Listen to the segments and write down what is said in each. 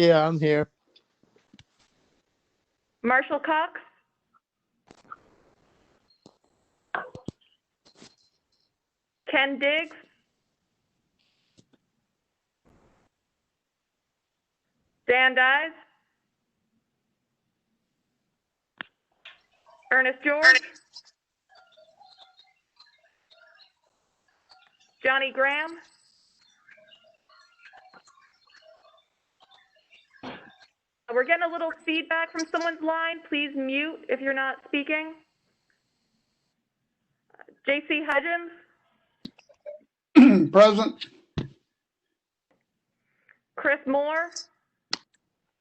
Yeah, I'm here. Marshall Cox. Ken Diggs. Dan Dyes. Ernest George. Johnny Graham. We're getting a little feedback from someone's line. Please mute if you're not speaking. J.C. Hudgens. Present. Chris Moore.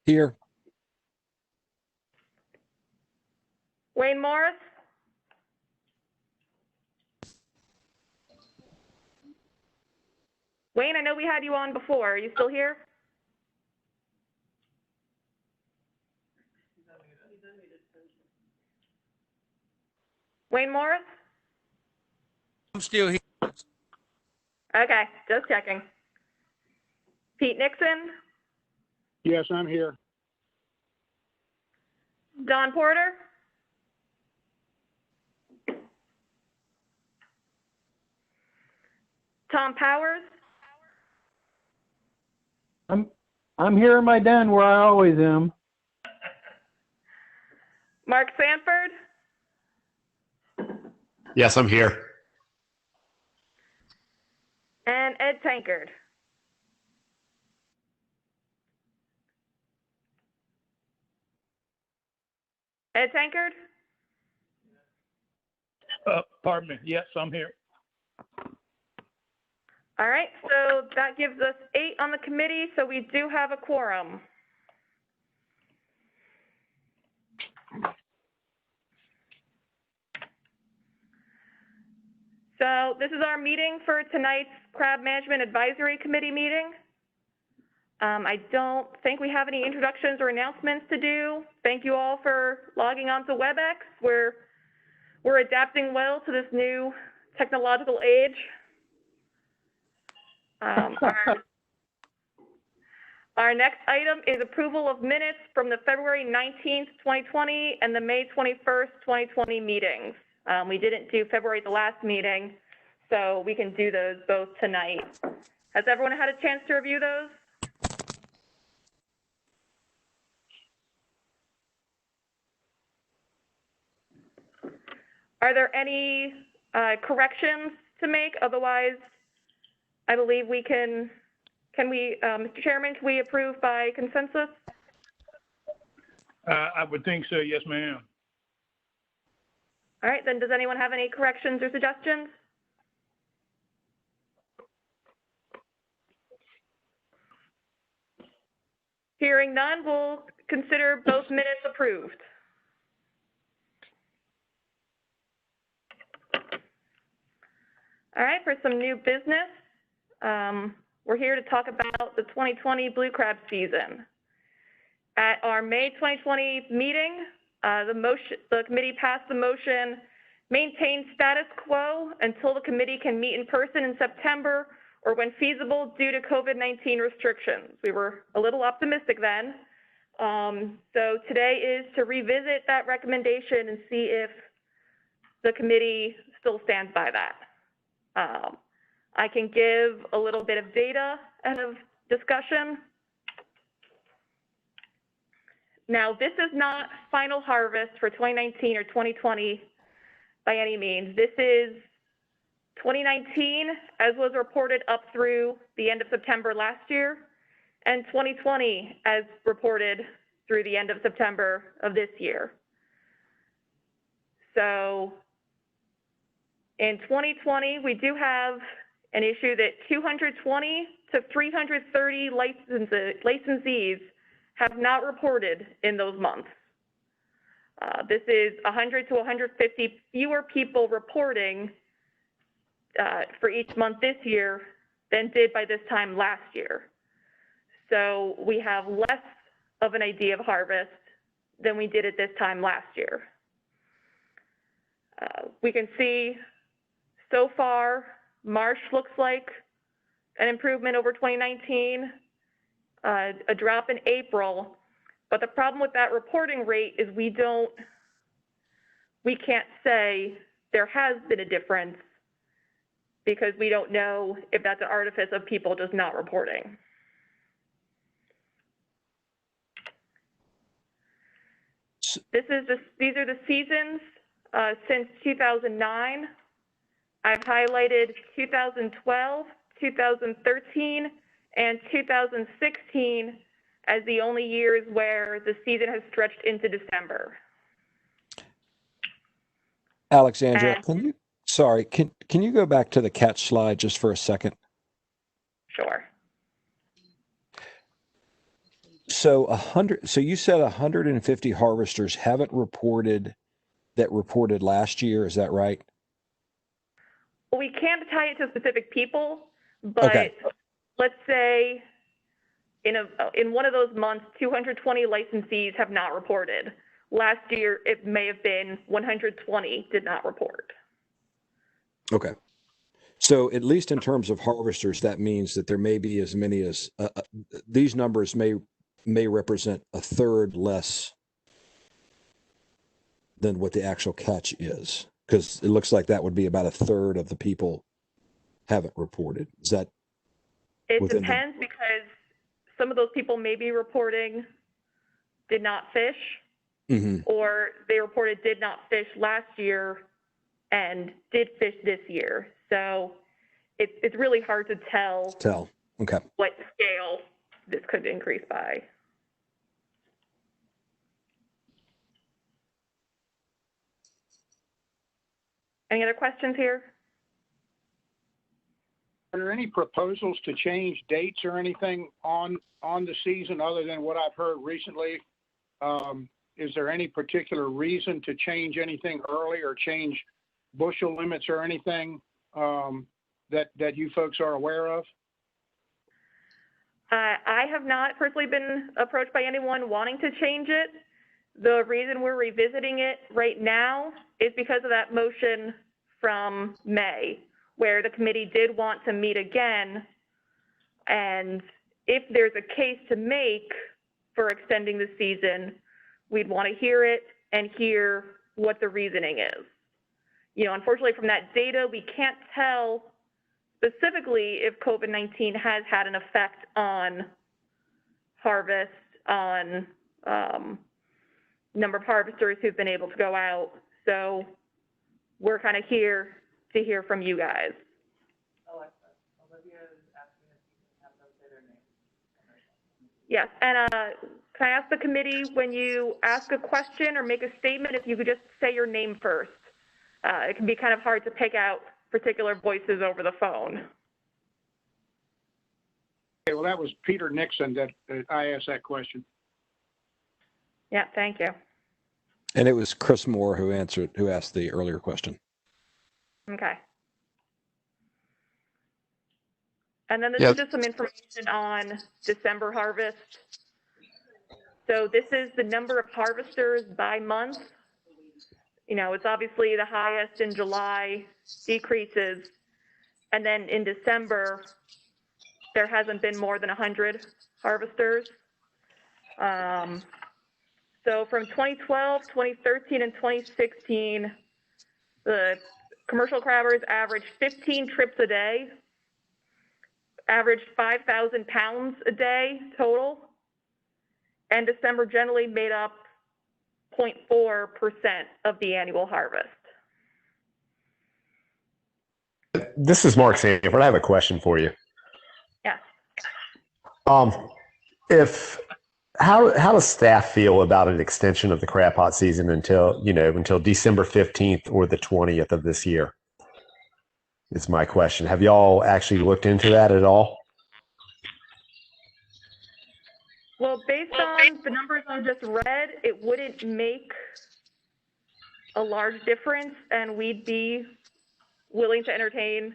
Here. Wayne Morris. Wayne, I know we had you on before. Are you still here? Wayne Morris? I'm still here. Okay, just checking. Pete Nixon? Yes, I'm here. Don Porter? Tom Powers? I'm here in my den where I always am. Mark Sanford? Yes, I'm here. And Ed Tankard. Ed Tankard? Pardon me. Yes, I'm here. All right, so that gives us 8 on the committee, so we do have a quorum. So this is our meeting for tonight's Crab Management Advisory Committee meeting. I don't think we have any introductions or announcements to do. Thank you all for logging on to WebEx. We're adapting well to this new technological age. Our next item is approval of minutes from the February 19th, 2020 and the May 21st, 2020 meetings. We didn't do February at the last meeting, so we can do those both tonight. Has everyone had a chance to review those? Are there any corrections to make? Otherwise, I believe we can we, Mr. Chairman, can we approve by consensus? I would think so. Yes, ma'am. All right, then does anyone have any corrections or suggestions? Hearing none, we'll consider both minutes approved. All right, for some new business, we're here to talk about the 2020 blue crab season. At our May 2020 meeting, the committee passed the motion, maintain status quo until the committee can meet in person in September or when feasible due to COVID-19 restrictions. We were a little optimistic then. So today is to revisit that recommendation and see if the committee still stands by that. I can give a little bit of data and of discussion. Now, this is not final harvest for 2019 or 2020 by any means. This is 2019 as was reported up through the end of September last year, and 2020 as reported through the end of September of this year. So in 2020, we do have an issue that 220 to 330 licensees have not reported in those months. This is 100 to 150 fewer people reporting for each month this year than did by this time last year. So we have less of an idea of harvest than we did at this time last year. We can see so far, March looks like an improvement over 2019. a drop in April. But the problem with that reporting rate is we can't say there has been a difference because we don't know if that's an artifice of people just not reporting. These are the seasons since 2009. I've highlighted 2012, 2013, and 2016 as the only years where the season has stretched into December. Alexandra, can you go back to the catch slide just for a second? Sure. So you said 150 harvesters haven't reported last year. Is that right? Well, we can't tie it to specific people, but Okay. let's say in one of those months, 220 licensees have not reported. Last year, it may have been 120 did not report. Okay. So at least in terms of harvesters, that means that there may be as many as these numbers may represent a third less than what the actual catch is, because it looks like that would be about a third of the people haven't reported. Is that? It depends because some of those people may be reporting did not fish, or they reported did not fish last year and did fish this year. So it's really hard to tell. Okay. What scale this could increase by. Any other questions here? Are there any proposals to change dates or anything on the season other than what I've heard recently? Is there any particular reason to change anything early or change bushel limits or anything that you folks are aware of? I have not personally been approached by anyone wanting to change it. The reason we're revisiting it right now is because of that motion from May, where the committee did want to meet again. And if there's a case to make for extending the season, we'd want to hear it and hear what the reasoning is. You know, unfortunately from that data, we can't tell specifically if COVID-19 has had an effect on harvest, on number of harvesters who've been able to go out. So we're kind of here to hear from you guys. Yes, and can I ask the committee, when you ask a question or make a statement, if you could just say your name first. It can be kind of hard to pick out particular voices over the phone. Okay, well, that was Peter Nixon that I asked that question. Yeah, thank you. And it was Chris Moore who asked the earlier question. Okay. And then this is just some information on December harvest. So this is the number of harvesters by month. You know, it's obviously the highest in July, decreases. And then in December, there hasn't been more than 100 harvesters. So from 2012, 2013, and 2016, the commercial crabbers averaged 15 trips a day, averaged 5,000 pounds a day total, and December generally made up 0.4% of the annual harvest. This is Mark Sanford. I have a question for you. Yeah. How does staff feel about an extension of the crab pot season until December 15th or the 20th of this year? Is my question. Have y'all actually looked into that at all? Well, based on the numbers I just read, it wouldn't make a large difference, and we'd be willing to entertain,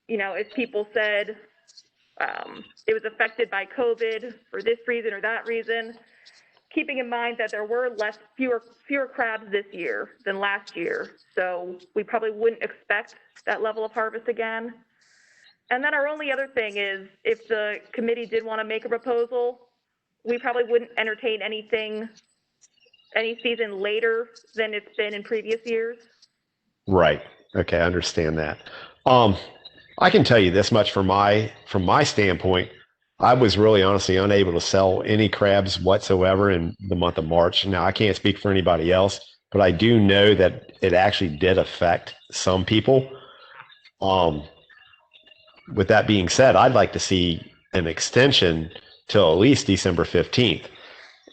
you know, if people said it was affected by COVID for this reason or that reason, keeping in mind that there were fewer crabs this year than last year. So we probably wouldn't expect that level of harvest again. And then our only other thing is if the committee did want to make a proposal, we probably wouldn't entertain any season later than it's been in previous years. Right. Okay, I understand that. I can tell you this much from my standpoint. I was really honestly unable to sell any crabs whatsoever in the month of March. Now, I can't speak for anybody else, but I do know that it actually did affect some people. With that being said, I'd like to see an extension till at least December 15th.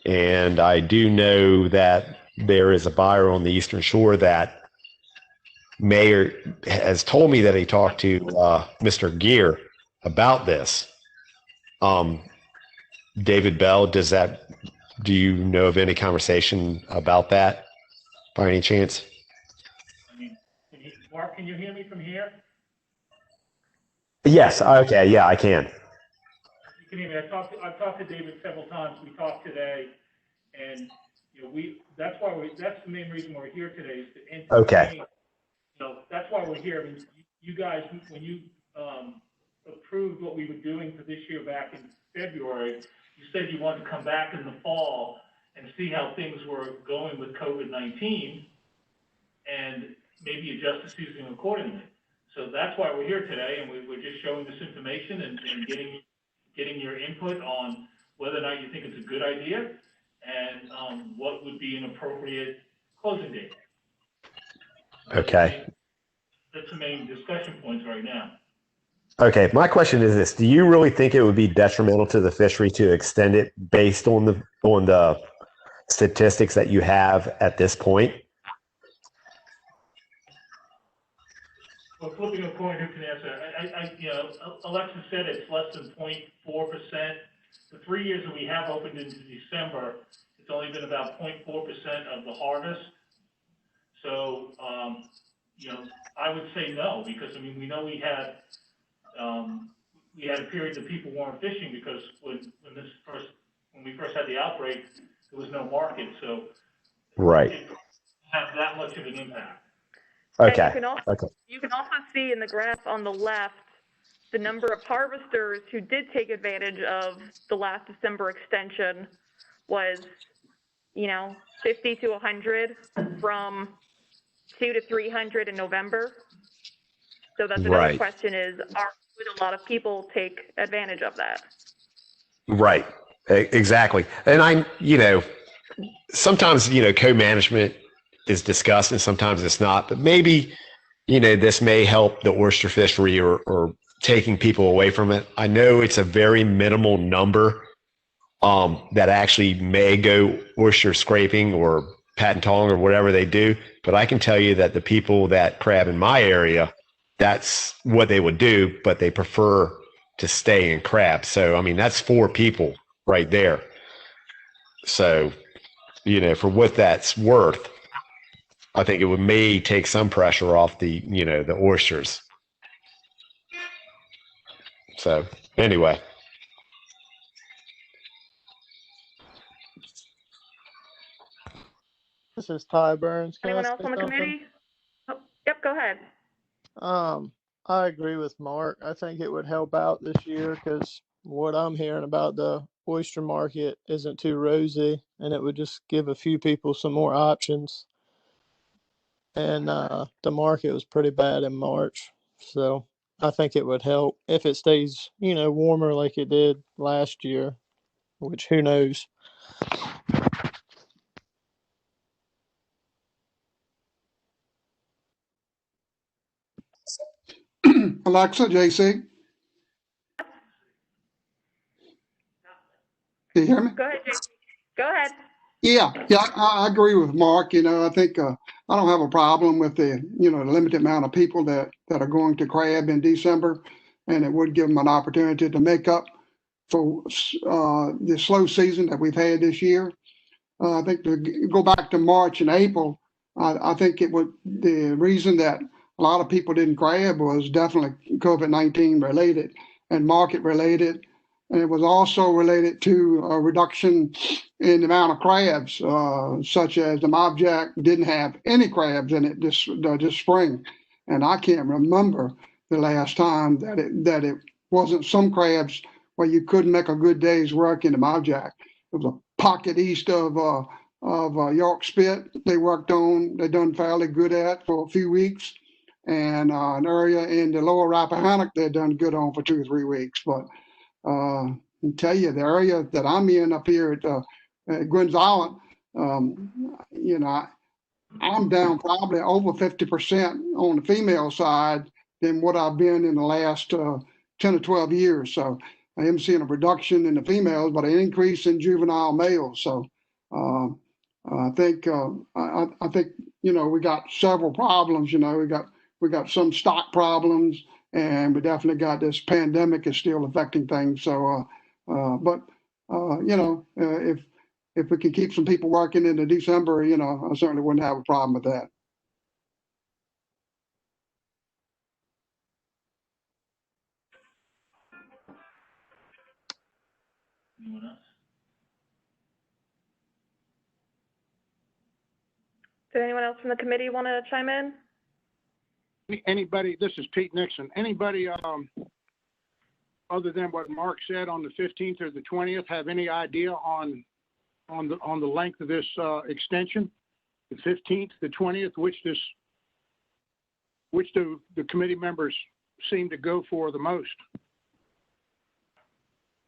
And I do know that there is a buyer on the Eastern Shore that Mayor has told me that he talked to Mr. Gear about this. David Bell, do you know of any conversation about that by any chance? I mean, Mark, can you hear me from here? Yes. Okay. Yeah, I can. You can hear me. I've talked to David several times. We talked today, and that's the main reason we're here today is to entertain. Okay. That's why we're here. I mean, you guys, when you approved what we were doing for this year back in February, you said you wanted to come back in the fall and see how things were going with COVID-19 and maybe adjust the season accordingly. So that's why we're here today, and we're just showing this information and getting your input on whether or not you think it's a good idea and what would be an appropriate closing date. Okay. That's the main discussion points right now. Okay. My question is this: do you really think it would be detrimental to the fishery to extend it based on the statistics that you have at this point? Well, flipping a coin, who can answer? Alexis said it's less than 0.4%. The 3 years that we have opened into December, it's only been about 0.4% of the harvest. So, I would say no, because I mean, we know we had a period that people weren't fishing because when we first had the outbreak, there was no market. So, Right. it didn't have that much of an impact. Okay. You can also see in the graph on the left the number of harvesters who did take advantage of the last December extension was, 50 to 100 from 200 to 300 in November. So that's another Right. question is, would a lot of people take advantage of that? Right. Exactly. And sometimes, co-management is discussed and sometimes it's not, but maybe, this may help the oyster fishery or taking people away from it. I know it's a very minimal number that actually may go oyster scraping or patent tong or whatever they do. But I can tell you that the people that crab in my area, that's what they would do, but they prefer to stay in crab. So, I mean, that's 4 people right there. So, for what that's worth, I think it may take some pressure off the oysters. So anyway. This is Ty Burns. Can Anyone I else say on the something? committee? Oh, yep, go ahead. I agree with Mark. I think it would help out this year because what I'm hearing about the oyster market isn't too rosy, and it would just give a few people some more options. And the market was pretty bad in March, so I think it would help if it stays, warmer like it did last year, which who knows. Alexa, JC. Can you hear me? Go ahead, JC. Go ahead. Yeah, I agree with Mark. I think I don't have a problem with the limited amount of people that are going to crab in December, and it would give them an opportunity to make up for the slow season that we've had this year. I think to go back to March and April, I think the reason that a lot of people didn't crab was definitely COVID-19 related and market related. And it was also related to a reduction in the amount of crabs, such as the Mobjack didn't have any crabs in it this spring. And I can't remember the last time, that it wasn't some crabs where you couldn't make a good day's work in the mouthjack. It was a pocket east of York Spit they worked on. They done fairly good at for a few weeks, and an area in the lower Rappahannock they done good on for 2 or 3 weeks. But I tell you, the area that I'm in up here at Gwynn's Island, you know, I'm down probably over 50% on the female side than what I've been in the last 10 or 12 years. So I am seeing a reduction in the females, but an increase in juvenile males. So I think you know, we got several problems. You know, we got some stock problems, and we definitely got this pandemic is still affecting things. So, but you know, if we can keep some people working into December, you know, I certainly wouldn't have a problem with that. Anyone else? Did anyone else from the committee want to chime in? Anybody, this is Pete Nixon, anybody other than what Mark said on the 15th or the 20th have any idea on the length of this extension? The 15th, the 20th, which the committee members seem to go for the most?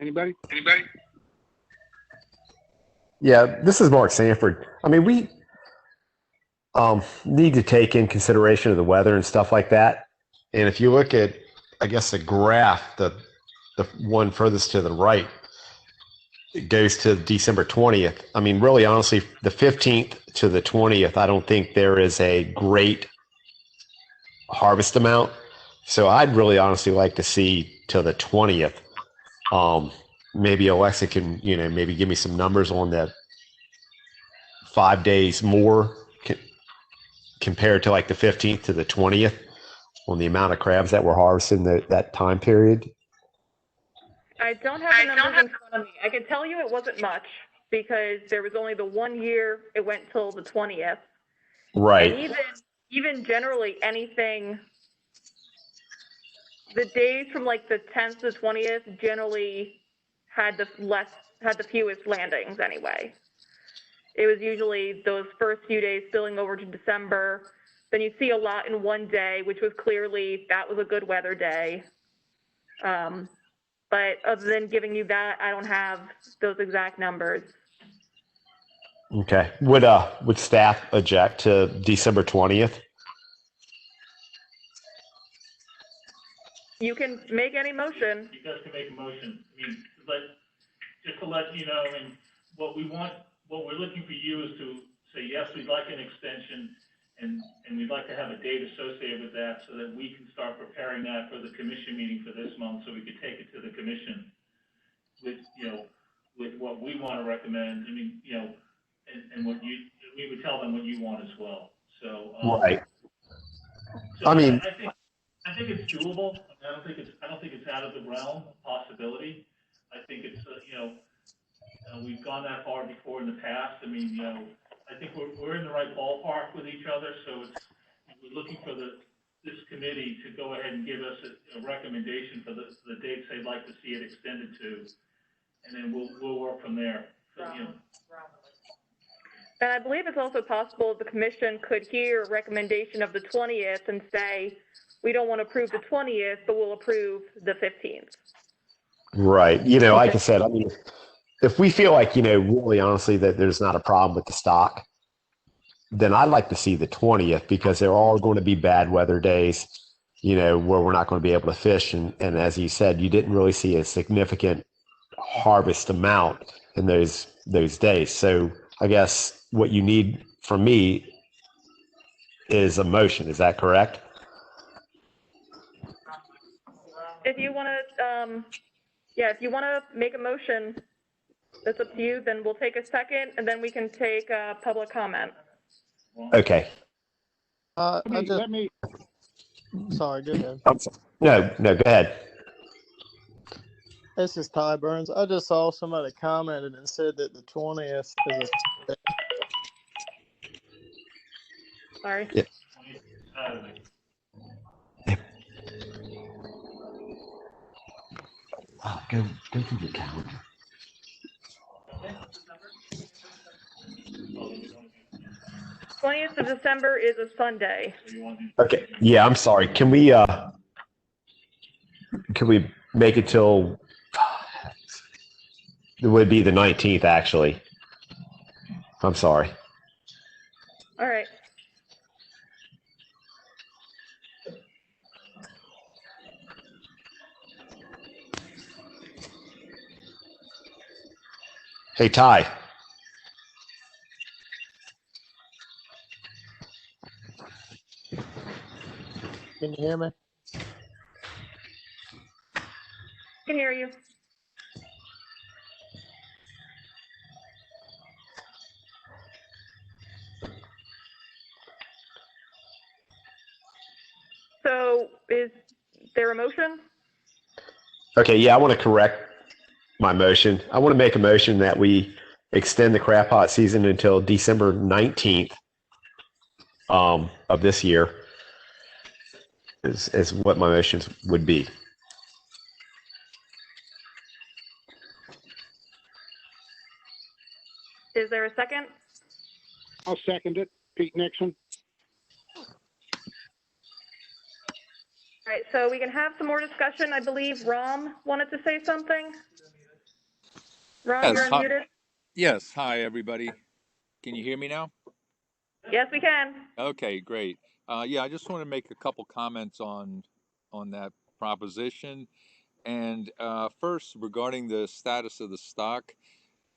Anybody? Yeah, this is Mark Sanford. I mean, we need to take in consideration of the weather and stuff like that. And if you look at, I guess, the graph, the one furthest to the right, it goes to December 20th. I mean, really, honestly, the 15th to the 20th, I don't think there is a great harvest amount. So I'd really honestly like to see till the 20th. Maybe Alexa can, you know, maybe give me some numbers on the 5 days more compared to like the 15th to the 20th on the amount of crabs that were harvested in that time period. I don't have the numbers in front of me. I can tell you it wasn't much because there was only the 1 year it went till the 20th. Right. And even generally anything, the days from like the 10th to the 20th generally had the fewest landings anyway. It was usually those first few days spilling over to December. Then you see a lot in one day, which was clearly, that was a good weather day. But other than giving you that, I don't have those exact numbers. Okay. Would staff object to December 20th? You can make any motion. You guys can make a motion. I mean, just to let you know, and what we're looking for you is to say, yes, we'd like an extension, and we'd like to have a date associated with that so that we can start preparing that for the commission meeting for this month, so we could take it to the commission with, you know, with what we want to recommend. I mean, you know, and what we would tell them what you want as well. So, right. So I mean, I think it's doable. I don't think it's out of the realm of possibility. I think it's, you know, we've gone that far before in the past. I mean, you know, I think we're in the right ballpark with each other. So we're looking for this committee to go ahead and give us a recommendation for the dates they'd like to see it extended to, and then we'll work from there. So, you know. And I believe it's also possible the commission could hear a recommendation of the 20th and say, we don't want to approve the 20th, but we'll approve the 15th. right. You know, like I said, I mean, if we feel like, you know, really honestly that there's not a problem with the stock, then I'd like to see the 20th, because there are going to be bad weather days, you know, where we're not going to be able to fish. And as you said, you didn't really see a significant harvest amount in those days. So I guess what you need from me is a motion. Is that correct? If you want to, if you want to make a motion, that's up to you. Then we'll take a second, and then we can take public comment. Okay. Sorry, go ahead. No, go ahead. This is Ty Burns. I just saw somebody commented and said that the 20th is a... Sorry. Yeah. Go through the calendar. 20th of December is a Sunday. Okay. Yeah, I'm sorry. Can we make it till it would be the 19th actually. I'm sorry. All right. Hey, Ty. Can you hear me? Can hear you. So is there a motion? Okay, yeah, I want to correct my motion. I want to make a motion that we extend the crab pot season until December 19th of this year is what my motions would be. Is there a second? I'll second it. Pete Nixon. All right, so we can have some more discussion. I believe Rom wanted to say something. Rom, Yes, you're hi. unmuted. Yes, hi everybody. Can you hear me now? Yes, we can. Okay, great. Yeah, I just want to make a couple comments on that proposition. And first, regarding the status of the stock,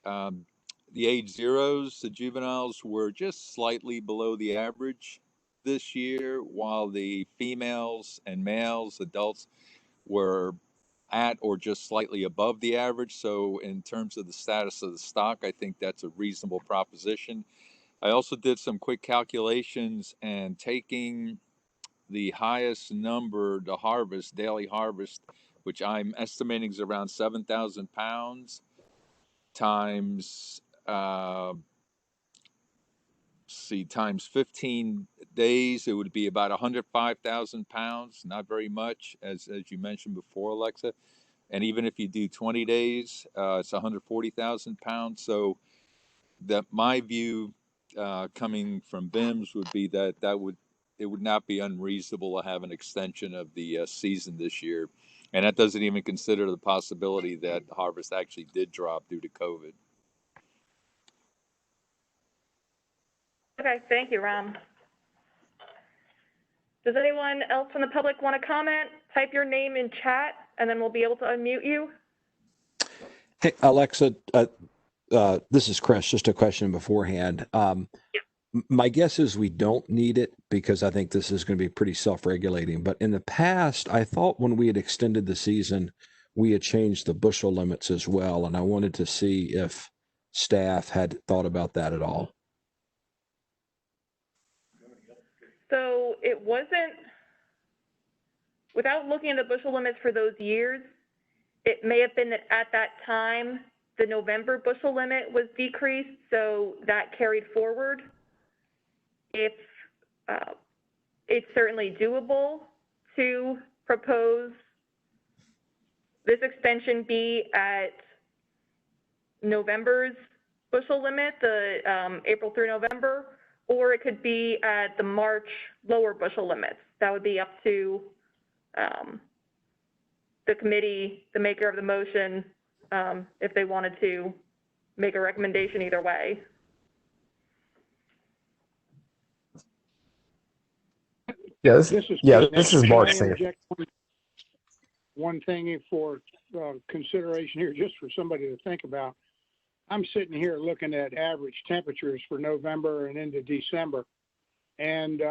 um, the age zeros, the juveniles, were just slightly below the average this year, while the females and males, adults, were at or just slightly above the average. So, in terms of the status of the stock, I think that's a reasonable proposition. I also did some quick calculations, and taking the highest number, the harvest, daily harvest, which I'm estimating is around 7,000 pounds, times, times 15 days, it would be about 105,000 pounds. Not very much, as you mentioned before, Alexa. And even if you do 20 days, it's 140,000 pounds. So that my view, coming from BIMS, would be that it would not be unreasonable to have an extension of the season this year, and that doesn't even consider the possibility that harvest actually did drop due to COVID. Okay, thank you, Rom. Does anyone else from the public want to comment? Type your name in chat, and then we'll be able to unmute you. Hey, Alexa, this is Chris. Just a question beforehand. My guess is we don't need it because I think this is going to be pretty self-regulating. But in the past, I thought when we had extended the season, we had changed the bushel limits as well. And I wanted to see if staff had thought about that at all. So it wasn't, without looking at the bushel limits for those years, it may have been that at that time, the November bushel limit was decreased, so that carried forward. If it's certainly doable to propose this extension be at November's bushel limit, the April through November, or it could be at the March lower bushel limits. That would be up to the committee, the maker of the motion, if they wanted to make a recommendation either way. Yeah, this is Mark saying. One thing for consideration here, just for somebody to think about. I'm sitting here looking at average temperatures for November and into December, and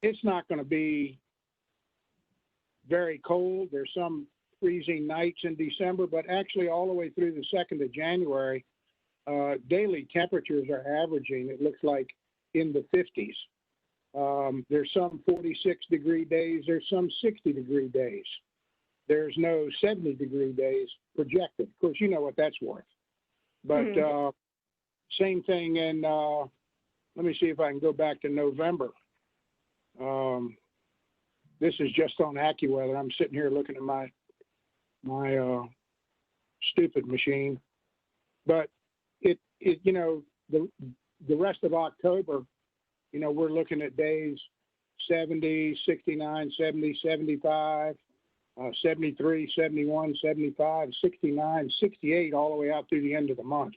it's not going to be very cold. There's some freezing nights in December, but actually all the way through the 2nd of January, daily temperatures are averaging, it looks like, in the 50s. There's some 46-degree days. There's some 60-degree days. There's no 70-degree days projected. Of course, you know what that's worth. But same thing in, let me see if I can go back to November. This is just on AccuWeather. I'm sitting here looking at my my stupid machine. But you know, the rest of October, you know, we're looking at days 70, 69, 70, 75, 73, 71, 75, 69, 68, all the way out through the end of the month.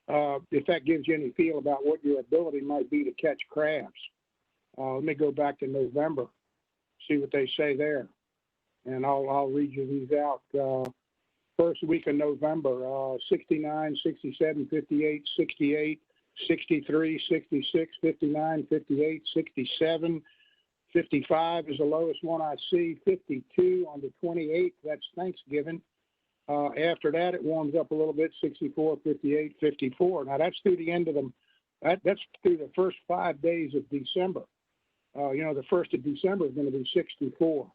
If that gives you any feel about what your ability might be to catch crabs. Let me go back to November, see what they say there. And I'll read you these out. First week of November, 69, 67, 58, 68, 63, 66, 59, 58, 67, 55 is the lowest one I see, 52 on the 28th, that's Thanksgiving. After that, it warms up a little bit, 64, 58, 54. Now, that's through the end of that's through the first 5 days of December. You know, the 1st of December is going to be 64.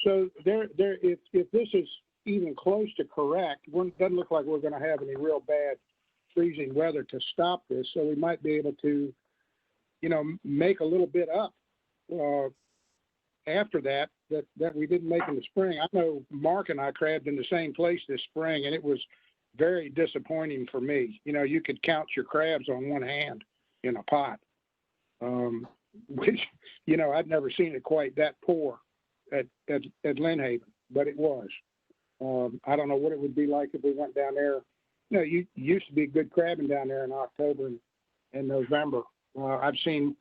So if this is even close to correct, it doesn't look like we're going to have any real bad freezing weather to stop this. So we might be able to, you know, make a little bit up after that we didn't make in the spring. I know Mark and I crabbed in the same place this spring, and it was very disappointing for me. You know, you could count your crabs on one hand in a pot, which, you know, I'd never seen it quite that poor at Lynn Haven, but it was. I don't know what it would be like if we went down there. You know, you used to be good crabbing down there in October and November. I've seen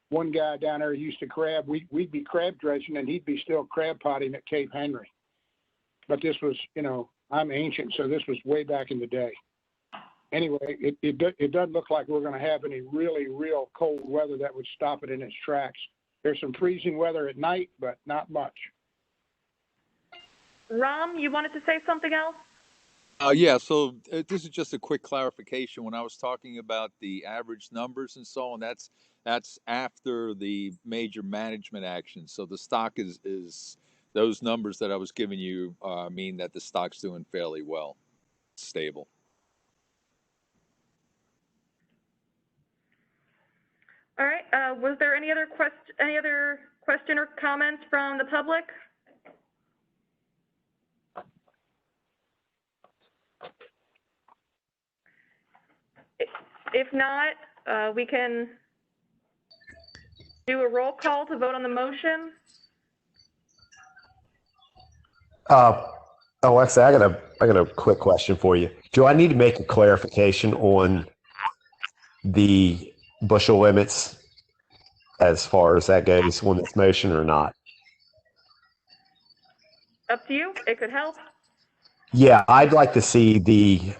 one guy down there who used to crab. We'd be crab dredging, and he'd be still crab potting at Cape Henry. But this was, you know, I'm ancient, so this was way back in the day. Anyway, it doesn't look like we're going to have any really real cold weather that would stop it in its tracks. There's some freezing weather at night, but not much. Ram, you wanted to say something else? Yeah, so this is just a quick clarification. When I was talking about the average numbers and so on, that's after the major management action. So the stock is those numbers that I was giving you mean that the stock's doing fairly well, stable. All right. Was there any other question or comments from the public? If not, we can do a roll call to vote on the motion. Alexa, I got a quick question for you. Do I need to make a clarification on the bushel limits as far as that goes on this motion or not? Up to you. It could help. Yeah, I'd like to see the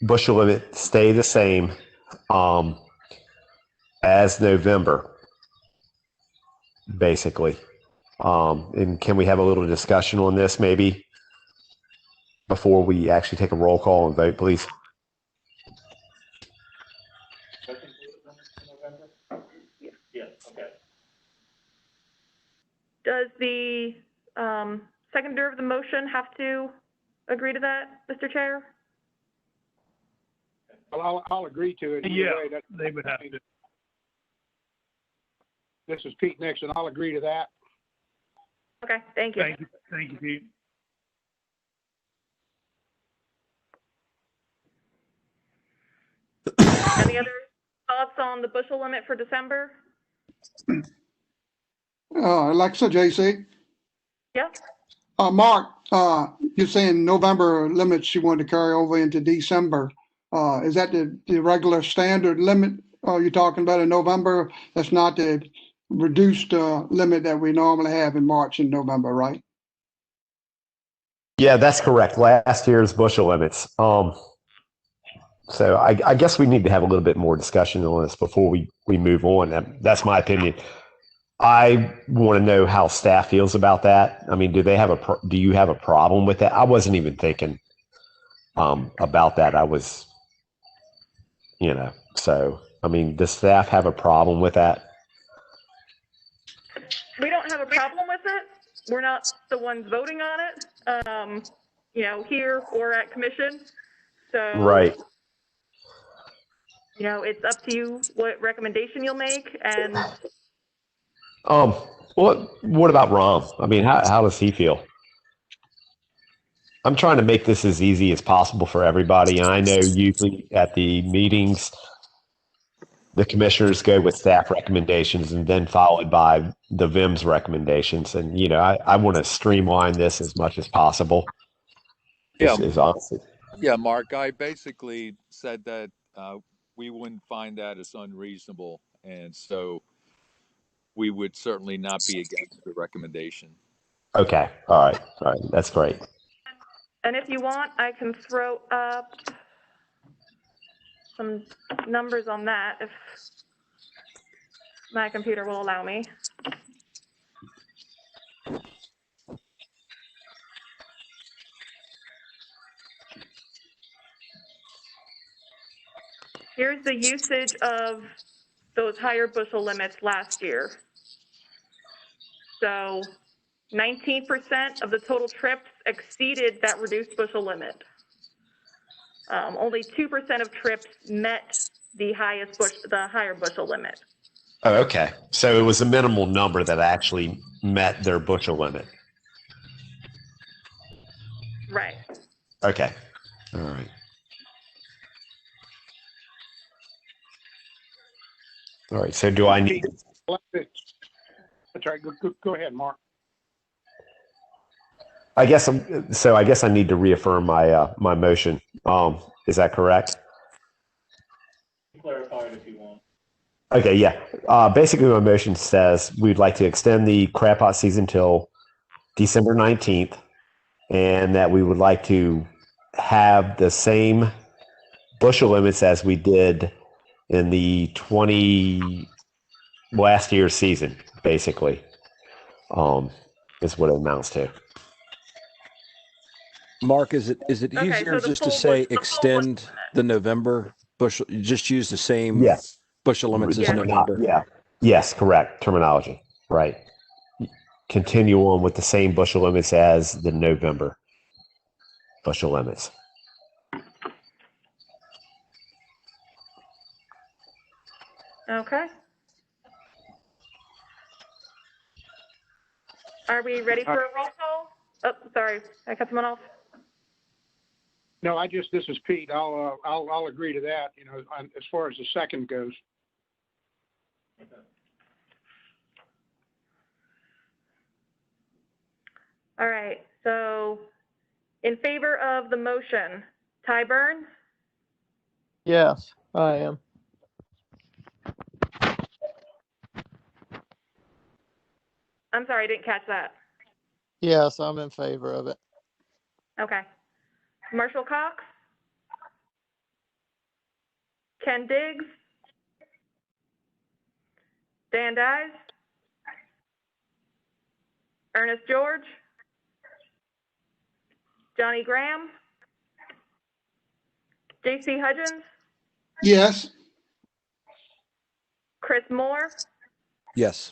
bushel limit stay the same as November, basically. And can we have a little discussion on this maybe before we actually take a roll call and vote, please? Yeah, okay. Does the seconder of the motion have to agree to that, Mr. Chair? Well, I'll agree to it. Yeah, way. they would have to. This is Pete Nixon. I'll agree to that. Okay, thank you. Thank you, Pete. Any other thoughts on the bushel limit for December? Alexa, JC. Yeah. Mark, you're saying November limits you want to carry over into December. Is that the regular standard limit you're talking about in November? That's not the reduced limit that we normally have in March and November, right? Yeah, that's correct. Last year's bushel limits. So I guess we need to have a little bit more discussion on this before we move on. That's my opinion. I want to know how staff feels about that. I mean, do you have a problem with that? I wasn't even thinking about that. I was, so, I mean, does staff have a problem with that? We don't have a problem with it. We're not the ones voting on it, here or at commission. So, right. It's up to you what recommendation you'll make. And what about Rom? I mean, how does he feel? I'm trying to make this as easy as possible for everybody. And I know usually at the meetings, the commissioners go with staff recommendations and then followed by the VIM's recommendations. And, I want to streamline this as much as possible. Yeah, Is honestly. yeah, Mark. I basically said that we wouldn't find that as unreasonable, and so we would certainly not be against the recommendation. Okay. All right. All right. That's great. And if you want, I can throw up some numbers on that if my computer will allow me. Here's the usage of those higher bushel limits last year. So 19% of the total trips exceeded that reduced bushel limit. Only 2% of trips met the higher bushel limit. Oh, okay. So it was a minimal number that actually met their bushel limit. Right. Okay. All right. All right. So do I need? That's right. Go ahead, Mark. I guess I need to reaffirm my motion. Is that correct? Clarify it if you want. Okay. Yeah. Basically, my motion says we'd like to extend the crab pot season till December 19th, and that we would like to have the same bushel limits as we did in the last year's season, basically, is what it amounts to. Mark, is it Okay, easier so just to say extend the November bushel? You just use the same Yes. bushel limits as November. Yeah. Yes, correct. Terminology. Right. Continue on with the same bushel limits as the November bushel limits. Okay. Are we ready for a roll call? Oh, sorry, I cut someone off. No, this is Pete. I'll agree to that, as far as the second goes. All right, so in favor of the motion, Ty Burns, Yes, I am. I'm sorry, I didn't catch that. Yes, I'm in favor of it. Okay. Marshall Cox, Ken Diggs, Dan Dyes, Ernest George, Johnny Graham, J.C. Hudgens, Yes. Chris Moore, Yes.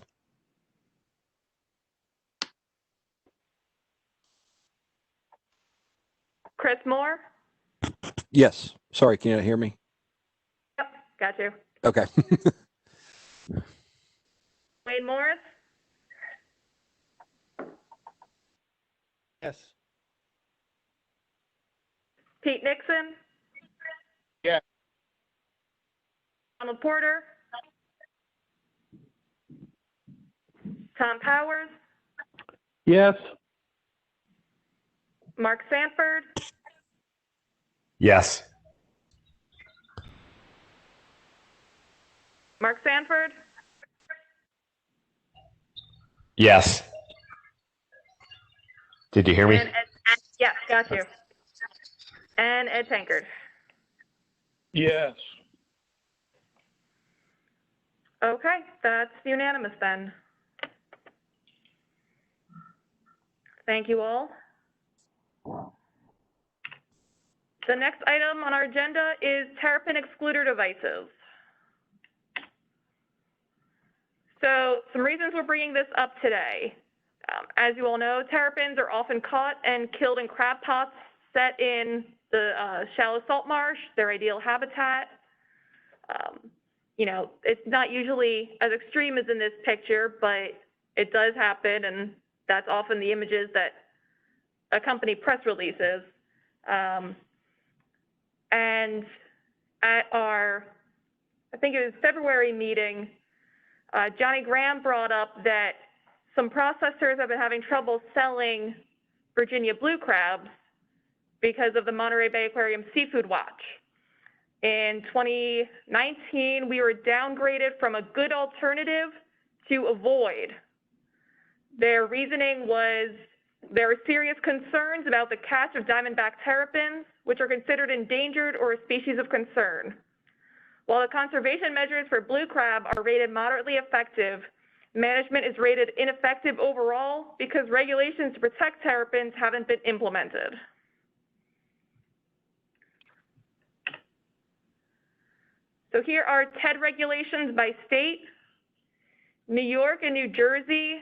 Chris Moore. Yes. Sorry, can you not hear me? Yep, got you. Okay. Wayne Morris, Yes. Pete Nixon. Yeah. Donald Porter. Tom Powers. Yes. Mark Sanford. Yes. Mark Sanford. Yes. Did you hear me? And Ed, yeah, got you. And Ed Tankard. Yes. Okay, that's unanimous then. Thank you all. The next item on our agenda is terrapin excluder devices. So some reasons we're bringing this up today. As you all know, terrapins are often caught and killed in crab pots set in the shallow salt marsh, their ideal habitat. It's not usually as extreme as in this picture, but it does happen, and that's often the images that accompany press releases. And at our, I think it was February meeting, Johnny Graham brought up that some processors have been having trouble selling Virginia blue crabs because of the Monterey Bay Aquarium Seafood Watch. In 2019, we were downgraded from a good alternative to avoid. Their reasoning was there are serious concerns about the catch of diamondback terrapins, which are considered endangered or a species of concern. While the conservation measures for blue crab are rated moderately effective, management is rated ineffective overall because regulations to protect terrapins haven't been implemented. So here are TED regulations by state. New York and New Jersey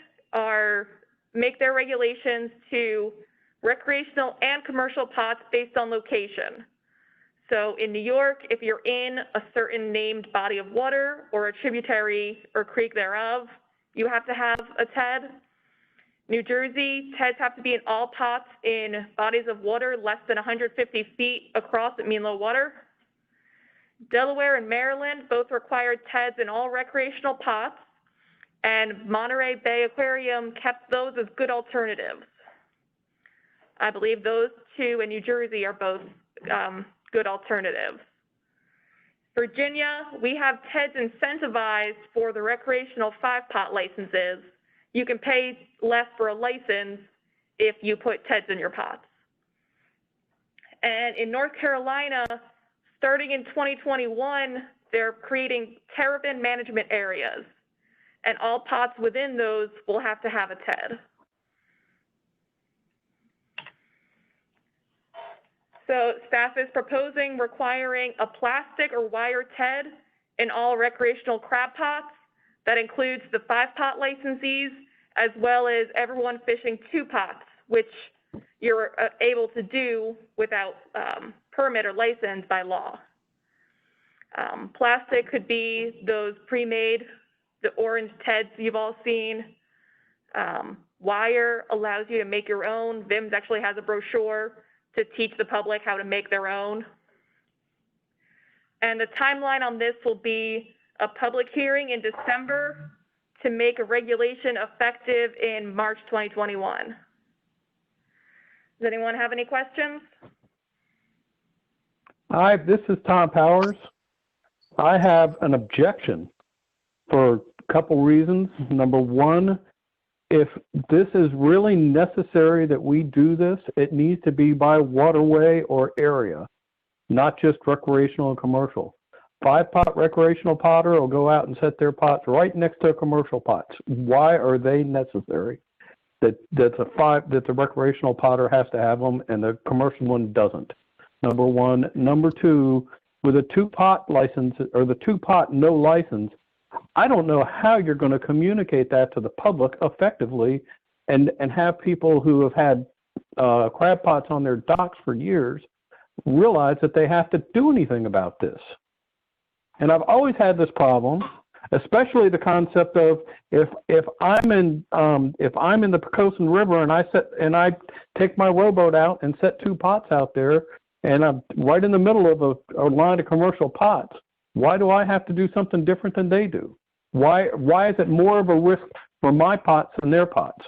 make their regulations to recreational and commercial pots based on location. So in New York, if you're in a certain named body of water or a tributary or creek thereof, you have to have a TED. New Jersey, TEDs have to be in all pots in bodies of water less than 150 feet across at mean low water. Delaware and Maryland both required TEDs in all recreational pots, and Monterey Bay Aquarium kept those as good alternatives. I believe those two in New Jersey are both good alternatives. Virginia, we have TEDs incentivized for the recreational 5-pot licenses. You can pay less for a license if you put TEDs in your pots. And in North Carolina, starting in 2021, they're creating terrapin management areas, and all pots within those will have to have a TED. So staff is proposing requiring a plastic or wire TED in all recreational crab pots. That includes the 5-pot licensees, as well as everyone fishing 2 pots, which you're able to do without permit or license by law. Plastic could be those pre-made, the orange TEDs you've all seen. Wire allows you to make your own. VIMS actually has a brochure to teach the public how to make their own. And the timeline on this will be a public hearing in December to make a regulation effective in March 2021. Does anyone have any questions? Hi, this is Tom Powers. I have an objection for a couple reasons. Number one, if this is really necessary that we do this, it needs to be by waterway or area, not just recreational and commercial. 5-pot recreational potter will go out and set their pots right next to commercial pots. Why are they necessary? That the recreational potter has to have them and the commercial one doesn't. Number one. Number two, with a 2-pot license or the 2-pot no license, I don't know how you're going to communicate that to the public effectively and have people who have had crab pots on their docks for years realize that they have to do anything about this. And I've always had this problem, especially the concept of if I'm in the Pocosin River and I take my rowboat out and set 2 pots out there and I'm right in the middle of a line of commercial pots, why do I have to do something different than they do? Why is it more of a risk for my pots than their pots?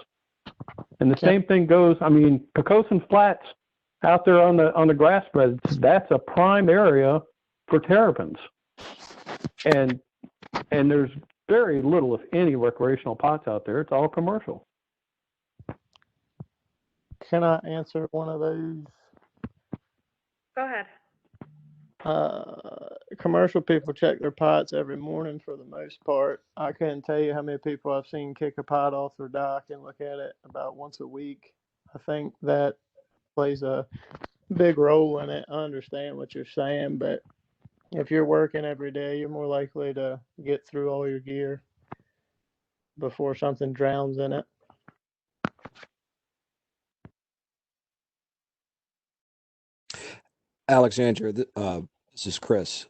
And the same thing goes, I mean, Pocosin Flats out there on the grass beds, that's a prime area for terrapins. And there's very little, if any, recreational pots out there. It's all commercial. Can I answer one of those? Go ahead. Commercial people check their pots every morning for the most part. I couldn't tell you how many people I've seen kick a pot off their dock and look at it about once a week. I think that plays a big role in it. I understand what you're saying, but if you're working every day, you're more likely to get through all your gear before something drowns in it. Alexandra, this is Chris.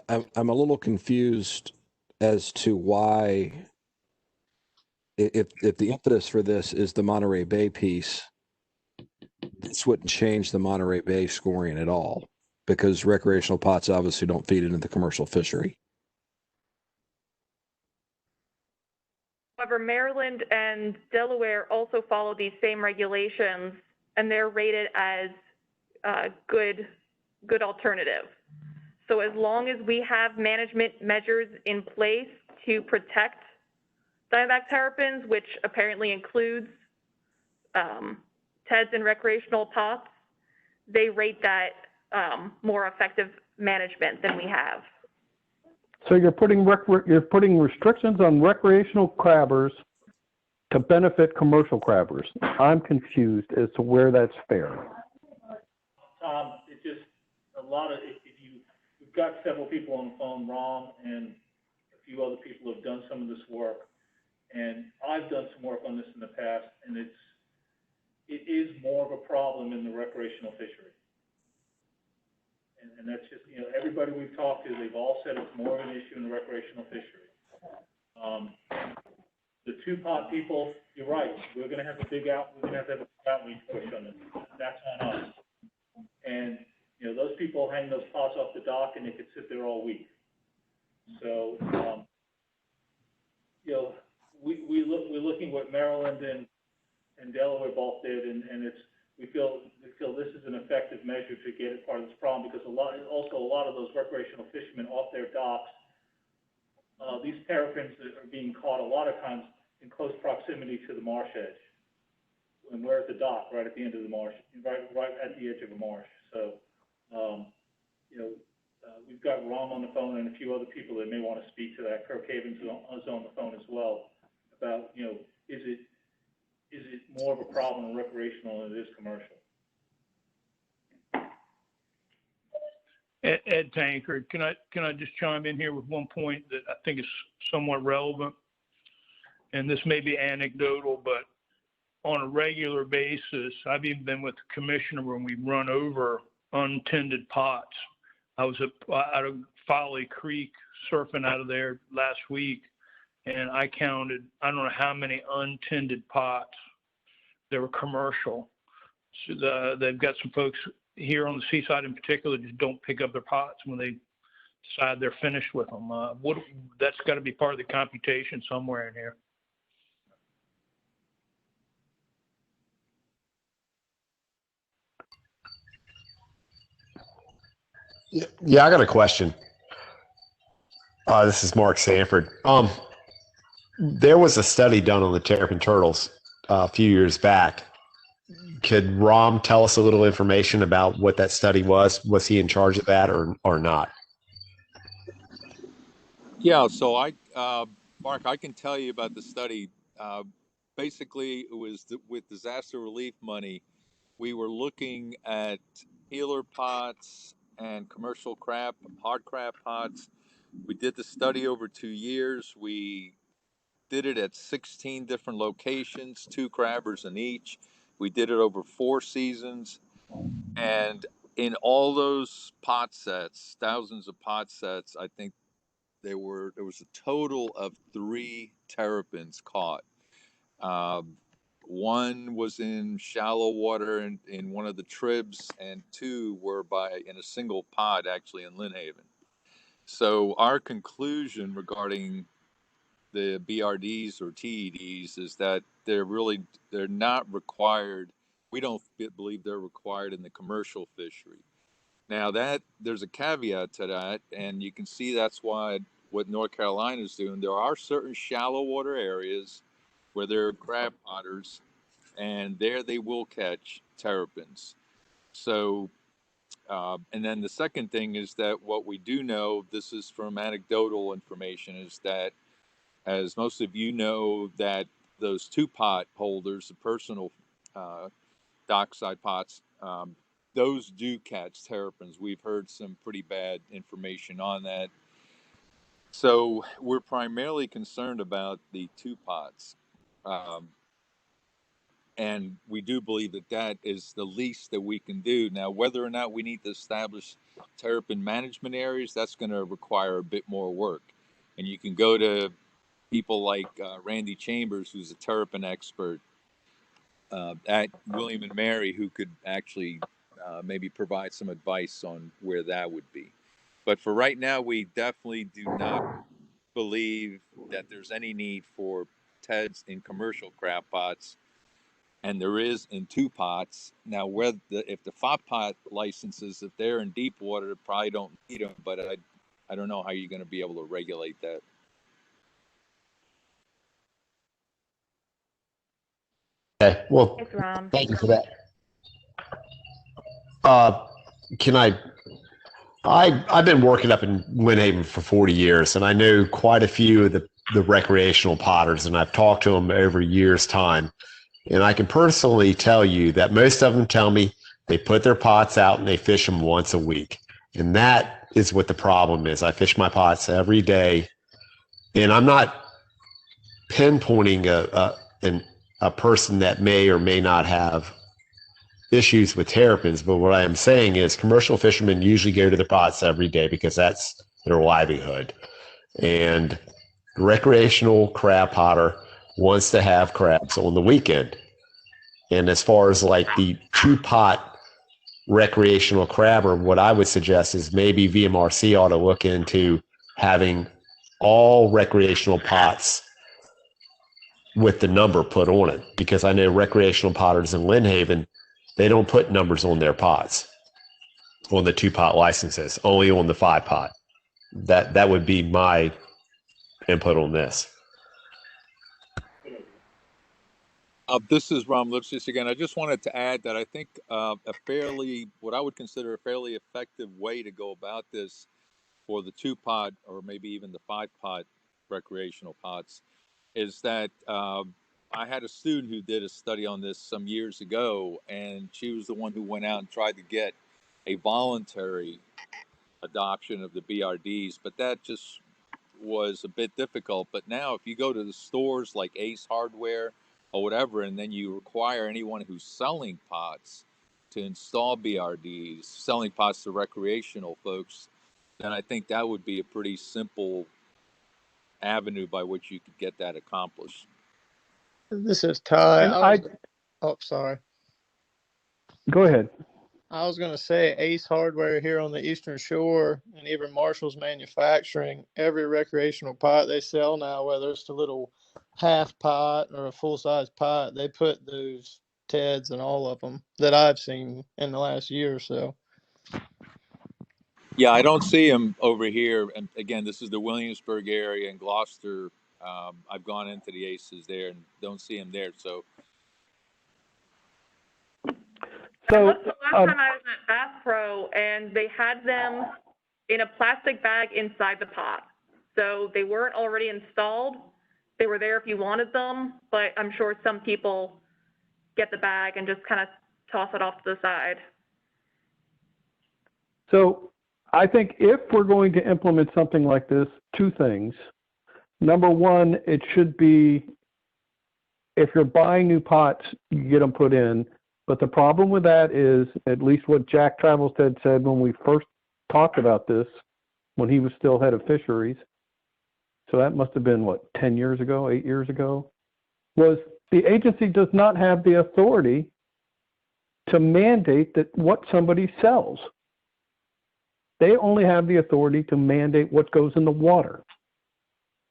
I'm a little confused as to why, if the impetus for this is the Monterey Bay piece, this wouldn't change the Monterey Bay scoring at all because recreational pots obviously don't feed into the commercial fishery. However, Maryland and Delaware also follow these same regulations, and they're rated as good alternative. So as long as we have management measures in place to protect diamondback terrapins, which apparently includes TEDs and recreational pots, they rate that more effective management than we have. So you're putting restrictions on recreational crabbers to benefit commercial crabbers. I'm confused as to where that's fair. It's just a lot of, we've got several people on the phone, Ron, and a few other people have done some of this work, and I've done some work on this in the past, and it is more of a problem in the recreational fishery. And that's just, everybody we've talked to, they've all said it's more of an issue in the recreational fishery. The two-pot people, you're right, we're going to have a big outreach push on this. That's on us. And, those people hang those pots off the dock and they could sit there all week. So, we're looking what Maryland and Delaware both did, and we feel this is an effective measure to get at part of this problem, because a lot of those recreational fishermen off their docks, these terrapins are being caught a lot of times in close proximity to the marsh edge. And we're at the dock, right at the end of the marsh, right at the edge of a marsh. So, we've got Ron on the phone and a few other people that may want to speak to that. Kirk Havens is on the phone as well about, is it more of a problem in recreational than it is commercial? Ed Tankard, can I just chime in here with one point that I think is somewhat relevant? And this may be anecdotal, but on a regular basis, I've even been with the commissioner when we run over untended pots. I was out of Folly Creek surfing out of there last week, and I counted, I don't know how many untended pots. They were commercial. So they've got some folks here on the seaside in particular just don't pick up their pots when they decide they're finished with them. That's got to be part of the computation somewhere in here. Yeah, I got a question. This is Mark Sanford. There was a study done on the terrapin turtles a few years back. Could Rom tell us a little information about what that study was? Was he in charge of that or not? Yeah, so Mark, I can tell you about the study. Basically, it was with disaster relief money, we were looking at peeler pots and commercial hard crab pots. We did the study over 2 years. We did it at 16 different locations, 2 crabbers in each. We did it over 4 seasons. And in all those pot sets, thousands of pot sets, I think there was a total of 3 terrapins caught. One was in shallow water in one of the tribs, and 2 were in a single pod, actually in Lynn Haven. So our conclusion regarding the BRDs or TEDs is that they're not required. We don't believe they're required in the commercial fishery. Now that there's a caveat to that, and you can see that's why what North Carolina is doing. There are certain shallow water areas where there are crab potters, and there they will catch terrapins. So, and then the second thing is that what we do know, this is from anecdotal information, is that, as most of you know, that those 2-pot holders, the personal dockside pots, those do catch terrapins. We've heard some pretty bad information on that. So we're primarily concerned about the 2-pots. And we do believe that is the least that we can do. Now, whether or not we need to establish terrapin management areas, that's going to require a bit more work. And you can go to people like Randy Chambers, who's a terrapin expert, at William and Mary who could actually maybe provide some advice on where that would be. But for right now, we definitely do not believe that there's any need for TEDs in commercial crab pots, and there is in 2 pots. Now, whether if the 5 pot licenses, if they're in deep water, probably don't need them, but I don't know how you're going to be able to regulate that. Okay. Well, Thanks, Ron. thank you for that. Uh, can I've been working up in Windhaven for 40 years, and I know quite a few of the recreational potters, and I've talked to them over years' time. And I can personally tell you that most of them tell me they put their pots out and they fish them once a week. And that is what the problem is. I fish my pots every day, and I'm not pinpointing a person that may or may not have issues with terrapins, but what I am saying is commercial fishermen usually go to the pots every day because that's their livelihood. And recreational crab potter wants to have crabs on the weekend. And as far as like the 2 pot recreational crabber, what I would suggest is maybe VMRC ought to look into having all recreational pots with the number put on it, because I know recreational potters in Lynn Haven, they don't put numbers on their pots, on the 2 pot licenses, only on the 5 pot. That would be my input on this. This is Ron Lipsis again. I just wanted to add that I think what I would consider a fairly effective way to go about this for the 2 pot or maybe even the 5 pot recreational pots is that I had a student who did a study on this some years ago, and she was the one who went out and tried to get a voluntary adoption of the BRDs, but that just was a bit difficult. But now if you go to the stores like Ace Hardware or whatever, and then you require anyone who's selling pots to install BRDs, selling pots to recreational folks, then I think that would be a pretty simple avenue by which you could get that accomplished. This is Ty. And Oh, sorry. Go ahead. I was going to say Ace Hardware here on the Eastern Shore and even Marshall's Manufacturing, every recreational pot they sell now, whether it's the little half pot or a full-size pot, they put those TEDs in all of them that I've seen in the last year or so. Yeah, I don't see them over here. And again, this is the Williamsburg area and Gloucester. I've gone into the Aces there and don't see them there. So I looked the last time I was at Bass Pro, and they had them in a plastic bag inside the pot. So they weren't already installed. They were there if you wanted them, but I'm sure some people get the bag and just kind of toss it off to the side. So I think if we're going to implement something like this, 2 things. Number one, it should be, if you're buying new pots, you get them put in. But the problem with that is, at least what Jack Travelstead said when we first talked about this, when he was still head of fisheries, so that must have been, 10 years ago, 8 years ago, was the agency does not have the authority to mandate that what somebody sells. They only have the authority to mandate what goes in the water.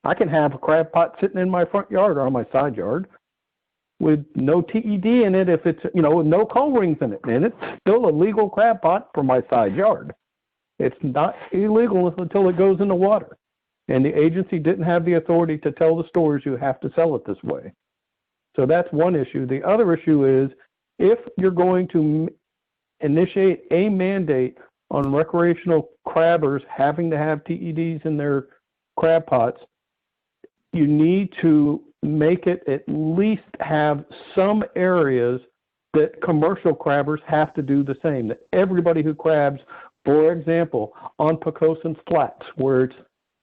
I can have a crab pot sitting in my front yard or on my side yard with no TED in it if it's, with no coal rings in it. And it's still a legal crab pot for my side yard. It's not illegal until it goes in the water. And the agency didn't have the authority to tell the stores you have to sell it this way. So that's one issue. The other issue is, if you're going to initiate a mandate on recreational crabbers having to have TEDs in their crab pots, you need to make it at least have some areas that commercial crabbers have to do the same. That everybody who crabs, for example, on Pocosin Flats, where it's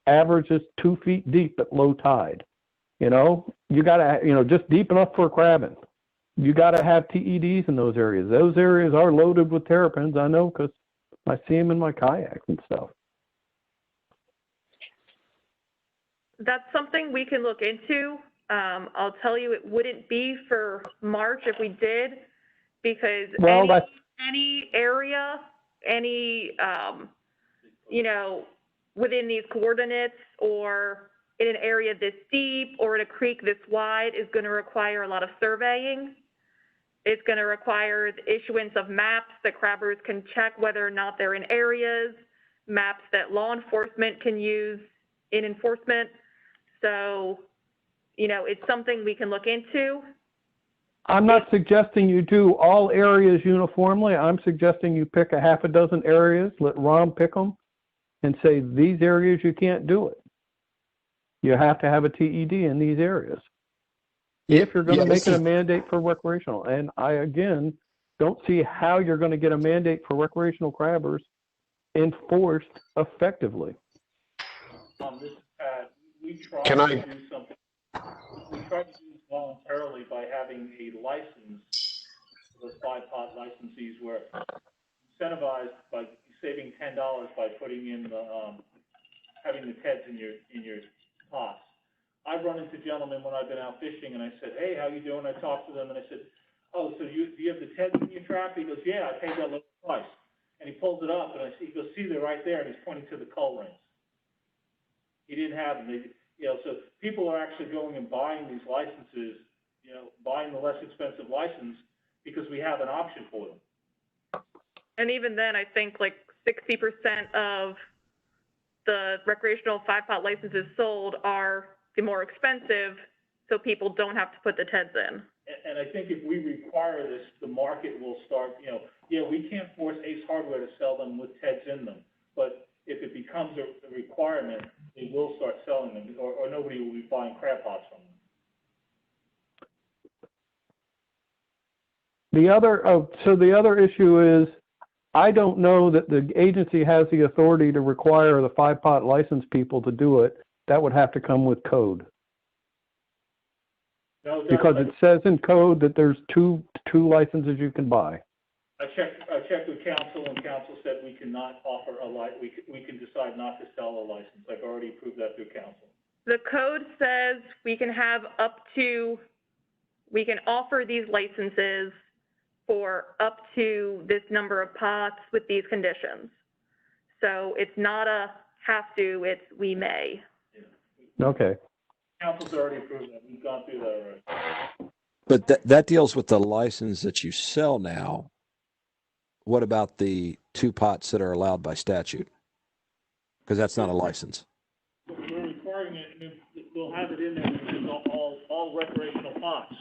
averages 2 feet deep at low tide, you got to, just deep enough for crabbing. You got to have TEDs in those areas. Those areas are loaded with terrapins, I know, because I see them in my kayaks and stuff. That's something we can look into. I'll tell you, it wouldn't be for March if we did, because Well, any area, any, you know, within these coordinates or in an area this deep or in a creek this wide is going to require a lot of surveying. It's going to require the issuance of maps that crabbers can check whether or not they're in areas, maps that law enforcement can use in enforcement. So, you know, it's something we can look into. I'm not suggesting you do all areas uniformly. I'm suggesting you pick a half a dozen areas, let Ron pick them, and say, these areas you can't do it. You have to have a TED in these areas. If you're going to make it a mandate for recreational. And I, again, don't see how you're going to get a mandate for recreational crabbers enforced effectively. This is Pat. We tried Can to I- do something. We tried to do this voluntarily by having a license for the 5-pot licensees where incentivized by saving $10 by putting in the, having the TEDs in your pots. I've run into gentlemen when I've been out fishing and I said, hey, how you doing? I talked to them and I said, oh, so do you have the TEDs in your trap? He goes, yeah, I paid that little price. And he pulls it up and he goes, see, they're right there, and he's pointing to the cull rings. He didn't have them. So people are actually going and buying these licenses, buying the less expensive license because we have an option for them. And even then, I think like 60% of the recreational 5-pot licenses sold are the more expensive, so people don't have to put the TEDs in. And I think if we require this, the market will start, we can't force Ace Hardware to sell them with TEDs in them, but if it becomes a requirement, they will start selling them, or nobody will be buying crab pots from them. The other issue is, I don't know that the agency has the authority to require the 5-pot license people to do it. That would have to come with code. No, because it says in code that there's two licenses you can buy. I checked with council, and council said we cannot offer we can decide not to sell a license. I've already approved that through council. The code says we can offer these licenses for up to this number of pots with these conditions. So it's not a have to, it's we may. Yeah. Okay. Council's already approved that. We've gone through that already. But that deals with the license that you sell now. What about the 2 pots that are allowed by statute? Because that's not a license. We're requiring it. We'll have it in there because all recreational pots.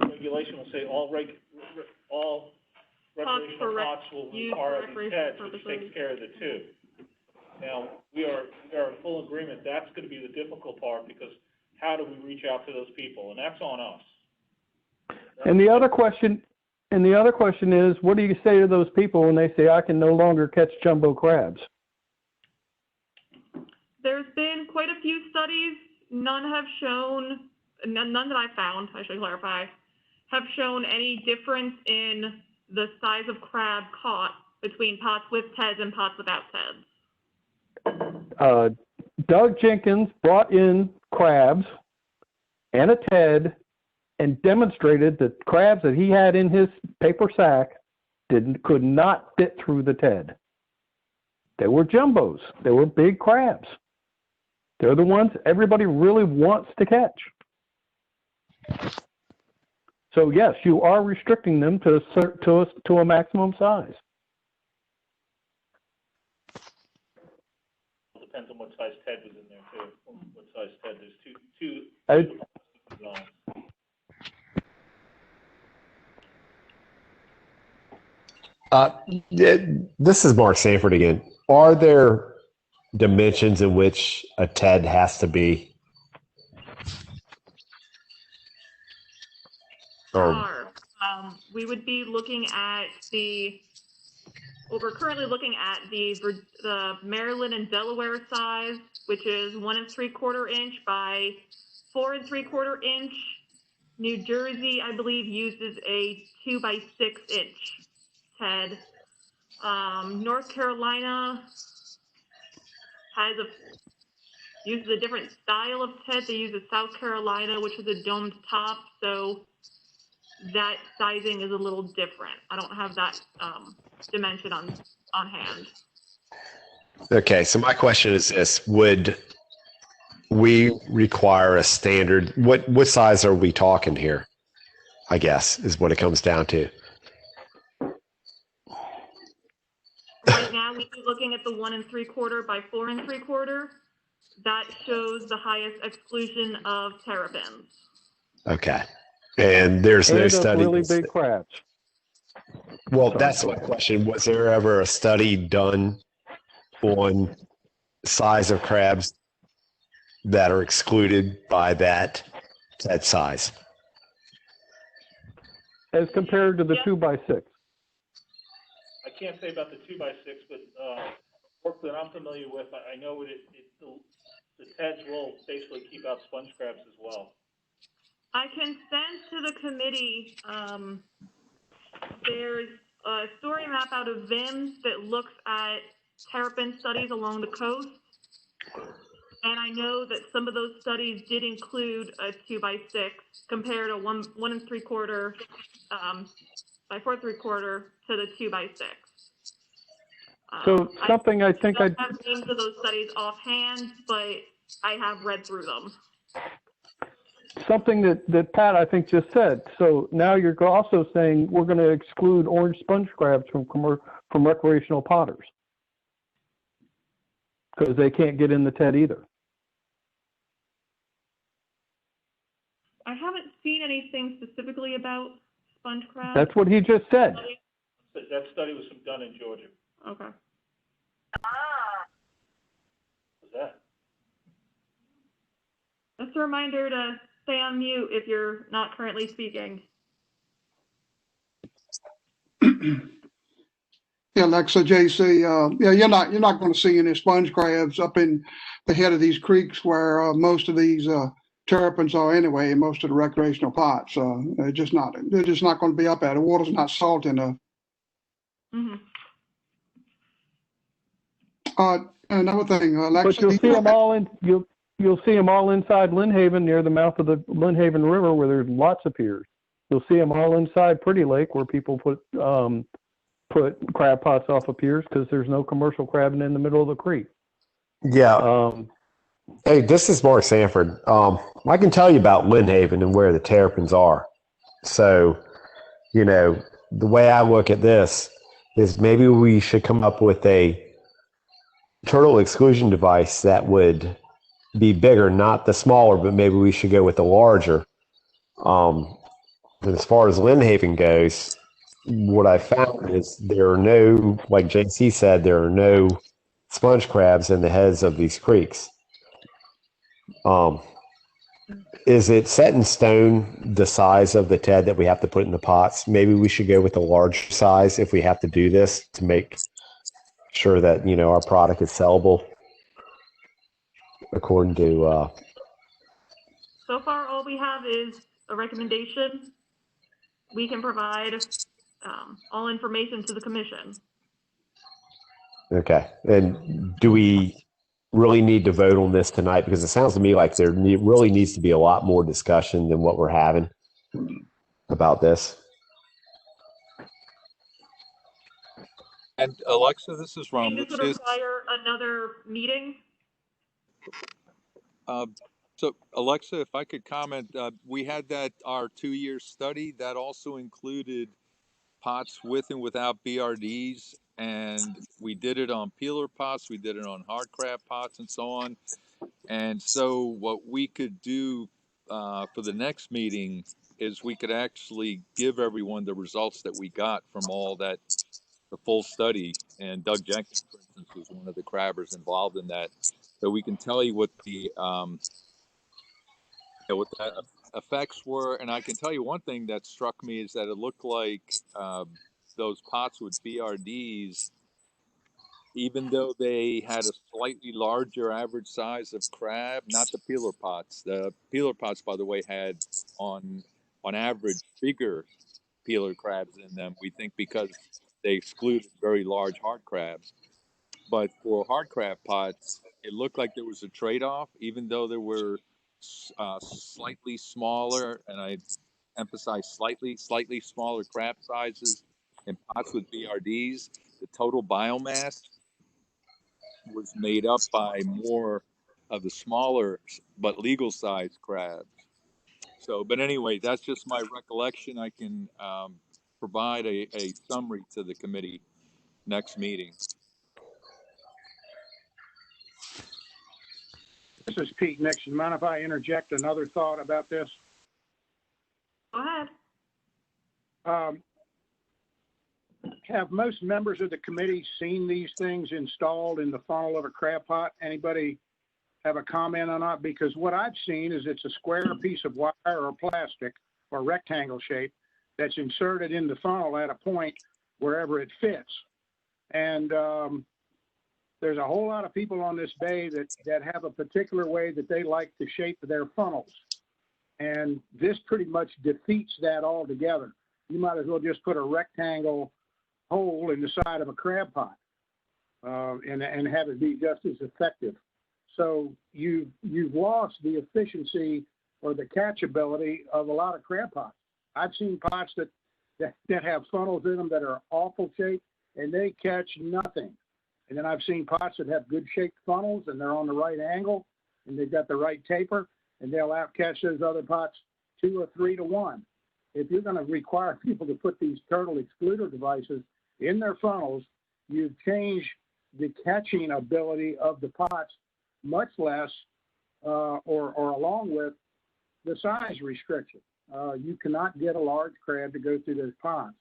Regulation will say all recreational pots will require these TEDs, which takes care of the 2. Now, we are in full agreement. That's going to be the difficult part because how do we reach out to those people? And that's on us. And the other question is, what do you say to those people when they say, I can no longer catch jumbo crabs? There's been quite a few studies. None that I found, I should clarify, have shown any difference in the size of crab caught between pots with TEDs and pots without TEDs. Doug Jenkins brought in crabs and a TED and demonstrated that crabs that he had in his paper sack could not fit through the TED. They were jumbos. They were big crabs. They're the ones everybody really wants to catch. So yes, you are restricting them to a maximum size. Depends on what size TED was in there too. What size TED? There's two designs. This is Mark Sanford again. Are there dimensions in which a TED has to be? We would be looking at we're currently looking at the Maryland and Delaware size, which is 1 3/4 inch by 4 3/4 inch. New Jersey, I believe, uses a 2 by 6 inch TED. North Carolina has uses a different style of ted. They use a South Carolina, which is a domed top, so that sizing is a little different. I don't have that dimension on hand. Okay, so my question is this: would we require a standard? What size are we talking here? I guess is what it comes down to. Right now, we'd be looking at the 1 3/4 by 4 3/4. That shows the highest exclusion of terrapins. Okay, and there's no And of study. really big crabs. Well, that's my question. Was there ever a study done on size of crabs that are excluded by that size? As compared to the 2x6. I can't say about the 2x6, but work that I'm familiar with, I know the TEDs will basically keep out sponge crabs as well. I can send to the committee, there's a story map out of VIM that looks at terrapin studies along the coast. And I know that some of those studies did include a 2x6 compared to 1 3/4 by 4 3/4 to the 2x6. So something I think don't have names of those studies offhand, but I have read through them. Something that Pat, I think, just said. So now you're also saying we're going to exclude orange sponge crabs from recreational potters because they can't get in the TED either. I haven't seen anything specifically about sponge crabs. That's what he just said. That study was done in Georgia. Okay. What's that? Just a reminder to stay on mute if you're not currently speaking. Yeah, Alexa, JC, yeah, you're not going to see any sponge crabs up in the head of these creeks where most of these terrapins are anyway, in most of the recreational pots. They're just not going to be up there. The water's not salt enough. Mm-hmm. Another thing, Alexa. But you'll see them all in you'll see them all inside Lynn Haven near the mouth of the Lynn Haven River where there's lots of piers. You'll see them all inside Pretty Lake where people put crab pots off of piers because there's no commercial crabbing in the middle of the creek. Yeah. Hey, this is Mark Sanford. I can tell you about Lynn Haven and where the terrapins are. So, the way I look at this is maybe we should come up with a turtle exclusion device that would be bigger, not the smaller, but maybe we should go with the larger. And as far as Lynn Haven goes, what I found is there are no, like JC said, there are no sponge crabs in the heads of these creeks. Is it set in stone the size of the TED that we have to put in the pots? Maybe we should go with the large size if we have to do this to make sure that our product is sellable according to. So far, all we have is a recommendation. We can provide all information to the commission. Okay, and do we really need to vote on this tonight? Because it sounds to me like there really needs to be a lot more discussion than what we're having about this. And Alexa, this is Ron. This would require another meeting. So Alexa, if I could comment, we had our 2-year study that also included pots with and without BRDs, and we did it on peeler pots, we did it on hard crab pots, and so on. And so what we could do for the next meeting is we could actually give everyone the results that we got from all that, the full study. And Doug Jenkins, for instance, was one of the crabbers involved in that. So we can tell you what the what the effects were. And I can tell you one thing that struck me is that it looked like those pots with BRDs, even though they had a slightly larger average size of crab, not the peeler pots. The peeler pots, by the way, had on average bigger peeler crabs in them, we think, because they excluded very large hard crabs. But for hard crab pots, it looked like there was a trade-off, even though there were slightly smaller, and I emphasize slightly smaller crab sizes in pots with BRDs. The total biomass was made up by more of the smaller but legal sized crabs. So, but anyway, that's just my recollection. I can provide a summary to the committee next meeting. This is Pete Nixon. Mind if I interject another thought about this? Go ahead. Have most members of the committee seen these things installed in the funnel of a crab pot? Anybody have a comment on that? Because what I've seen is it's a square piece of wire or plastic or rectangle shape that's inserted in the funnel at a point wherever it fits. And there's a whole lot of people on this bay that have a particular way that they like to shape their funnels. And this pretty much defeats that altogether. You might as well just put a rectangle hole in the side of a crab pot and have it be just as effective. So you've lost the efficiency or the catchability of a lot of crab pots. I've seen pots that have funnels in them that are awful shaped and they catch nothing. And then I've seen pots that have good shaped funnels and they're on the right angle and they've got the right taper and they'll outcatch those other pots 2 or 3 to 1. If you're going to require people to put these turtle excluder devices in their funnels, you've changed the catching ability of the pots, much less or along with the size restriction. You cannot get a large crab to go through those pots.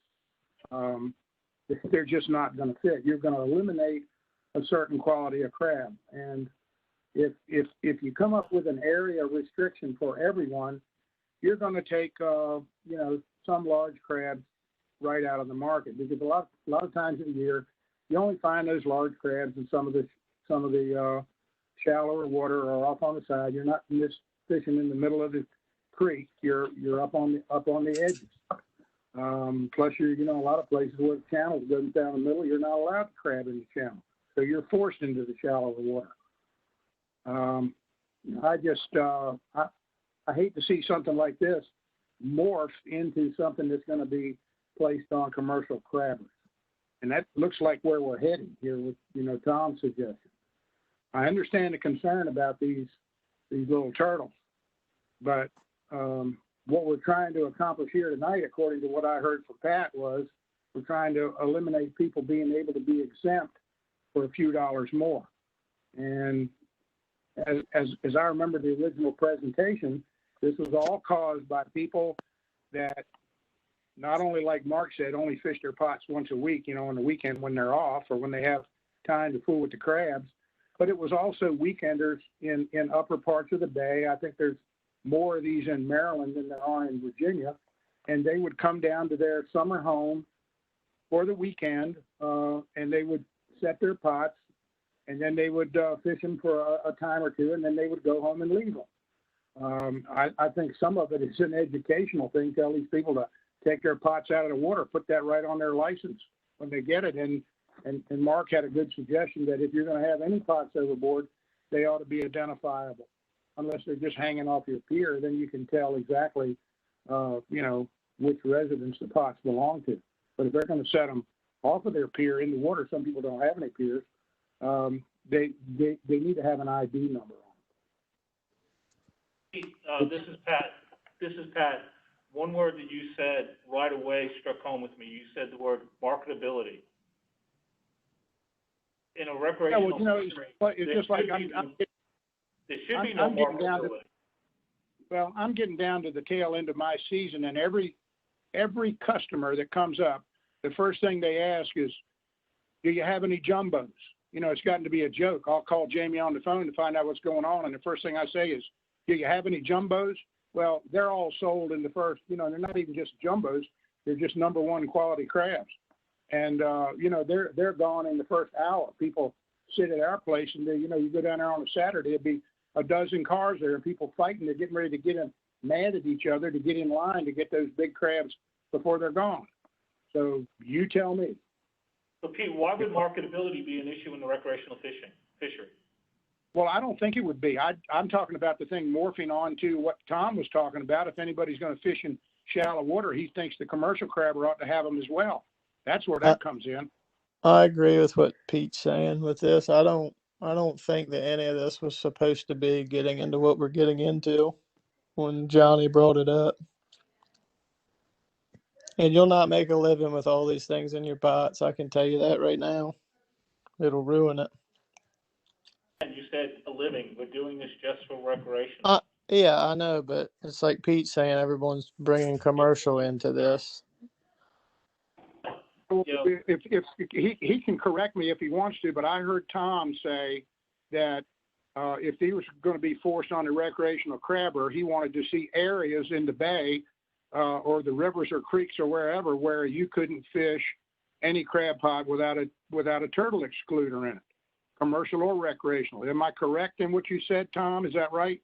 They're just not going to fit. You're going to eliminate a certain quality of crab. And if you come up with an area restriction for everyone, you're going to take some large crabs right out of the market, because a lot of times of the year you only find those large crabs in some of the shallower water or off on the side. You're not just fishing in the middle of the creek. You're up on the edges. Plus, a lot of places where the channel goes down the middle, you're not allowed to crab in the channel, so you're forced into the shallower water. I hate to see something like this morph into something that's going to be placed on commercial crabbers. And that looks like where we're heading here with, Tom's suggestion. I understand the concern about these little turtles, but what we're trying to accomplish here tonight, according to what I heard from Pat, was we're trying to eliminate people being able to be exempt for a few dollars more. And as I remember the original presentation, this was all caused by people that not only, like Mark said, only fish their pots once a week, on the weekend when they're off or when they have time to fool with the crabs, but it was also weekenders in upper parts of the bay. I think there's more of these in Maryland than there are in Virginia, and they would come down to their summer home for the weekend, and they would set their pots, and then they would fish them for a time or two, and then they would go home and leave them. I think some of it is an educational thing. Tell these people to take their pots out of the water, put that right on their license when they get it. And Mark had a good suggestion that if you're going to have any pots overboard, they ought to be identifiable. Unless they're just hanging off your pier, then you can tell exactly, which residence the pots belong to. But if they're going to set them off of their pier in the water, some people don't have any piers, they need to have an ID number on it. This is Pat. One word that you said right away struck home with me. You said the word marketability. In a recreational it's just like there should be no marketability. Well, I'm getting down to the tail end of my season, and every customer that comes up, the first thing they ask is, do you have any jumbos? It's gotten to be a joke. I'll call Jamie on the phone to find out what's going on, and the first thing I say is, do you have any jumbos? Well, they're all sold in the first, they're not even just jumbos. They're just number one quality crabs. And, they're gone in the first hour. People sit at our place and you go down there on a Saturday, it'd be a dozen cars there and people fighting. They're getting ready to get mad at each other to get in line to get those big crabs before they're gone. So you tell me. So Pete, why would marketability be an issue in the recreational fishery? Well, I don't think it would be. I'm talking about the thing morphing on to what Tom was talking about. If anybody's going to fish in shallow water, he thinks the commercial crabber ought to have them as well. That's where that comes in. I agree with what Pete's saying with this. I don't think that any of this was supposed to be getting into what we're getting into when Johnny brought it up. And you'll not make a living with all these things in your pots. I can tell you that right now. It'll ruin it. And you said a living. We're doing this just for recreation. Yeah, I know, but it's like Pete's saying, everyone's bringing commercial into this. If he can correct me if he wants to, but I heard Tom say that if he was going to be forced on the recreational crabber, he wanted to see areas in the bay or the rivers or creeks or wherever where you couldn't fish any crab pot without a turtle excluder in it, commercial or recreational. Am I correct in what you said, Tom? Is that right?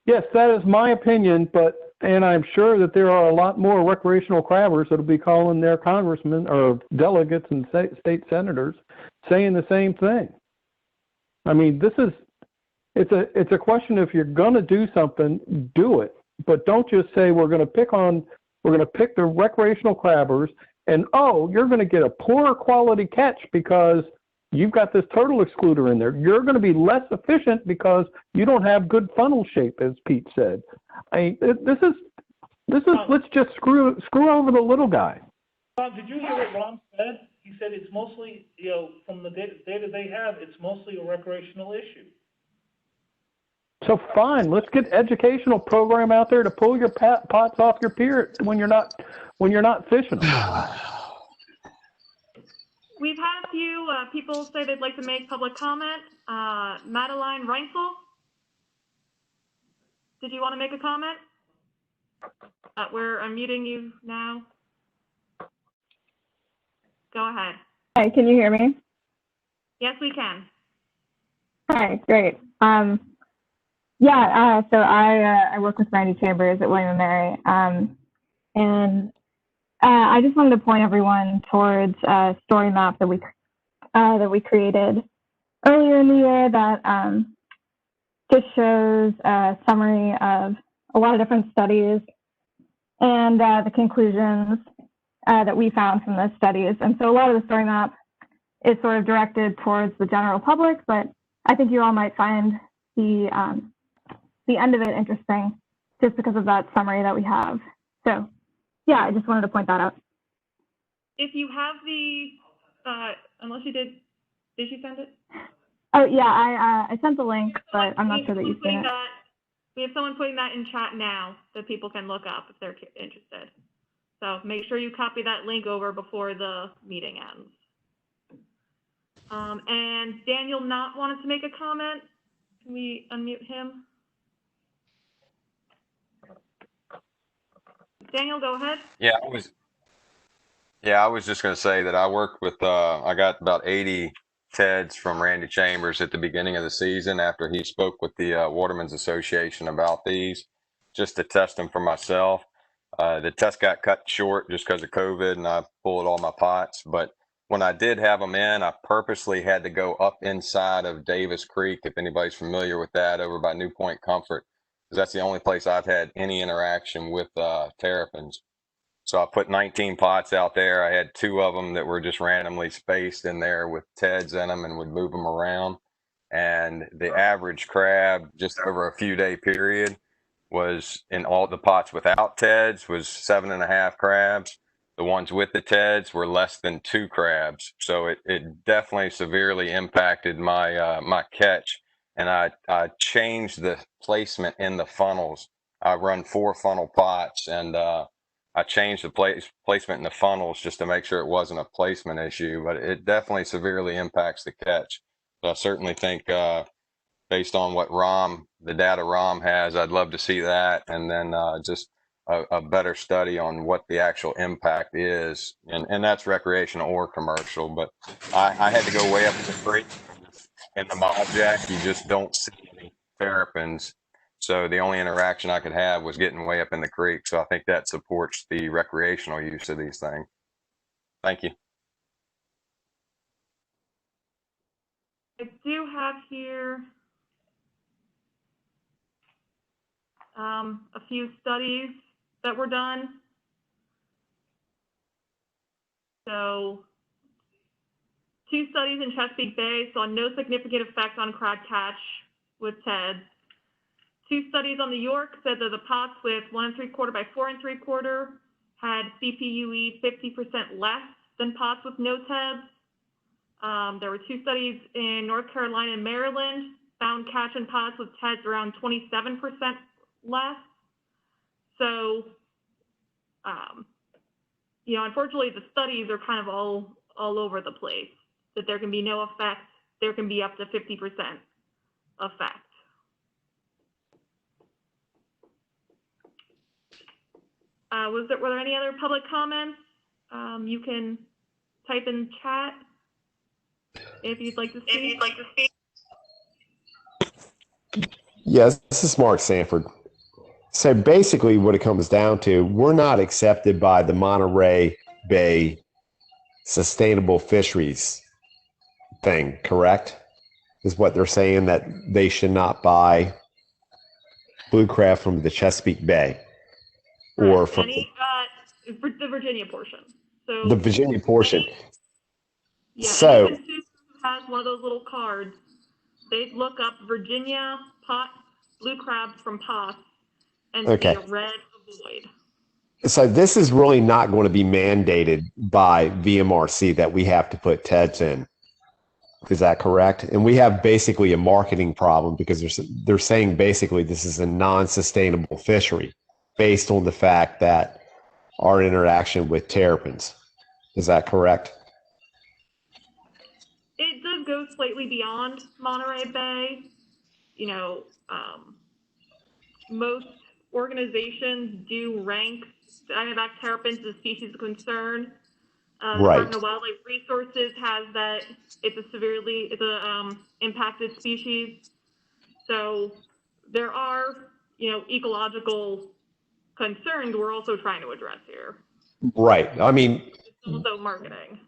Yes, that is my opinion, and I'm sure that there are a lot more recreational crabbers that'll be calling their congressmen or delegates and state senators saying the same thing. I mean, it's a question, if you're going to do something, do it. But don't just say we're going to pick the recreational crabbers and, oh, you're going to get a poorer quality catch because you've got this turtle excluder in there. You're going to be less efficient because you don't have good funnel shape, as Pete said. I mean, this is let's just screw over the little guy. Tom, did you hear what Ron said? He said it's mostly, from the data they have, it's mostly a recreational issue. So fine, let's get educational program out there to pull your pots off your pier when you're not fishing them. We've had a few people say they'd like to make public comment. Madeline Reinsel, did you want to make a comment? We're unmuting you now. Go ahead. Hi, can you hear me? Yes, we can. Hi, great. So I work with Randy Chambers at William & Mary, and I just wanted to point everyone towards a story map that we created earlier in the year that just shows a summary of a lot of different studies and the conclusions that we found from those studies. And so a lot of the story map is sort of directed towards the general public, but I think you all might find the end of it interesting just because of that summary that we have. So yeah, I just wanted to point that out. If you have the, unless you did you send it? Oh yeah, I sent the link, but I'm not sure that you've seen it. We have someone putting that in chat now that people can look up if they're interested. So make sure you copy that link over before the meeting ends. And Daniel Knott wanted to make a comment. Can we unmute him? Daniel, go ahead. I was just going to say that I worked with, I got about 80 TEDs from Randy Chambers at the beginning of the season after he spoke with the Watermen's Association about these, just to test them for myself. The test got cut short just because of COVID, and I pulled all my pots. But when I did have them in, I purposely had to go up inside of Davis Creek, if anybody's familiar with that, over by New Point Comfort, because that's the only place I've had any interaction with terrapins. So I put 19 pots out there. I had 2 of them that were just randomly spaced in there with TEDs in them and would move them around. And the average crab, just over a few day period, was in all the pots without TEDs was 7.5 crabs. The ones with the TEDs were less than 2 crabs. So it definitely severely impacted my my catch. And I changed the placement in the funnels. I run 4 funnel pots, and I changed the placement in the funnels just to make sure it wasn't a placement issue, but it definitely severely impacts the catch. So I certainly think based on what the data Rom has, I'd love to see that. And then just a better study on what the actual impact is. And that's recreational or commercial, but I had to go way up in the creek. In the Mile Jack, you just don't see any terrapins. So the only interaction I could have was getting way up in the creek. So I think that supports the recreational use of these things. Thank you. I do have here a few studies that were done. So 2 studies in Chesapeake Bay saw no significant effect on crab catch with TEDs. 2 studies on the York said that the pots with 1 3/4 by 4 3/4 had CPUE 50% less than pots with no TEDs. There were 2 studies in North Carolina and Maryland found catch in pots with TEDs around 27% less. So, unfortunately, the studies are kind of all over the place. That there can be no effect, there can be up to 50% effect. Were there any other public comments? You can type in chat if you'd like to speak. Yes, this is Mark Sanford. So basically what it comes down to, we're not accepted by the Monterey Bay Sustainable Fisheries thing, correct? Is what they're saying, that they should not buy blue crab from the Chesapeake Bay or from the Virginia portion. So the Virginia portion. Yeah, So any consumer who has one of those little cards, they look up Virginia pot blue crabs from pots and see a red avoid. So this is really not going to be mandated by VMRC that we have to put TEDs in. Is that correct? And we have basically a marketing problem because they're saying basically this is a non-sustainable fishery based on the fact that our interaction with terrapins. Is that correct? It does go slightly beyond Monterey Bay. Most organizations do rank Diamondback terrapins as species of concern. Department of Wildlife Resources has that it's a impacted species. So there are, ecological concerns we're also trying to address here. Right. I mean, it's also marketing.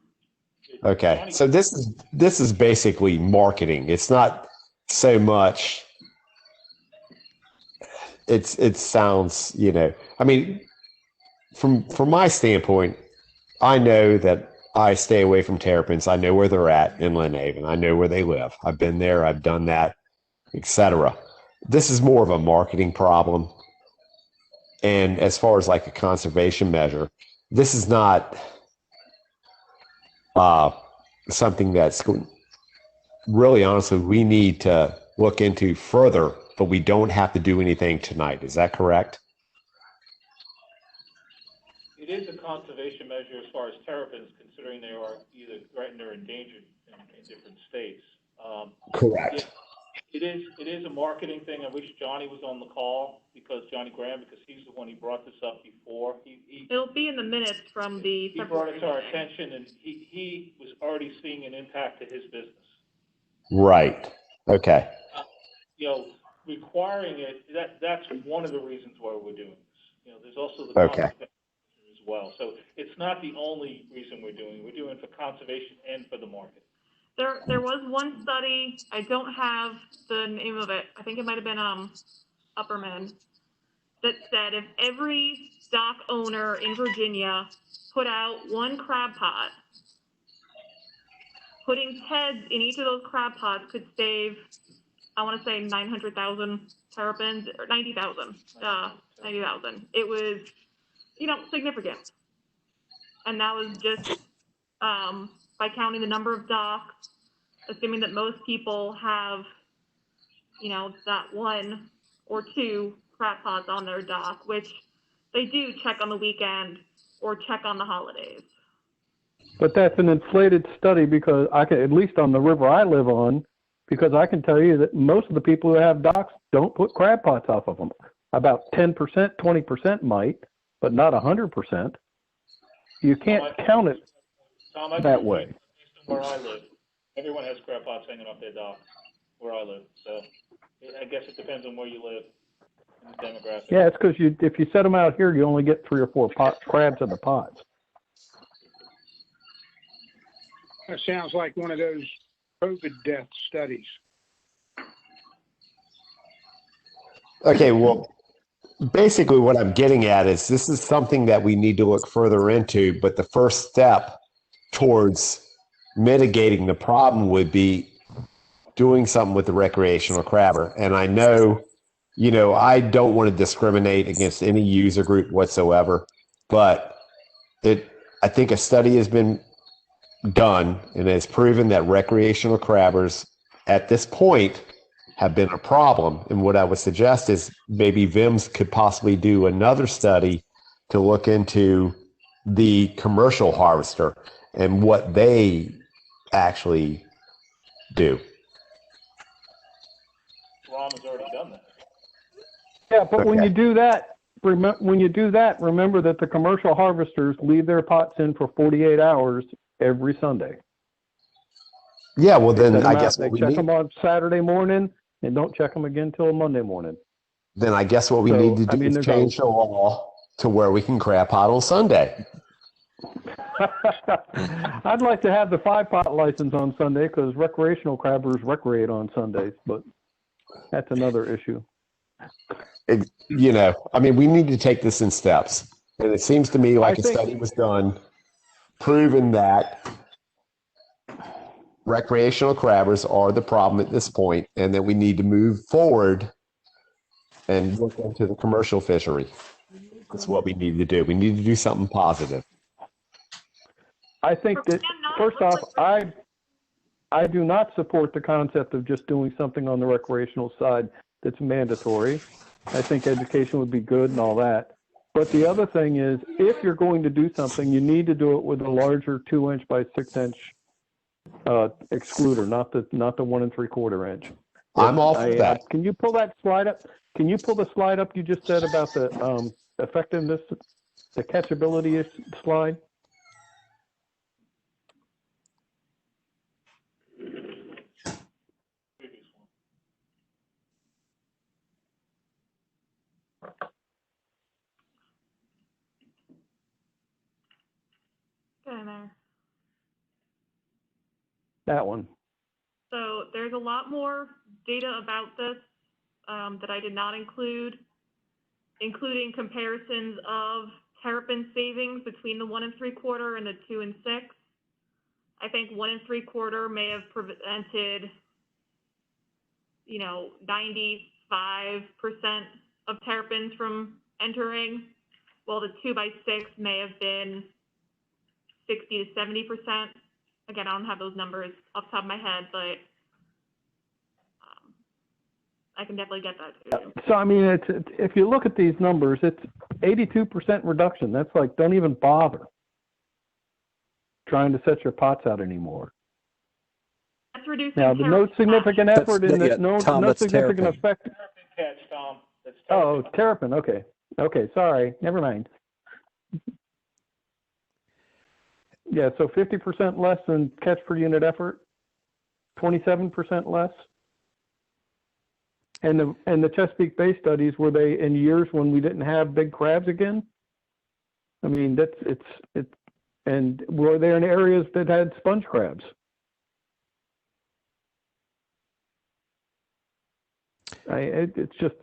Okay. So this is basically marketing. It's not so much it sounds, I mean, from my standpoint, I know that I stay away from terrapins. I know where they're at in Lynn Haven. I know where they live. I've been there. I've done that, etc. This is more of a marketing problem. And as far as like a conservation measure, this is not something that's really, honestly, we need to look into further, but we don't have to do anything tonight. Is that correct? It is a conservation measure as far as terrapins, considering they are either threatened or endangered in different states. Correct. It is a marketing thing. I wish Johnny was on the call, because he's the one who brought this up before. It'll be in the minutes from the. He brought it to our attention, and he was already seeing an impact to his business. Right. Okay. Requiring it, that's one of the reasons why we're doing this. There's also the conservation as well. So it's not the only reason we're doing it. We're doing it for conservation and for the market. There was one study, I don't have the name of it, I think it might have been Upperman, that said if every dock owner in Virginia put out 1 crab pot, putting TEDs in each of those crab pots could save, I want to say 900,000 terrapins, or 90,000. It was, significant. And that was just by counting the number of docks, assuming that most people have, that 1 or 2 crab pots on their dock, which they do check on the weekend or check on the holidays. But that's an inflated study, because at least on the river I live on, because I can tell you that most of the people who have docks don't put crab pots off of them. About 10%, 20% might, but not 100%. You can't count it that way. Where I live, everyone has crab pots hanging off their dock where I live. So I guess it depends on where you live and the demographic. Yeah, it's because if you set them out here, you only get 3 or 4 crabs in the pots. That sounds like one of those COVID death studies. Okay, well, basically what I'm getting at is this is something that we need to look further into, but the first step towards mitigating the problem would be doing something with the recreational crabber. And I know, I don't want to discriminate against any user group whatsoever, but I think a study has been done and has proven that recreational crabbers at this point have been a problem. And what I would suggest is maybe VIMS could possibly do another study to look into the commercial harvester and what they actually do. Ron has already done that. Yeah, but when Okay. you do that, remember that the commercial harvesters leave their pots in for 48 hours every Sunday. Yeah, well They set then 'em I out, guess they what we check need, them on Saturday morning and don't check them again till Monday morning. then I guess what we So, need to I do mean, is there's change the law to where we can crab pot on Sunday. I'd like to have the 5-pot license on Sunday because recreational crabbers recreate on Sundays, but that's another issue. We need to take this in steps. And it seems to me like a study was done proving that recreational crabbers are the problem at this point, and that we need to move forward and look into the commercial fishery. That's what we need to do. We need to do something positive. I think that, first off, I do not support the concept of just doing something on the recreational side that's mandatory. I think education would be good and all that. But the other thing is, if you're going to do something, you need to do it with a larger 2-inch by 6-inch excluder, not the 1 3/4 inch. I'm all for that. Can you pull that slide up? Can you pull the slide up you just said about the effectiveness, the catchability slide? Get in there. That one. So there's a lot more data about this that I did not include, including comparisons of terrapin savings between the 1 3/4 and the 2 and 6. I think 1 3/4 may have prevented, 95% of terrapins from entering, while the 2 by 6 may have been 60 to 70%. Again, I don't have those numbers off the top of my head, but I can definitely get that to you. So, I mean, if you look at these numbers, it's 82% reduction. That's like, don't even bother trying to set your pots out anymore. That's reducing Now, no significant effort in it, no significant effect. Terrapin catch, Tom. That's Oh, terrapin. terrapin, okay, sorry, never mind. Yeah, so 50% less than catch per unit effort, 27% less. And the Chesapeake Bay studies, were they in years when we didn't have big crabs again? I mean, and were they in areas that had sponge crabs? It's just,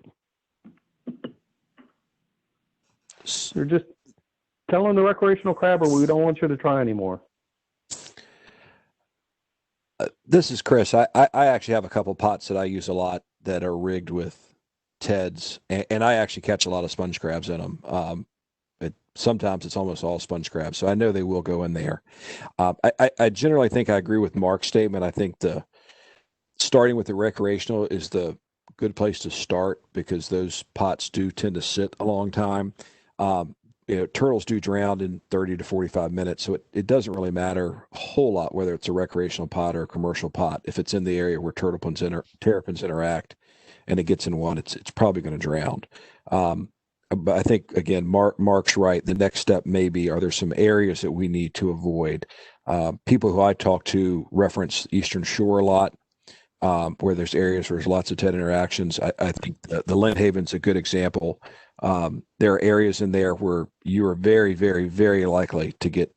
you're just telling the recreational crabber, we don't want you to try anymore. This is Chris. I actually have a couple pots that I use a lot that are rigged with Teds, and I actually catch a lot of sponge crabs in them. Sometimes it's almost all sponge crabs, so I know they will go in there. I generally think I agree with Mark's statement. I think starting with the recreational is the good place to start because those pots do tend to sit a long time. Turtles do drown in 30 to 45 minutes, so it doesn't really matter a whole lot whether it's a recreational pot or a commercial pot. If it's in the area where terrapins interact and it gets in one, it's probably going to drown. But I think, again, Mark's right. The next step may be, are there some areas that we need to avoid? People who I talk to reference Eastern Shore a lot, where there's areas where there's lots of Ted interactions. I think the Lynn Haven's a good example. There are areas in there where you are very, very, very likely to get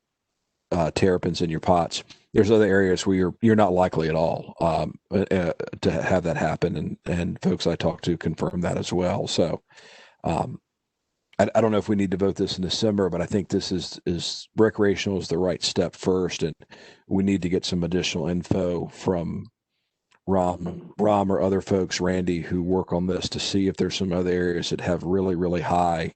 terrapins in your pots. there's other areas where you're not likely at all to have that happen, and folks I talked to confirm that as well. So I don't know if we need to vote this in December, but I think this is recreational is the right step first, and we need to get some additional info from Rom or other folks, Randy, who work on this to see if there's some other areas that have really, really high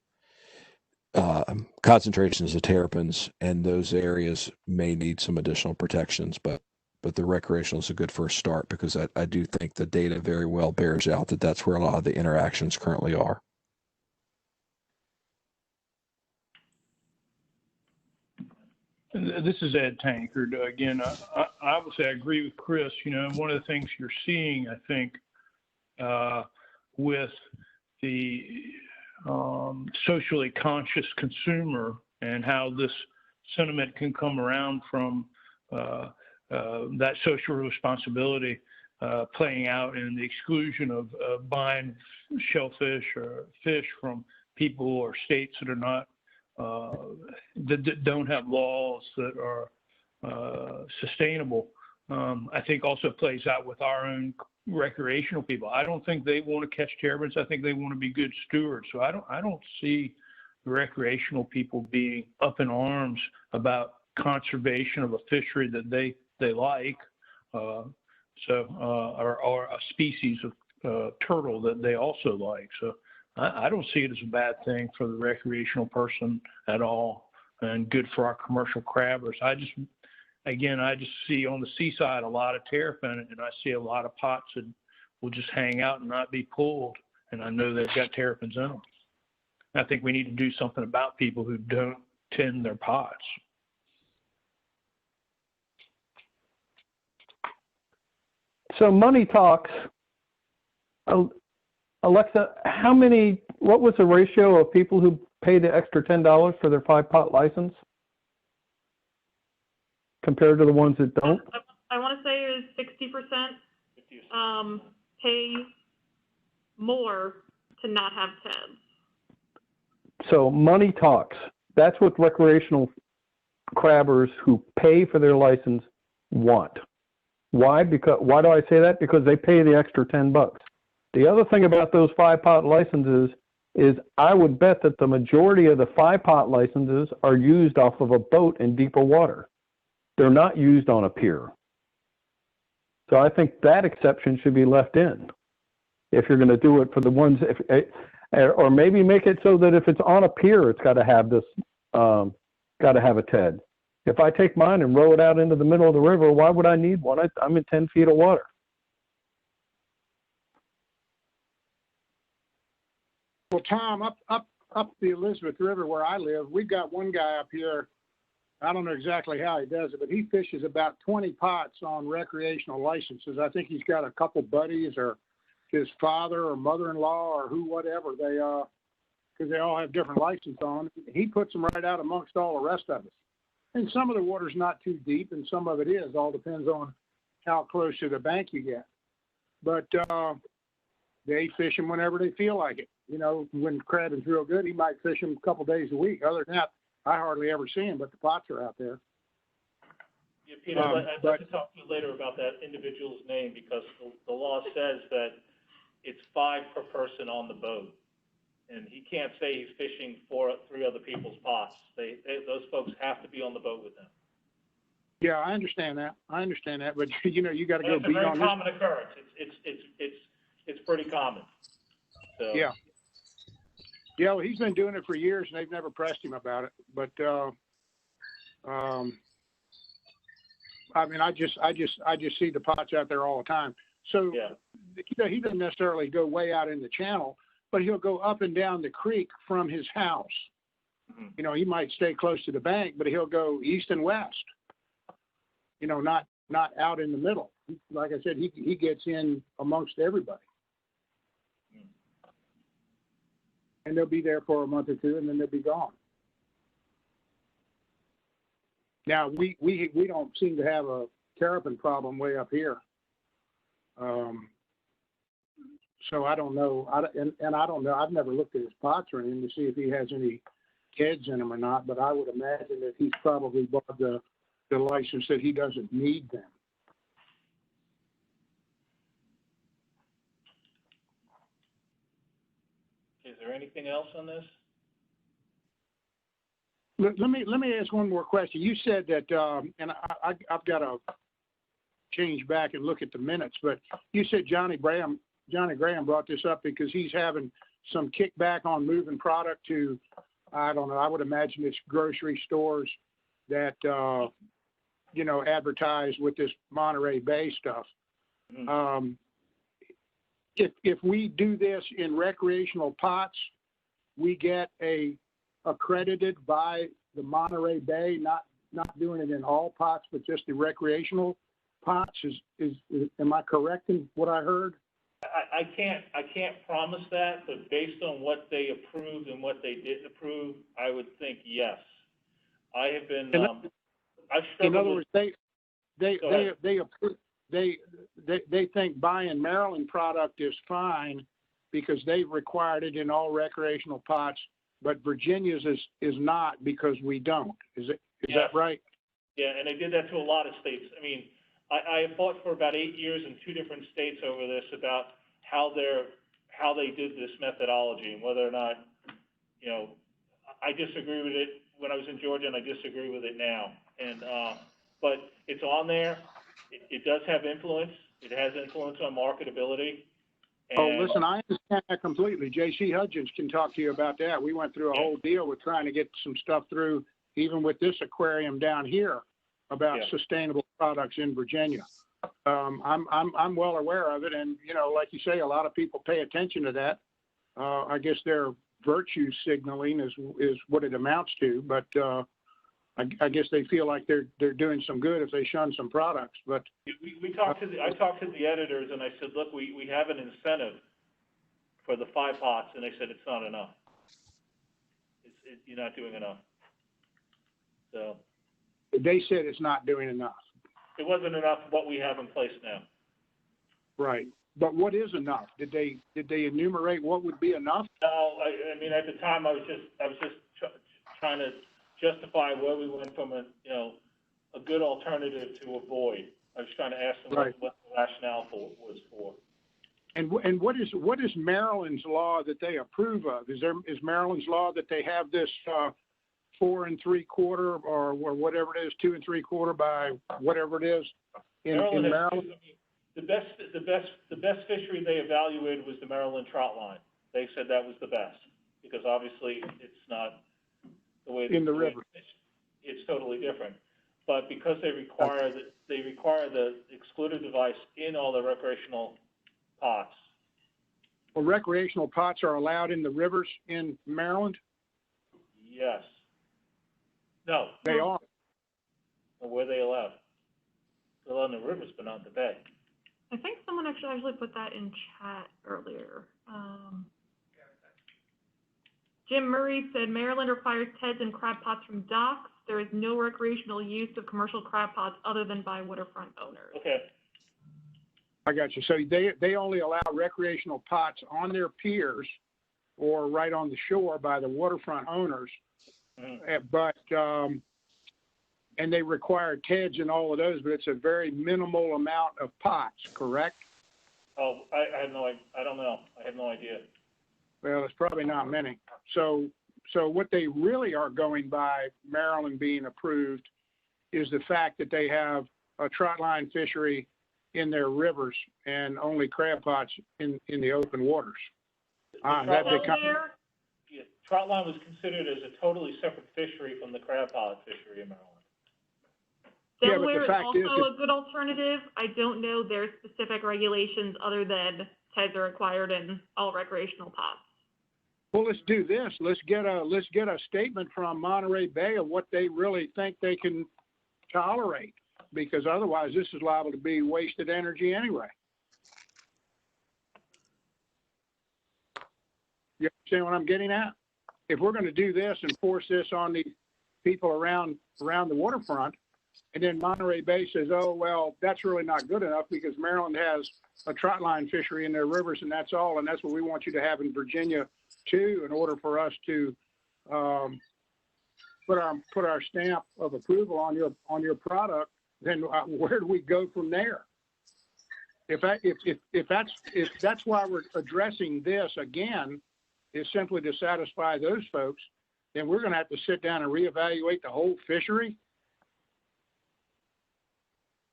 concentrations of terpenes, and those areas may need some additional protections. But the recreational is a good first start, because I do think the data very well bears out that that's where a lot of the interactions currently are. This is Ed Tankard. Again, I would say I agree with Chris. You know, one of the things you're seeing, I think, with the socially conscious consumer and how this sentiment can come around from that social responsibility playing out in the exclusion of buying shellfish or fish from people or states that are not that don't have laws that are sustainable. I think also plays out with our own recreational people. I don't think they want to catch terpenes. I think they want to be good stewards. So I don't see the recreational people being up in arms about conservation of a fishery that they like, or a species of turtle that they also like. So I don't see it as a bad thing for the recreational person at all, and good for our commercial crabbers. I just see on the seaside a lot of terrapin, and I see a lot of pots that will just hang out and not be pulled, and I know they've got terrapins in them. I think we need to do something about people who don't tend their pots. So money talks. Alexa, what was the ratio of people who paid the extra $10 for their 5-pot license compared to the ones that don't? I want to say it was 60% pay more to not have TEDs. So money talks. That's what recreational crabbers who pay for their license want. Why? Why do I say that? Because they pay the extra $10. The other thing about those 5-pot licenses is I would bet that the majority of the 5-pot licenses are used off of a boat in deeper water. They're not used on a pier. So I think that exception should be left in if you're going to do it for the ones, or maybe make it so that if it's on a pier, it's got to have this, got to have a TED. If I take mine and row it out into the middle of the river, why would I need one? I'm in 10 feet of water. Well, Tom, up the Elizabeth River where I live, we've got one guy up here. I don't know exactly how he does it, but he fishes about 20 pots on recreational licenses. I think he's got a couple buddies or his father or mother-in-law or whatever they because they all have different licenses on. He puts them right out amongst all the rest of us. And some of the water's not too deep, and some of it is. All depends on how close to the bank you get. But they fish them whenever they feel like it. You know, when crab is real good, he might fish them a couple days a week. Other than that, I hardly ever see him, but the pots are out there. Yeah, Peter, I'd like to talk to you later about that individual's name, because the law says that it's 5 per person on the boat. And he can't say he's fishing 3 other people's pots. Those folks have to be on the boat with him. Yeah, I understand that. But you know, you got to go beat on this. It's a very common occurrence. It's pretty common. So. Yeah. Yeah, well, he's been doing it for years, and they've never pressed him about it. But I mean, I just see the pots out there all the time. So yeah. You know, he doesn't necessarily go way out in the channel, but he'll go up and down the creek from his house. Mm-hmm. You know, he might stay close to the bank, but he'll go east and west. You know, not out in the middle. Like I said, he gets in amongst everybody. And they'll be there for a month or two, and then they'll be gone. Now, we don't seem to have a terrapin problem way up here. So I don't know. I don't know. I've never looked at his pots or anything to see if he has any heads in them or not, but I would imagine that he's probably bought the the license that he doesn't need them. Is there anything else on this? Let me ask one more question. You said that, and I've got to change back and look at the minutes, but you said Johnny Graham brought this up because he's having some kickback on moving product to, I don't know, I would imagine it's grocery stores that, advertise with this Monterey Bay stuff. Mm-hmm. If we do this in recreational pots, we get accredited by the Monterey Bay, not doing it in all pots, but just the recreational pots. Am I correct in what I heard? I can't promise that, but based on what they approved and what they didn't approve, I would think yes. I have been. In other words, they think buying Maryland product is fine because they've required it in all recreational pots, but Virginia's is not because we don't. Is that right? Yeah, and they did that to a lot of states. I mean, I fought for about 8 years in 2 different states over this about how they did this methodology and whether or not, I disagree with it when I was in Georgia, and I disagree with it now. And but it's on there. It does have influence. It has influence on marketability. And listen, I understand that completely. J.C. Hudgens can talk to you about that. We went through a whole deal with trying to get some stuff through, even with this aquarium down here, about sustainable products in Virginia. I'm well aware of it, and like you say, a lot of people pay attention to that. I guess their virtue signaling is what it amounts to, but I guess they feel like they're doing some good if they shun some products. But I talked to the editors, and I said, look, we have an incentive for the 5 pots, and they said it's not enough. You're not doing enough. So they said it's not doing enough. It wasn't enough what we have in place now. Right. But what is enough? Did they enumerate what would be enough? No, I mean, at the time I was just trying to justify where we went from a good alternative to avoid. I was trying to ask them what the rationale was for. And what is Maryland's law that they approve of? Is Maryland's law that they have this 4 3/4 or whatever it is, 2 3/4 by whatever it is in Maryland? The best fishery they evaluated was the Maryland trout line. They said that was the best because obviously it's not the way in the river. It's totally different. But because they require the excluder device in all the recreational pots. Well, recreational pots are allowed in the rivers in Maryland? Yes. No. They are. Where they allowed? They're allowed in the rivers, but not in the bay. I think someone actually put that in chat earlier. Jim Murray said Maryland requires TEDs and crab pots from docks. There is no recreational use of commercial crab pots other than by waterfront owners. Okay. I got you. So they only allow recreational pots on their piers or right on the shore by the waterfront owners. Mm-hmm. But and they require TEDs and all of those, but it's a very minimal amount of pots, correct? Oh, I don't know. I have no idea. Well, it's probably not many. So what they really are going by, Maryland being approved, is the fact that they have a trout line fishery in their rivers and only crab pots in the open waters. Trout line was considered as a totally separate fishery from the crab pot fishery in Maryland. Delaware is also a good alternative. I don't know their specific regulations other than TEDs are required in all recreational pots. Well, let's do this. Let's get a statement from Monterey Bay of what they really think they can tolerate, because otherwise this is liable to be wasted energy anyway. You understand what I'm getting at? If we're going to do this and force this on the people around the waterfront, and then Monterey Bay says, oh, well, that's really not good enough because Maryland has a trout line fishery in their rivers and that's all, and that's what we want you to have in Virginia too, in order for us to put our stamp of approval on your product, then where do we go from there? If that's why we're addressing this again, is simply to satisfy those folks, then we're going to have to sit down and reevaluate the whole fishery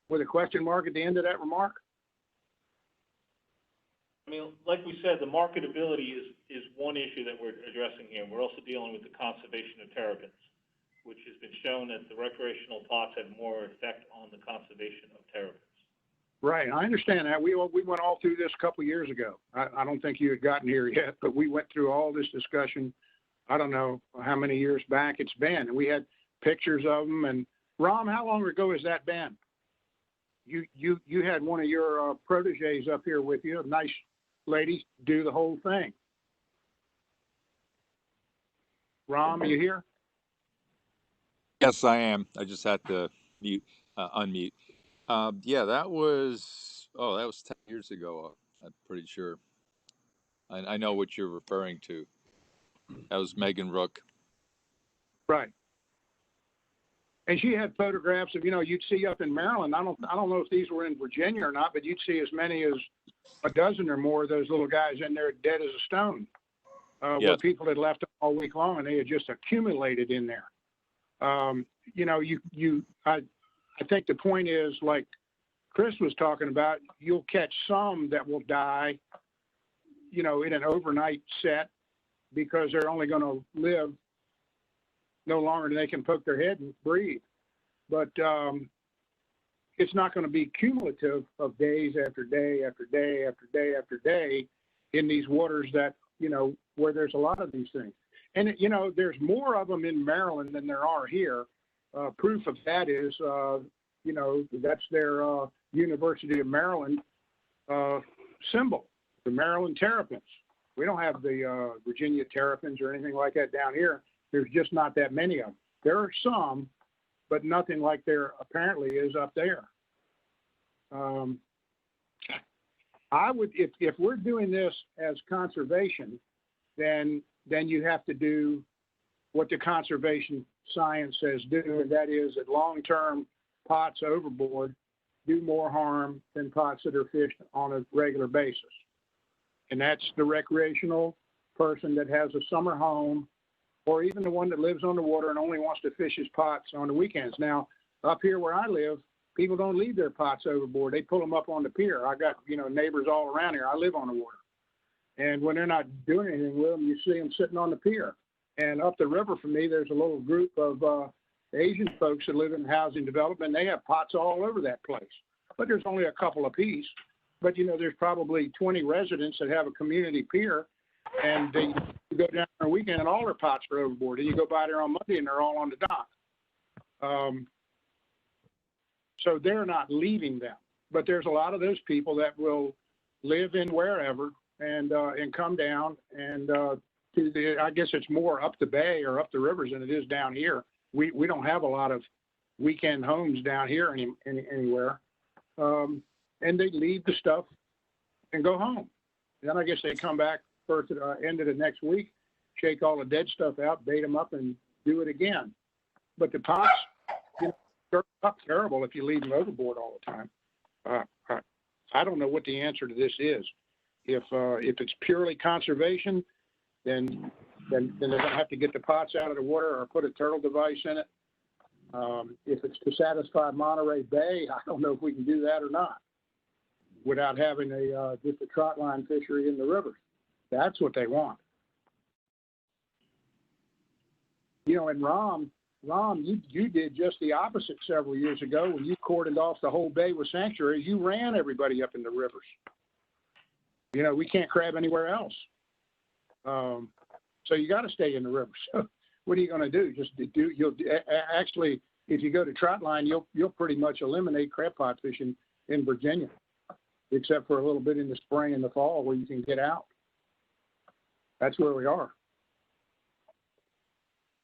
with a question mark at the end of that remark. I mean, like we said, the marketability is one issue that we're addressing here. We're also dealing with the conservation of terrapins, which has been shown that the recreational pots have more effect on the conservation of terrapins. Right, I understand that. We went all through this a couple of years ago. I don't think you had gotten here yet, but we went through all this discussion. I don't know how many years back it's been, and we had pictures of them. And Rom, how long ago has that been? You had one of your proteges up here with you, a nice lady, do the whole thing. Rom, are you here? Yes, I am. I just had to unmute. Yeah, that was 10 years ago. I'm pretty sure. I know what you're referring to. That was Megan Rook. Right. And she had photographs of, you'd see up in Maryland. I don't know if these were in Virginia or not, but you'd see as many as a dozen or more of those little guys in there dead as a stone. Where people had left them all week long and they had just accumulated in there. I think the point is, like Chris was talking about, you'll catch some that will die, in an overnight set because they're only going to live no longer than they can poke their head and breathe. But it's not going to be cumulative of days after day after day after day after day in these waters that, where there's a lot of these things. And, there's more of them in Maryland than there are here. Proof of that is, that's their University of Maryland symbol, the Maryland terrapins. We don't have the Virginia terrapins or anything like that down here. There's just not that many of them. There are some, but nothing like there apparently is up there. I would, if we're doing this as conservation, then you have to do what the conservation science says do, and that is that long-term pots overboard do more harm than pots that are fished on a regular basis. And that's the recreational person that has a summer home, or even the one that lives on the water and only wants to fish his pots on the weekends. Now, up here where I live, people don't leave their pots overboard. They pull them up on the pier. I got, neighbors all around here. I live on the water. And when they're not doing anything with them, you see them sitting on the pier. And up the river from me, there's a little group of Asian folks that live in housing development. They have pots all over that place. But there's only a couple apiece. But, there's probably 20 residents that have a community pier. And they go down on a weekend and all their pots are overboard. And you go by there on Monday and they're all on the dock. So they're not leaving them. But there's a lot of those people that will live in wherever and come down and I guess it's more up the bay or up the rivers than it is down here. We don't have a lot of weekend homes down here anywhere. And they leave the stuff and go home. Then I guess they come back first end of the next week, shake all the dead stuff out, bait them up, and do it again. But the pots, they're up terrible if you leave them overboard all the time. I don't know what the answer to this is. If it's purely conservation, then they're going to have to get the pots out of the water or put a turtle device in it. If it's to satisfy Monterey Bay, I don't know if we can do that or not without having just a trot line fishery in the rivers. That's what they want. And Rom, you did just the opposite several years ago when you cordoned off the whole bay with sanctuaries. You ran everybody up in the rivers. We can't crab anywhere else. So you got to stay in the river. So what are you going to do? You'll actually, if you go to trot line, you'll pretty much eliminate crab pot fishing in Virginia, except for a little bit in the spring and the fall where you can get out. That's where we are.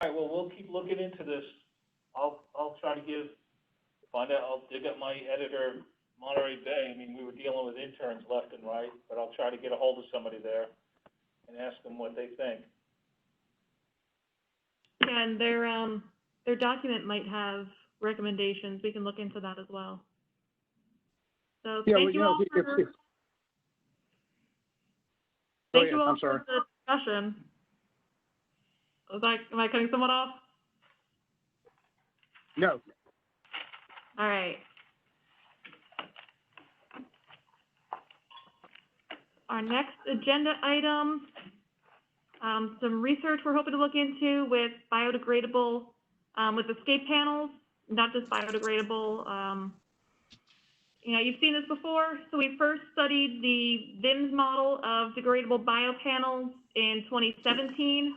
All right, well, we'll keep looking into this. I'll try to find out, I'll dig up my editor, Monterey Bay. I mean, we were dealing with interns left and right, but I'll try to get a hold of somebody there and ask them what they think. And they're their document might have recommendations. We can look into that as well. So Yeah, thank you all for, thank you all for the discussion. Am I cutting someone off? No. All right. Our next agenda item, some research we're hoping to look into with biodegradable, with escape panels, not just biodegradable. You know, you've seen this before. So we first studied the VIMS model of degradable biopanels in 2017.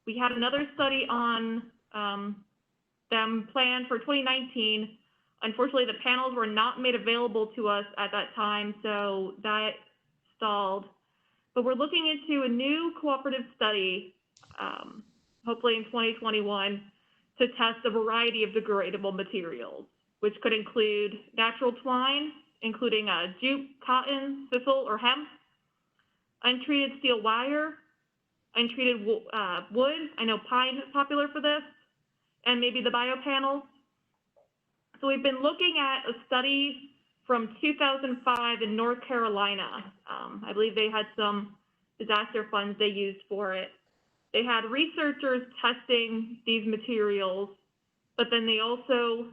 We had another study on them planned for 2019. Unfortunately, the panels were not made available to us at that time, so that stalled. But we're looking into a new cooperative study, hopefully in 2021, to test a variety of degradable materials, which could include natural twine, including jute, cotton, thistle, or hemp, untreated steel wire, untreated wood. I know pine is popular for this, and maybe the biopanels. So we've been looking at a study from 2005 in North Carolina. I believe they had some disaster funds they used for it. They had researchers testing these materials, but then they also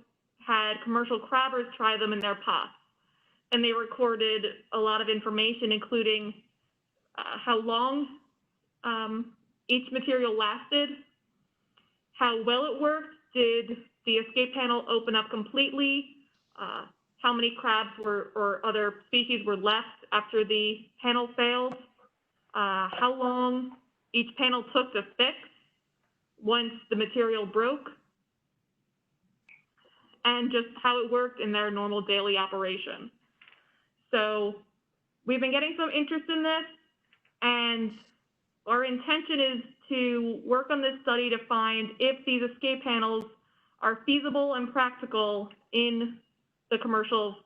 had commercial crabbers try them in their pots. And they recorded a lot of information, including how long each material lasted, how well it worked, did the escape panel open up completely, how many crabs or other species were left after the panel failed, how long each panel took to fix once the material broke, and just how it worked in their normal daily operation. So we've been getting some interest in this, and our intention is to work on this study to find if these escape panels are feasible and practical in the commercial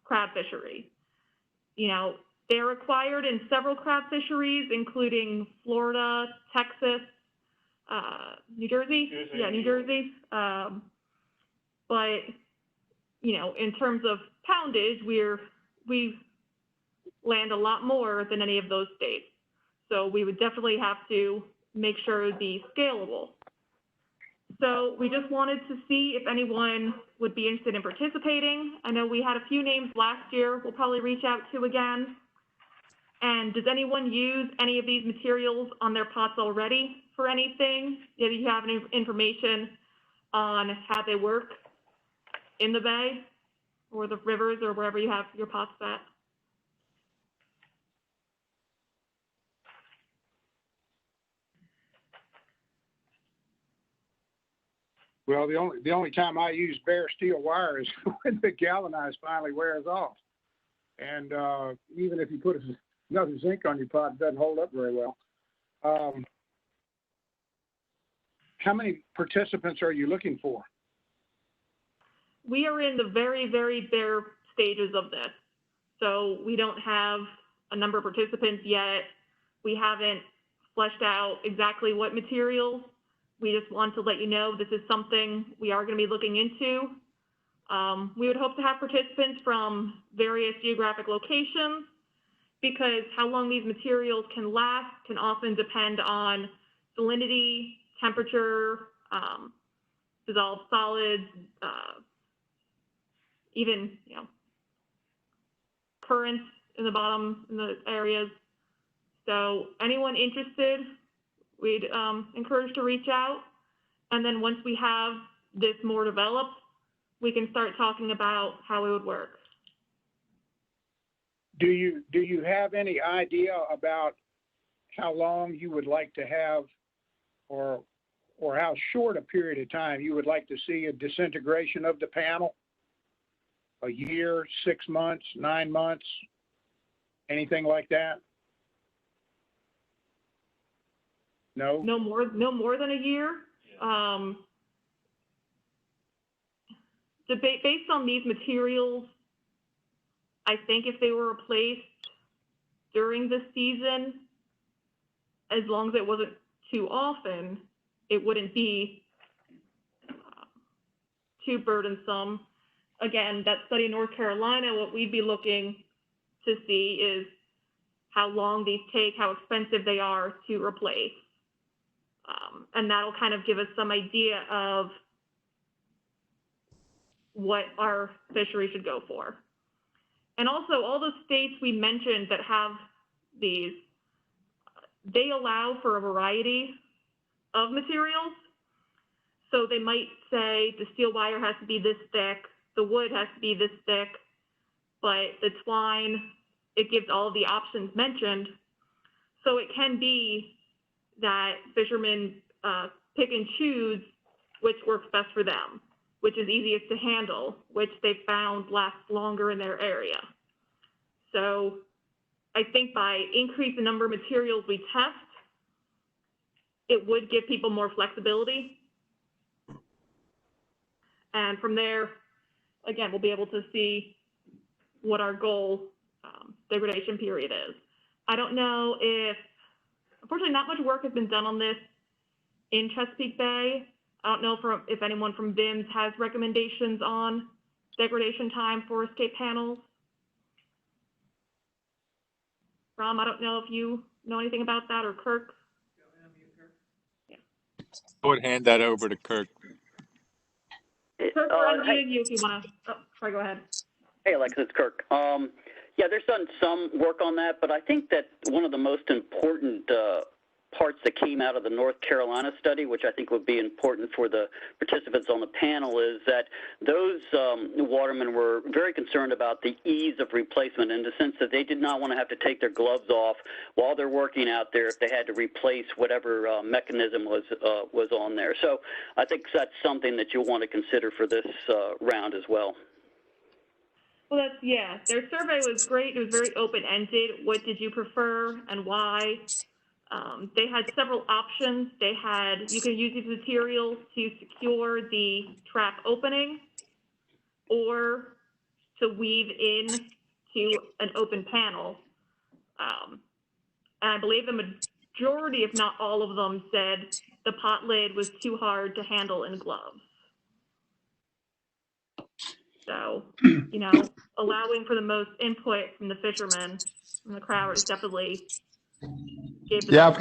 crab fishery. You know, they're required in several crab fisheries, including Florida, Texas, New Jersey? Yeah, New Jersey. But, you know, in terms of poundage, we land a lot more than any of those states. So we would definitely have to make sure it would be scalable. So we just wanted to see if anyone would be interested in participating. I know we had a few names last year we'll probably reach out to again. And does anyone use any of these materials on their pots already for anything? If you have any information on how they work in the bay or the rivers or wherever you have your pots at? Well, the only time I use bare steel wire is when the galvanized finally wears off. And even if you put another zinc on your pot, it doesn't hold up very well. How many participants are you looking for? We are in the very, very bare stages of this. So we don't have a number of participants yet. We haven't fleshed out exactly what materials. We just want to let you know this is something we are going to be looking into. We would hope to have participants from various geographic locations, because how long these materials can last can often depend on salinity, temperature, dissolved solids, even, you know, currents in the bottom in the areas. So anyone interested, we'd encourage to reach out. And then once we have this more developed, we can start talking about how it would work. Do you have any idea about how long you would like to have, or how short a period of time you would like to see a disintegration of the panel? A year, 6 months, 9 months, anything like that? No? No more than a year. Based on these materials, I think if they were replaced during the season, as long as it wasn't too often, it wouldn't be too burdensome. Again, that study in North Carolina, what we'd be looking to see is how long these take, how expensive they are to replace. And that'll kind of give us some idea of what our fishery should go for. And also, all the states we mentioned that have these, they allow for a variety of materials. So they might say the steel wire has to be this thick, the wood has to be this thick, but the twine, it gives all the options mentioned. So it can be that fishermen pick and choose which works best for them, which is easiest to handle, which they found lasts longer in their area. So I think by increasing the number of materials we test, it would give people more flexibility. And from there, again, we'll be able to see what our goal degradation period is. I don't know if, unfortunately, not much work has been done on this in Chesapeake Bay. I don't know if anyone from VIMS has recommendations on degradation time for escape panels. Ram, I don't know if you know anything about that, or Kirk. Yeah. I would hand that over to Kirk. Kirk, we're unmuting you if you want to. Oh, sorry, go ahead. Hey, Alexa, it's Kirk. Yeah, there's done some work on that, but I think that one of the most important parts that came out of the North Carolina study, which I think would be important for the participants on the panel, is that those watermen were very concerned about the ease of replacement, in the sense that they did not want to have to take their gloves off while they're working out there if they had to replace whatever mechanism was on there. So I think that's something that you'll want to consider for this round as well. Well, yeah, their survey was great. It was very open-ended. What did you prefer and why? They had several options. They had, you can use these materials to secure the trap opening or to weave in to an open panel. And I believe the majority, if not all of them, said the pot lid was too hard to handle in gloves. So, you know, allowing for the most input from the fishermen and the crowd is definitely gave the Yeah,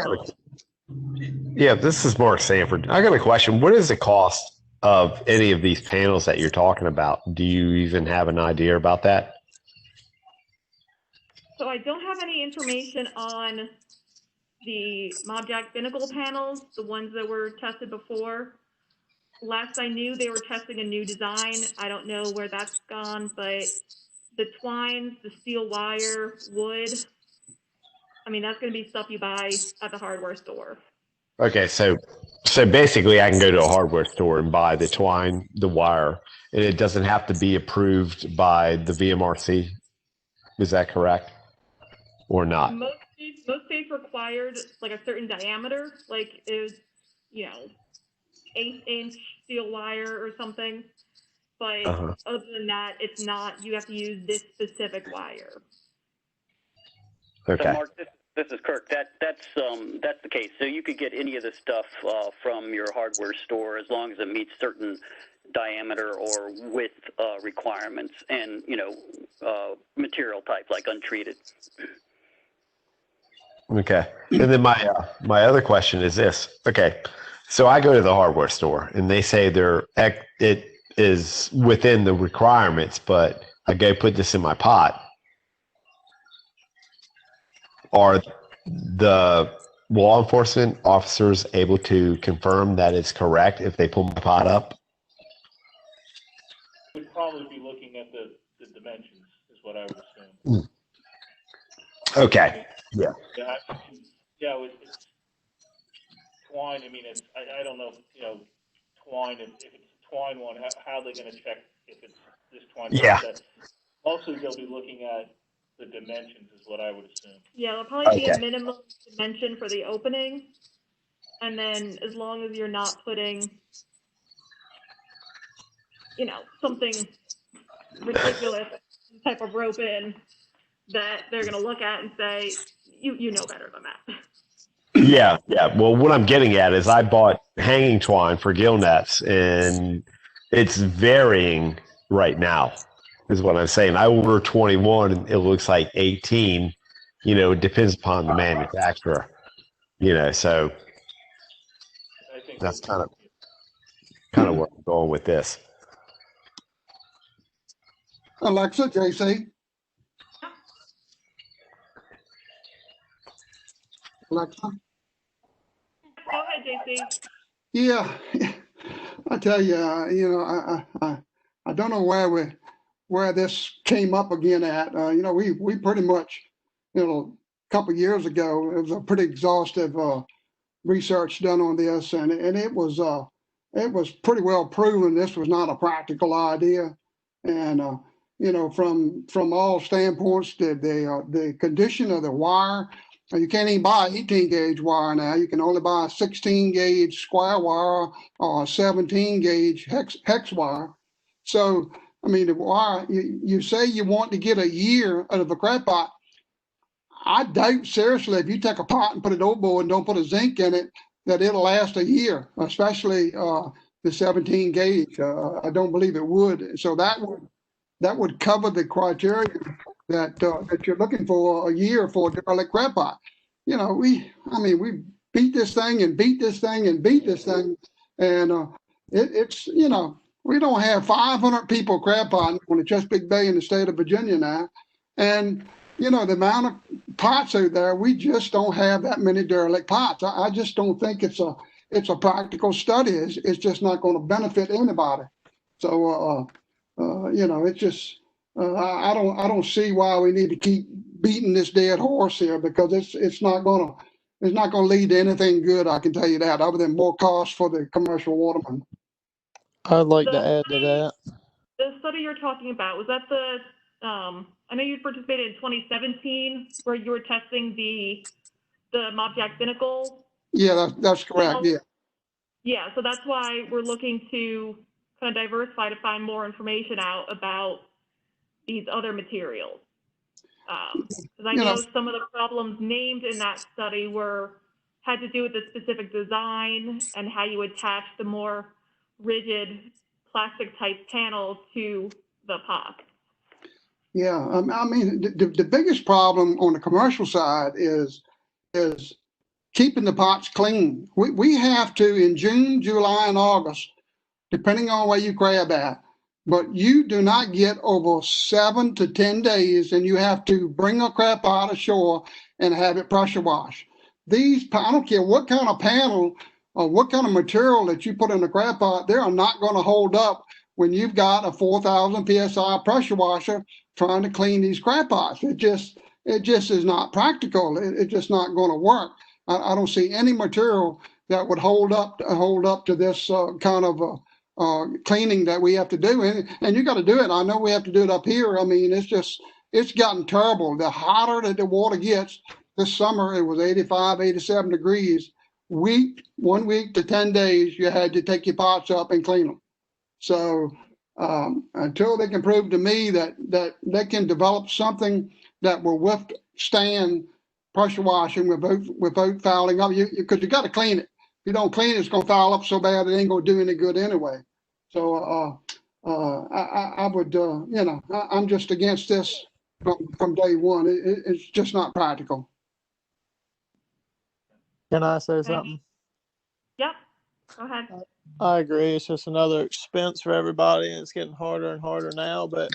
yeah, this is Mark Sanford. I got a question. What is the cost of any of these panels that you're talking about? Do you even have an idea about that? So I don't have any information on the Mobjack binnacle panels, the ones that were tested before. Last I knew, they were testing a new design. I don't know where that's gone, but the twines, the steel wire, wood, I mean, that's going to be stuff you buy at the hardware store. Okay, so basically I can go to a hardware store and buy the twine, the wire, and it doesn't have to be approved by the VMRC. Is that correct? Or not? Most states required like a certain diameter, like it was, you know, 8-inch steel wire or something. But other than that, it's not, you have to use this specific wire. Okay. So Mark, this is Kirk. That's the case. So you could get any of this stuff from your hardware store as long as it meets certain diameter or width requirements, and material type like untreated. Okay. And then my other question is this. Okay. So I go to the hardware store and they say it is within the requirements, but I go put this in my pot. Are the law enforcement officers able to confirm that it's correct if they pull my pot up? We'd probably be looking at the dimensions, is what I would assume. Okay. Yeah. Yeah, it's twine. I mean, I don't know, twine. If it's a twine one, how they're going to check if it's this twine? Yeah. Mostly, they'll be looking at the dimensions, is what I would assume. Yeah, there'll probably be a minimum dimension for the opening, and then as long as you're not putting, something ridiculous type of rope in, that they're going to look at and say, you know better than that. Yeah. Well, what I'm getting at is I bought hanging twine for gill nets, and It's varying right now, is what I'm saying. I order 21, and it looks like 18. It depends upon the manufacturer. So I think that's so. kind of where I'm going with this. Alexa, JC, Alexa. Go ahead, JC. Yeah, I tell you, I don't know where this came up again at. We pretty much, a couple years ago, it was a pretty exhaustive research done on this, and it was pretty well proven this was not a practical idea, and from all standpoints, the condition of the wire. You can't even buy 18 gauge wire now. You can only buy a 16 gauge square wire or a 17 gauge hex wire. So, I mean, the wire, you say you want to get a year out of a crab pot. I doubt seriously if you take a pot and put it overboard and don't put a zinc in it, that it'll last a year, especially the 17 gauge. I don't believe it would. So that would cover the criteria that you're looking for a year for a derelict crab pot. We beat this thing and beat this thing and beat this thing, and it's we don't have 500 people crab potting on the Chesapeake Bay in the state of Virginia now, and the amount of pots out there, we just don't have that many derelict pots. I just don't think it's a practical study. It's just not going to benefit anybody. So it's just I don't see why we need to keep beating this dead horse here, because it's not going to lead to anything good. I can tell you that, other than more cost for the commercial watermen. I'd like to add to that. The study you're talking about, was that I know you participated in 2017 where you were testing the Mobjack binnacle? Yeah, that's correct. Yeah. Yeah, so that's why we're looking to kind of diversify to find more information out about these other materials. Because I know some of the problems named in that study had to do with the specific design and how you attach the more rigid plastic type panel to the pot. Yeah, I mean, the biggest problem on the commercial side is keeping the pots clean. We have to, in June, July, and August, depending on where you crab at, but you do not get over 7 to 10 days, and you have to bring a crab pot ashore and have it pressure washed. I don't care what kind of panel or what kind of material that you put in the crab pot, they are not going to hold up when you've got a 4,000 psi pressure washer trying to clean these crab pots. It just is not practical. It's just not going to work. I don't see any material that would hold up to this kind of cleaning that we have to do, and you got to do it. I know we have to do it up here. I mean, it's gotten terrible. The hotter that the water gets, this summer it was 85, 87 degrees. 1 week to 10 days, you had to take your pots up and clean them. So until they can prove to me that they can develop something that will withstand pressure washing without fouling up, because you got to clean it. If you don't clean it, it's going to foul up so bad it ain't going to do any good anyway. So I would, I'm just against this from day one. It's just not practical. Can I say something? Yep, go ahead. I agree. It's just another expense for everybody, and it's getting harder and harder now. But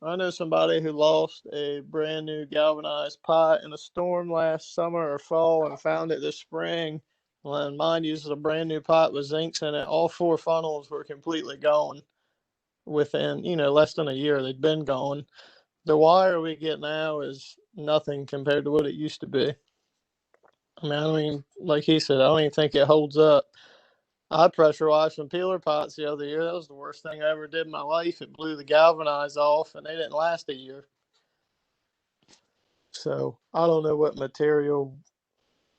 I know somebody who lost a brand new galvanized pot in a storm last summer or fall and found it this spring. Well, and mind you, this is a brand new pot with zincs in it. All 4 funnels were completely gone within, less than a year. They'd been gone. The wire we get now is nothing compared to what it used to be. I mean, like he said, I don't even think it holds up. I pressure washed some peeler pots the other year. That was the worst thing I ever did in my life. It blew the galvanized off, and they didn't last a year. So I don't know what material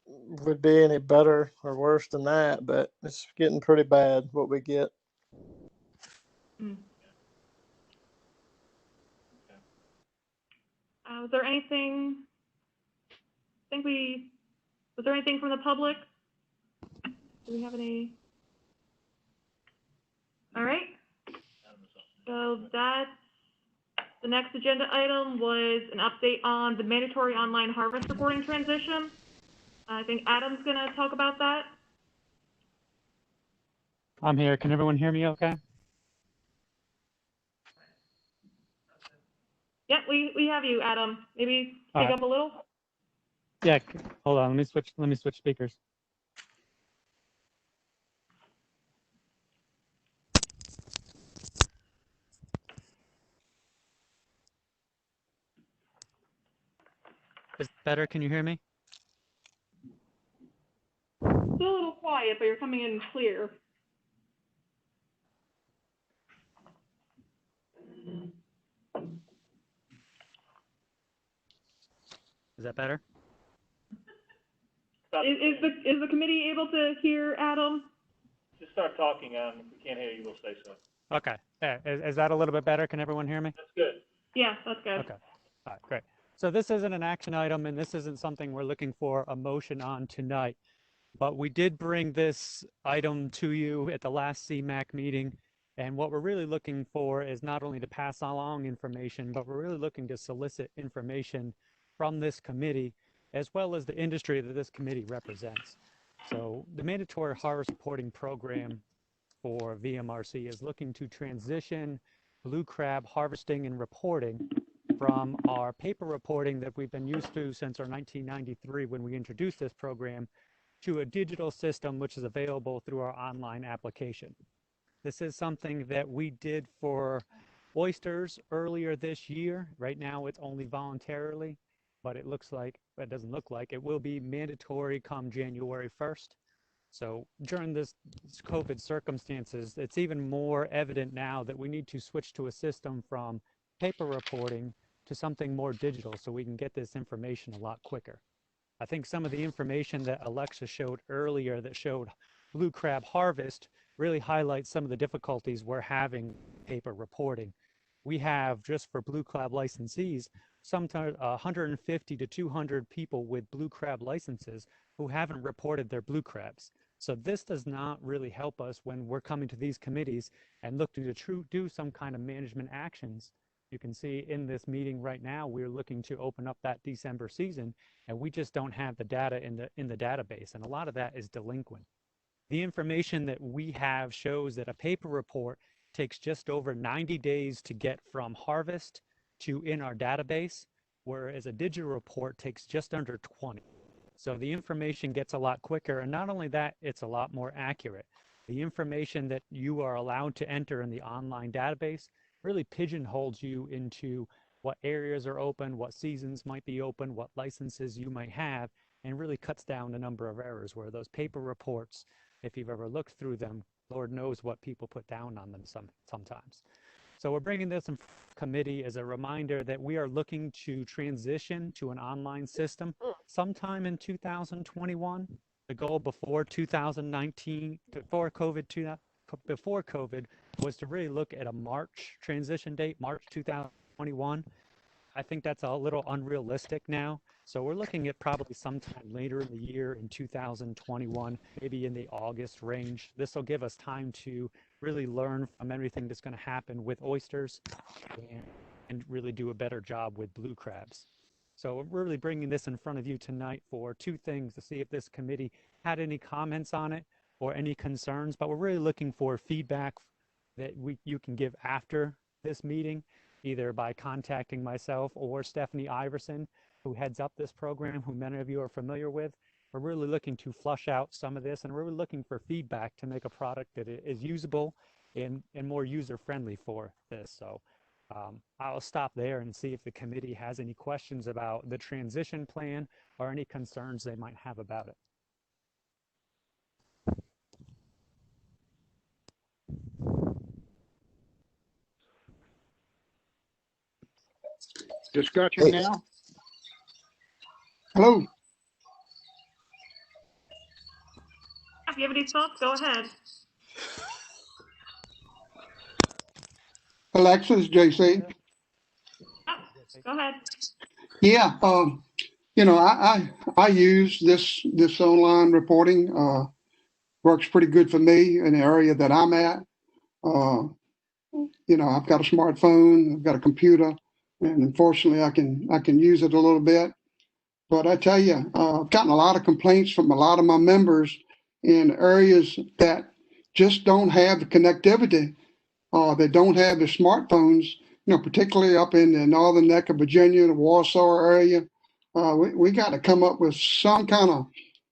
would be any better or worse than that, but it's getting pretty bad what we get. Was there anything? Was there anything from the public? Do we have any? All right. So that's, the next agenda item was an update on the mandatory online harvest reporting transition. I think Adam's gonna talk about that. I'm here. Can everyone hear me okay? Yep, we have you, Adam. Maybe All speak right. up a little. Yeah, hold on. Let me switch speakers. Is it better? Can you hear me? Still a little quiet, but you're coming in clear. Is that better? Is the committee able to hear Adam? Just start talking, Adam. If we can't hear you, we'll say so. Okay. Yeah, is that a little bit better? Can everyone hear me? That's good. Yeah, that's good. Okay. All right, great. So this isn't an action item, and this isn't something we're looking for a motion on tonight. But we did bring this item to you at the last CMAC meeting. And what we're really looking for is not only to pass along information, but we're really looking to solicit information from this committee, as well as the industry that this committee represents. So the mandatory harvest reporting program for VMRC is looking to transition blue crab harvesting and reporting from our paper reporting that we've been used to since our 1993 when we introduced this program to a digital system which is available through our online application. This is something that we did for oysters earlier this year. Right now it's only voluntarily, but it doesn't look like it will be mandatory come January 1st. So during this COVID circumstances, it's even more evident now that we need to switch to a system from paper reporting to something more digital so we can get this information a lot quicker. I think some of the information that Alexa showed earlier that showed blue crab harvest really highlights some of the difficulties we're having paper reporting. We have, just for blue crab licensees, sometimes 150 to 200 people with blue crab licenses who haven't reported their blue crabs. So this does not really help us when we're coming to these committees and looking to do some kind of management actions. You can see in this meeting right now, we're looking to open up that December season, and we just don't have the data in the database, and a lot of that is delinquent. The information that we have shows that a paper report takes just over 90 days to get from harvest to in our database, whereas a digital report takes just under 20. So the information gets a lot quicker, and not only that, it's a lot more accurate. The information that you are allowed to enter in the online database really pigeonholes you into what areas are open, what seasons might be open, what licenses you might have, and really cuts down the number of errors, where those paper reports, if you've ever looked through them, Lord knows what people put down on them sometimes. So we're bringing this in committee as a reminder that we are looking to transition to an online system sometime in 2021. The goal before 2019, before COVID, was to really look at a March transition date, March 2021. I think that's a little unrealistic now. So we're looking at probably sometime later in the year in 2021, maybe in the August range. This will give us time to really learn from everything that's going to happen with oysters and really do a better job with blue crabs. So we're really bringing this in front of you tonight for two things: to see if this committee had any comments on it or any concerns, but we're really looking for feedback that you can give after this meeting, either by contacting myself or Stephanie Iverson, who heads up this program, who many of you are familiar with. We're really looking to flush out some of this, and we're really looking for feedback to make a product that is usable and more user-friendly for this. So I'll stop there and see if the committee has any questions about the transition plan or any concerns they might have about it. Discussion now? Hello. If you have any thoughts, go ahead. Alexis, JC. Go ahead. Yeah, you know, I use this online reporting. Works pretty good for me in the area that I'm at. I've got a smartphone, I've got a computer, and unfortunately I can use it a little bit. But I tell you, I've gotten a lot of complaints from a lot of my members in areas that just don't have the connectivity. They don't have the smartphones, particularly up in the northern neck of Virginia, the Warsaw area. We got to come up with some kind of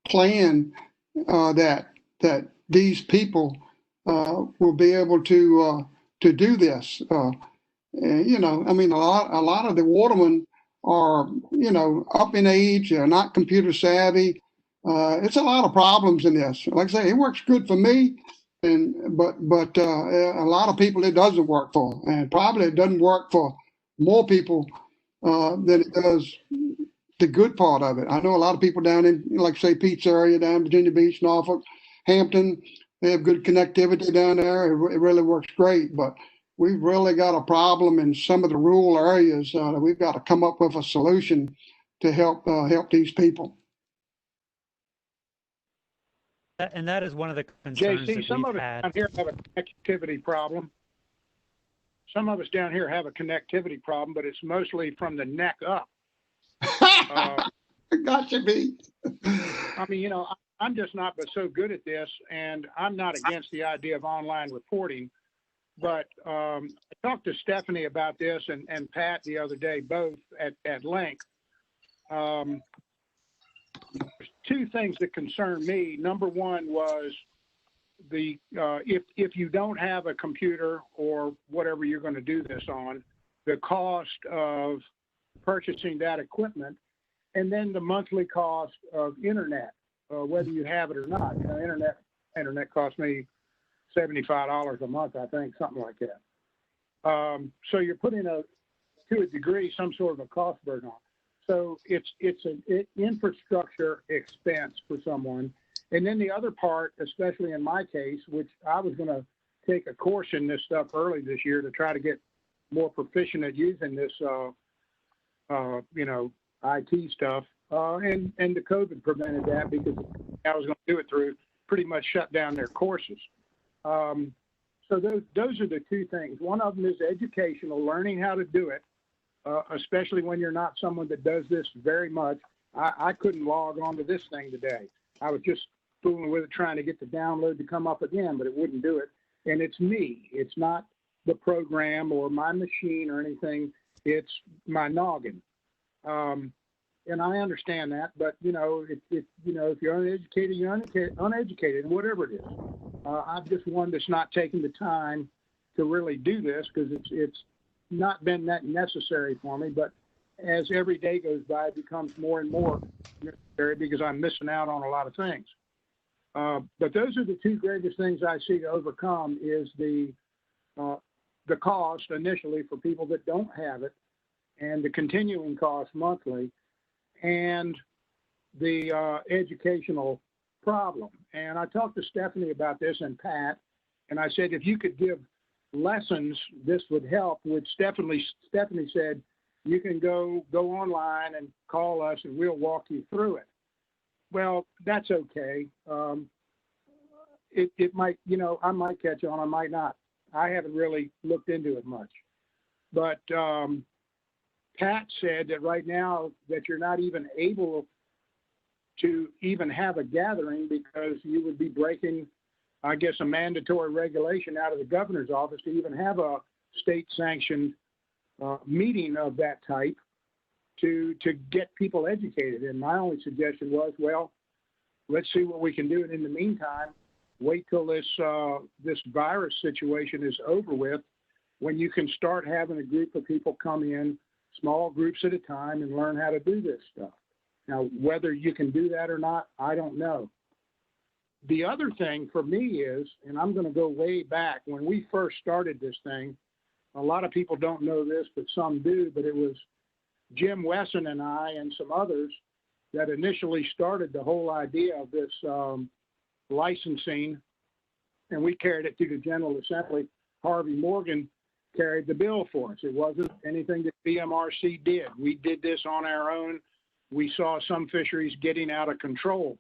plan that these people will be able to do this. I mean, a lot of the watermen are, up in age, they're not computer savvy. It's a lot of problems in this. Like I say, it works good for me, but a lot of people it doesn't work for, and probably it doesn't work for more people than it does the good part of it. I know a lot of people down in, like say, Pete's area, down Virginia Beach, Norfolk, Hampton. They have good connectivity down there. It really works great, but we've really got a problem in some of the rural areas. We've got to come up with a solution to help these people. And that is one of the concerns JC, that some we've of us had. down here have a connectivity problem. Some of us down here have a connectivity problem, but it's mostly from the neck up. Gotcha, B. I mean, I'm just not but so good at this, and I'm not against the idea of online reporting. But I talked to Stephanie about this and Pat the other day, both at length. Two things that concern me. Number one was the if you don't have a computer or whatever you're going to do this on, the cost of purchasing that equipment, and then the monthly cost of internet, whether you have it or not. Internet costs me $75 a month, I think, something like that. So you're putting to a degree, some sort of a cost burden on. So it's an infrastructure expense for someone. And then the other part, especially in my case, which I was going to take a course in this stuff early this year to try to get more proficient at using this, IT stuff. And the COVID prevented that because I was going to do it through pretty much shut down their courses. So those are the two things. One of them is educational, learning how to do it, especially when you're not someone that does this very much. I couldn't log on to this thing today. I was just fooling with it, trying to get the download to come up again, but it wouldn't do it. And it's me. It's not the program or my machine or anything. It's my noggin. And I understand that, but if you're uneducated, you're uneducated, whatever it is. I'm just one that's not taking the time to really do this because it's not been that necessary for me. But as every day goes by, it becomes more and more necessary because I'm missing out on a lot of things. But those are the two greatest things I see to overcome is the cost initially for people that don't have it, and the continuing cost monthly, and the educational problem. And I talked to Stephanie about this and Pat, and I said, if you could give lessons, this would help, which Stephanie said, you can go online and call us and we'll walk you through it. Well, that's okay. It might, I might catch on, I might not. I haven't really looked into it much. But Pat said that right now that you're not even able to even have a gathering because you would be breaking, I guess, a mandatory regulation out of the governor's office to even have a state-sanctioned meeting of that type to get people educated. And my only suggestion was, well, let's see what we can do. And in the meantime, wait till this virus situation is over with, when you can start having a group of people come in, small groups at a time, and learn how to do this stuff. Now, whether you can do that or not, I don't know. The other thing for me is, and I'm going to go way back, when we first started this thing, a lot of people don't know this, but some do, but it was Jim Wesson and I and some others that initially started the whole idea of this licensing, and we carried it to the General Assembly. Harvey Morgan carried the bill for us. It wasn't anything that BMRC did. We did this on our own. We saw some fisheries getting out of control.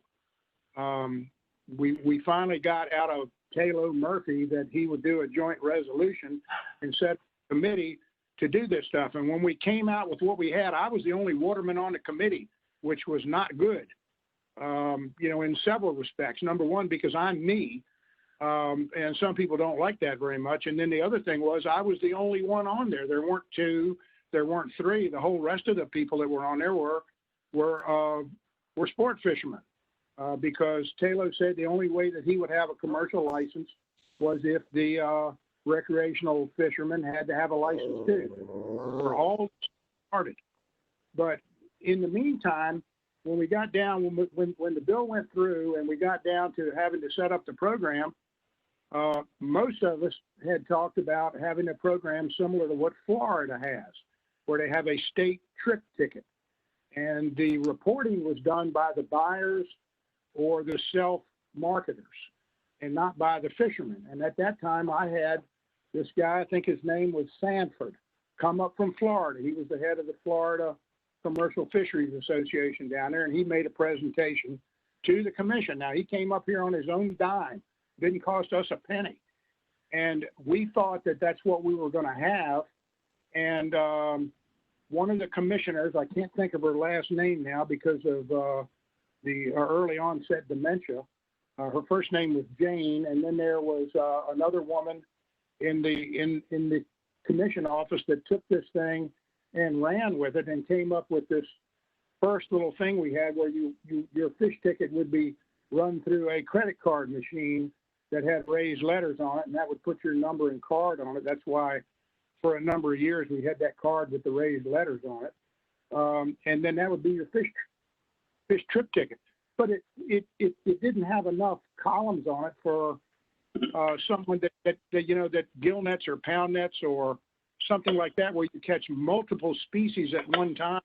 we finally got out of Taylor Murphy that he would do a joint resolution and set a committee to do this stuff. And when we came out with what we had, I was the only waterman on the committee, which was not good, in several respects. Number one, because I'm me, and some people don't like that very much. And then the other thing was I was the only one on there. There weren't two, there weren't three. The whole rest of the people that were on there were sport fishermen, because Taylor said the only way that he would have a commercial license was if the recreational fishermen had to have a license too. We're all started. But in the meantime, when we got down, when the bill went through and we got down to having to set up the program, most of us had talked about having a program similar to what Florida has, where they have a state trip ticket. And the reporting was done by the buyers or the self-marketers and not by the fishermen. And at that time, I had this guy, I think his name was Sanford, come up from Florida. He was the head of the Florida Commercial Fisheries Association down there, and he made a presentation to the commission. Now, he came up here on his own dime. Didn't cost us a penny. And we thought that that's what we were going to have. And one of the commissioners, I can't think of her last name now because of the early onset dementia. Her first name was Jane, and then there was another woman in the commission office that took this thing and ran with it and came up with this first little thing we had where your fish ticket would be run through a credit card machine that had raised letters on it, and that would put your number and card on it. That's why for a number of years we had that card with the raised letters on it. And then that would be your fish trip ticket. But it didn't have enough columns on it for someone that gill nets or pound nets or something like that, where you catch multiple species at one time,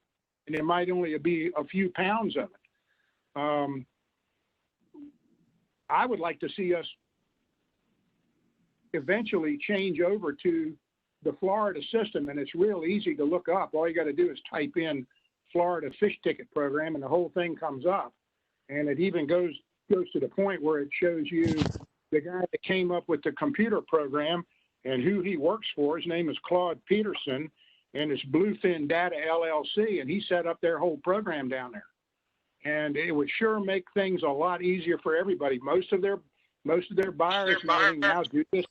and there might only be a few pounds of it. I would like to see us eventually change over to the Florida system, and it's real easy to look up. All you got to do is type in Florida fish ticket program, and the whole thing comes up. And it even goes to the point where it shows you the guy that came up with the computer program and who he works for. His name is Claude Peterson, and it's Bluefin Data LLC, and he set up their whole program down there. And it would sure make things a lot easier for everybody. Most of their buyers and everything now do this.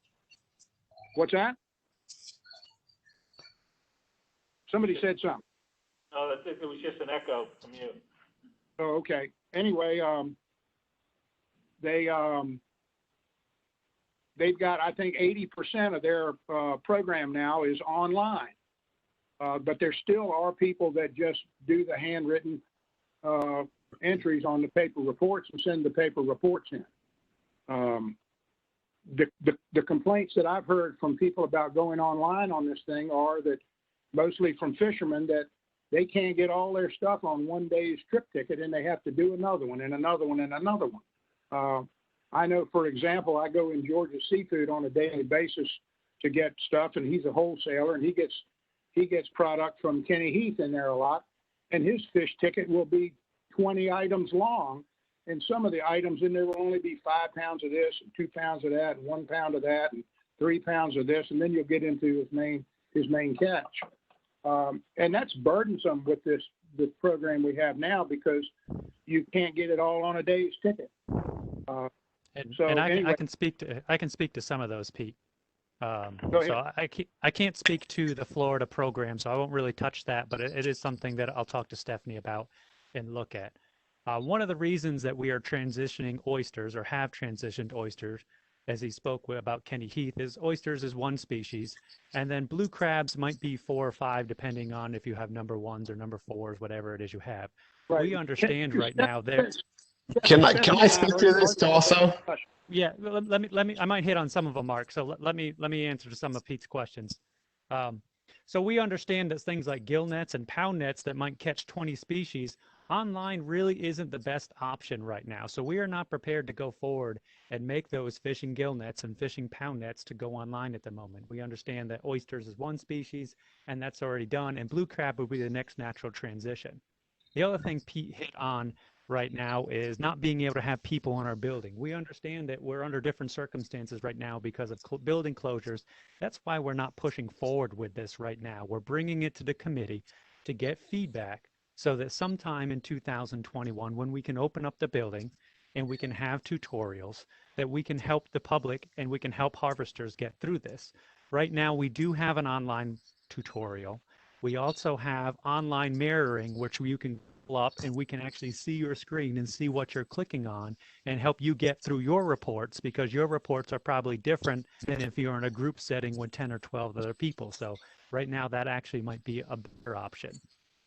What's that? Somebody said something. No, it was just an echo from you. Oh, okay. Anyway, they've got, I think, 80% of their program now is online. But there still are people that just do the handwritten entries on the paper reports and send the paper reports in. The complaints that I've heard from people about going online on this thing are that, mostly from fishermen, that they can't get all their stuff on one day's trip ticket and they have to do another one and another one and another one. I know, for example, I go in Georgia Seafood on a daily basis to get stuff, and he's a wholesaler, and he gets product from Kenny Heath in there a lot, and his fish ticket will be 20 items long, and some of the items in there will only be 5 pounds of this and 2 pounds of that and 1 pound of that and 3 pounds of this, and then you'll get into his main catch. And that's burdensome with this program we have now, because you can't get it all on a day's ticket. I can speak to some of those, Pete. So I can't speak to the Florida program, so I won't really touch that, but it is something that I'll talk to Stephanie about and look at. One of the reasons that we are transitioning oysters, or have transitioned oysters, as he spoke about Kenny Heath, is oysters is one species, and then blue crabs might be 4 or 5, depending on if you have number 1s or number 4s, whatever it is you have. Right. We understand right now that. Can I speak to this also? Yeah, let me. I might hit on some of them, Mark. So let me answer to some of Pete's questions. So we understand that things like gill nets and pound nets that might catch 20 species online really isn't the best option right now. So we are not prepared to go forward and make those fishing gill nets and fishing pound nets to go online at the moment. We understand that oysters is one species, and that's already done, and blue crab will be the next natural transition. The other thing Pete hit on right now is not being able to have people in our building. We understand that we're under different circumstances right now because of building closures. That's why we're not pushing forward with this right now. We're bringing it to the committee to get feedback so that sometime in 2021, when we can open up the building and we can have tutorials, that we can help the public and we can help harvesters get through this. Right now, we do have an online tutorial. We also have online mirroring, which you can pull up and we can actually see your screen and see what you're clicking on and help you get through your reports, because your reports are probably different than if you're in a group setting with 10 or 12 other people. So right now, that actually might be a better option.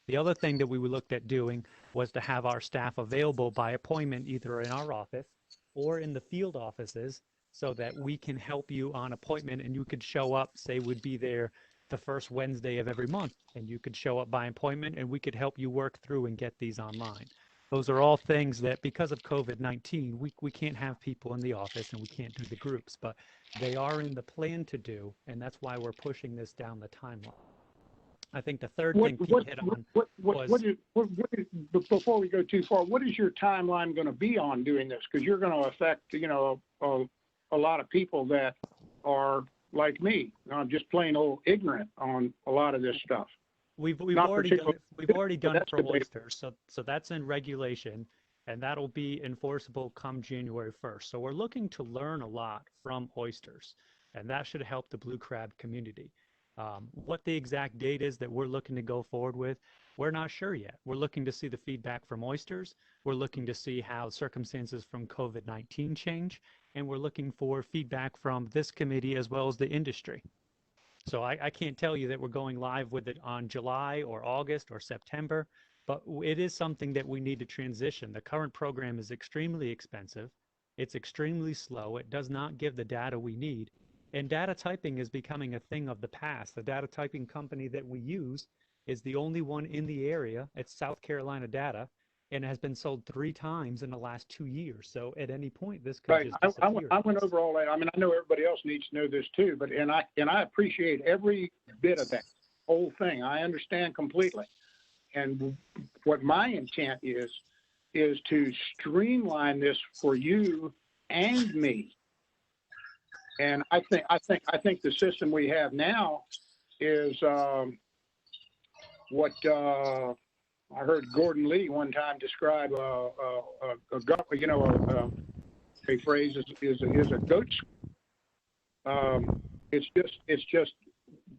The other thing that we looked at doing was to have our staff available by appointment, either in our office or in the field offices, so that we can help you on appointment and you could show up, say we'd be there the first Wednesday of every month, and you could show up by appointment and we could help you work through and get these online. Those are all things that, because of COVID-19, we can't have people in the office and we can't do the groups, but they are in the plan to do, and that's why we're pushing this down the timeline. I think the third thing Pete hit on was... Before we go too far, what is your timeline going to be on doing this? Because you're going to affect, you know, a lot of people that are like me. I'm just plain old ignorant on a lot of this stuff. We've already done it for oysters, so that's in regulation, and that'll be enforceable come January 1st. So we're looking to learn a lot from oysters, and that should help the blue crab community. What the exact date is that we're looking to go forward with, we're not sure yet. We're looking to see the feedback from oysters. We're looking to see how circumstances from COVID-19 change, and we're looking for feedback from this committee as well as the industry. So I can't tell you that we're going live with it on July or August or September, but it is something that we need to transition. The current program is extremely expensive. It's extremely slow. It does not give the data we need. And data typing is becoming a thing of the past. The data typing company that we use is the only one in the area. It's South Carolina Data, and has been sold 3 times in the last 2 years. So at any point, this could just disappear. I went over all that. I mean, I know everybody else needs to know this too, but and I appreciate every bit of that whole thing. I understand completely. And what my intent is to streamline this for you and me. And I think the system we have now is what I heard Gordon Lee one time describe a phrase is a goat. It's just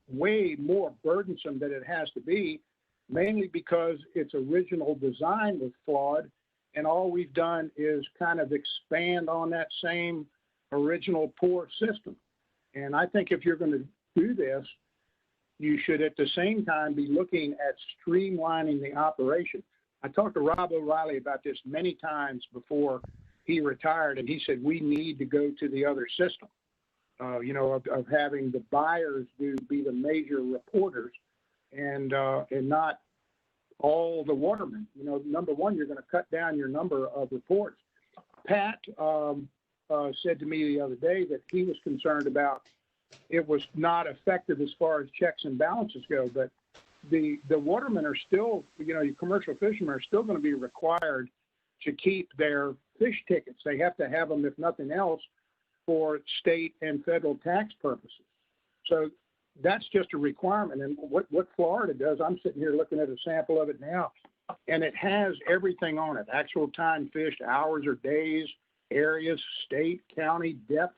way more burdensome than it has to be, mainly because its original design was flawed, and all we've done is kind of expand on that same original poor system. And I think if you're going to do this, you should at the same time be looking at streamlining the operation. I talked to Rob O'Reilly about this many times before he retired, and he said we need to go to the other system, of having the buyers be the major reporters and not all the watermen. Number one, you're going to cut down your number of reports. Pat said to me the other day that he was concerned about it was not effective as far as checks and balances go, but the watermen are still, your commercial fishermen are still going to be required to keep their fish tickets. They have to have them, if nothing else, for state and federal tax purposes. So that's just a requirement. And what Florida does, I'm sitting here looking at a sample of it now, and it has everything on it: actual time fished, hours or days, areas, state, county, depth,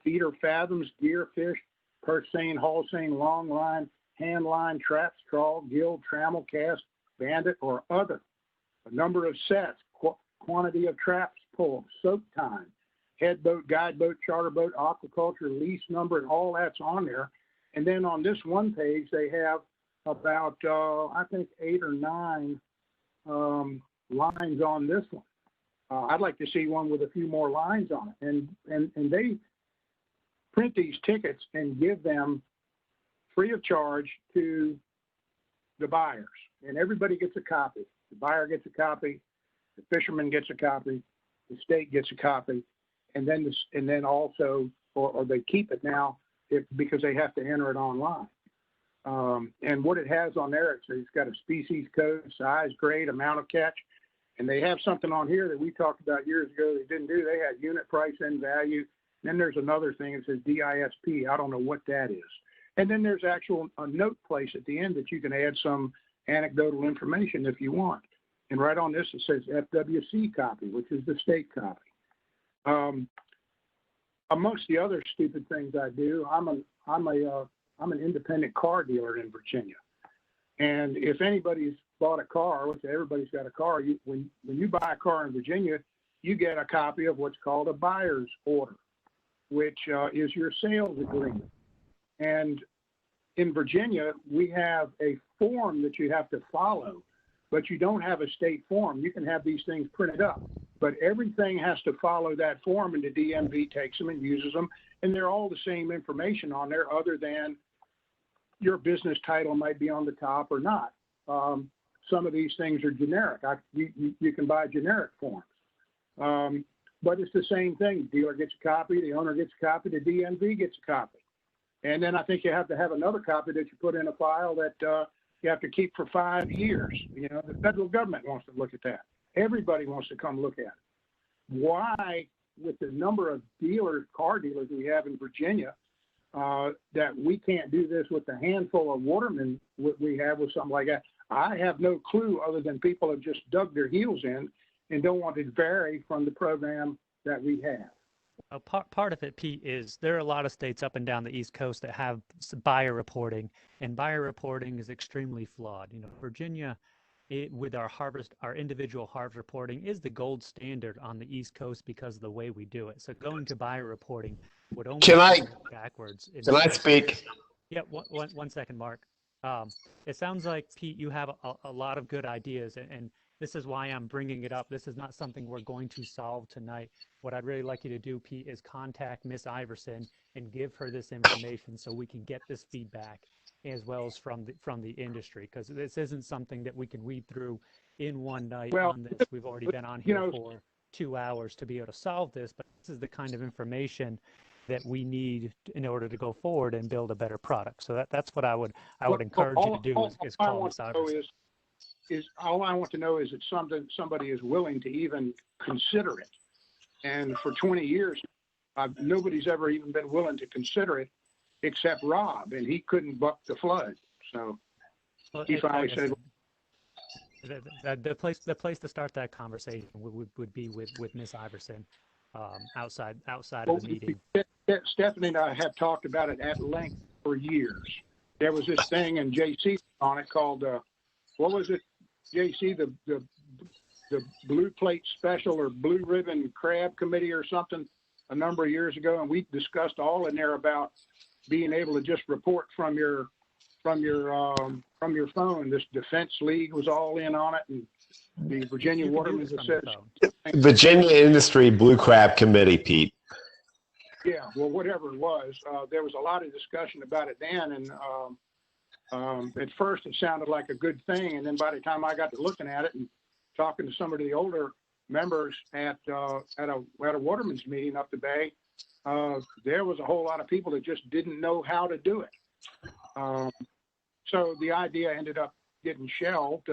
feeder fathoms, gear fish, purse seine, haul seine, long line, hand line, traps, trawl, gill, trammel, cast, bandit, or other. A number of sets, quantity of traps pulled, soak time, head boat, guide boat, charter boat, aquaculture, lease number, and all that's on there. And then on this one page, they have about, I think, 8 or 9 lines on this one. I'd like to see one with a few more lines on it. And they print these tickets and give them free of charge to the buyers. And everybody gets a copy. The buyer gets a copy. The fisherman gets a copy. The state gets a copy. And then also, or they keep it now because they have to enter it online. And what it has on there, it's got a species code, size, grade, amount of catch. And they have something on here that we talked about years ago they didn't do. They had unit price and value. Then there's another thing that says DISP. I don't know what that is. And then there's actual a note place at the end that you can add some anecdotal information if you want. And right on this, it says FWC copy, which is the state copy. Amongst the other stupid things I do, I'm an independent car dealer in Virginia. And if anybody's bought a car, which everybody's got a car, when you buy a car in Virginia, you get a copy of what's called a buyer's order, which is your sales agreement. And in Virginia, we have a form that you have to follow, but you don't have a state form. You can have these things printed up, but everything has to follow that form, and the DMV takes them and uses them, and they're all the same information on there other than your business title might be on the top or not. Some of these things are generic. You can buy generic forms. But it's the same thing. The dealer gets a copy, the owner gets a copy, the DMV gets a copy. And then I think you have to have another copy that you put in a file that you have to keep for 5 years. You know, the federal government wants to look at that. Everybody wants to come look at it. Why, with the number of dealers, car dealers we have in Virginia, that we can't do this with the handful of watermen we have with something like that? I have no clue other than people have just dug their heels in and don't want to vary from the program that we have. Part of it, Pete, is there are a lot of states up and down the East Coast that have buyer reporting, and buyer reporting is extremely flawed. You know, Virginia, with our individual harvest reporting, is the gold standard on the East Coast because of the way we do it. So going to buyer reporting would only backwards. Can I speak? Yeah, one second, Mark. It sounds like, Pete, you have a lot of good ideas, and this is why I'm bringing it up. This is not something we're going to solve tonight. What I'd really like you to do, Pete, is contact Miss Iverson and give her this information so we can get this feedback as well as from the industry, because this isn't something that we can weed through in one night on this. We've already been on here for 2 hours to be able to solve this, but this is the kind of information that we need in order to go forward and build a better product. So that's what I would encourage you to do is call Miss Iverson. All I want to know is that somebody is willing to even consider it. And for 20 years, nobody's ever even been willing to consider it except Rob, and he couldn't buck the flood. So he finally said, the place to start that conversation would be with Miss Iverson outside of the meeting. Stephanie and I have talked about it at length for years. There was this thing in JC on it called, what was it, JC, the Blue Plate Special or Blue Ribbon Crab Committee or something a number of years ago, and we discussed all in there about being able to just report from your phone. This Defense League was all in on it, and the Virginia Watermen's Association. Virginia Industry Blue Crab Committee, Pete. Yeah, well, whatever it was, there was a lot of discussion about it then, and at first it sounded like a good thing, and then by the time I got to looking at it and talking to some of the older members at a waterman's meeting up the bay, there was a whole lot of people that just didn't know how to do it. So the idea ended up getting shelved.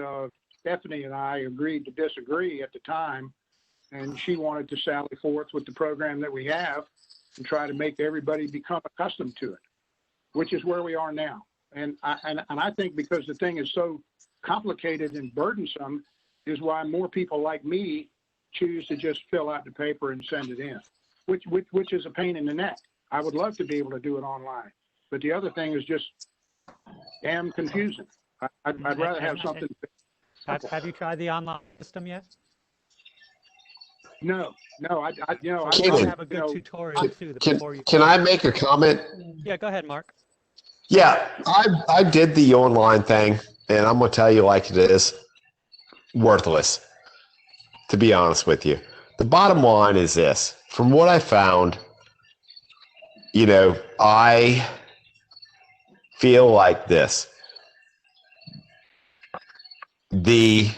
Stephanie and I agreed to disagree at the time, and she wanted to sally forth with the program that we have and try to make everybody become accustomed to it, which is where we are now. And I think because the thing is so complicated and burdensome is why more people like me choose to just fill out the paper and send it in, which is a pain in the neck. I would love to be able to do it online, but the other thing is just damn confusing. I'd rather have something. Have you tried the online system yet? No. I have a good tutorial too. Can I make a comment? Yeah, go ahead, Mark. Yeah, I did the online thing, and I'm going to tell you like it is, worthless, to be honest with you. The bottom line is this. From what I found, I feel like this. The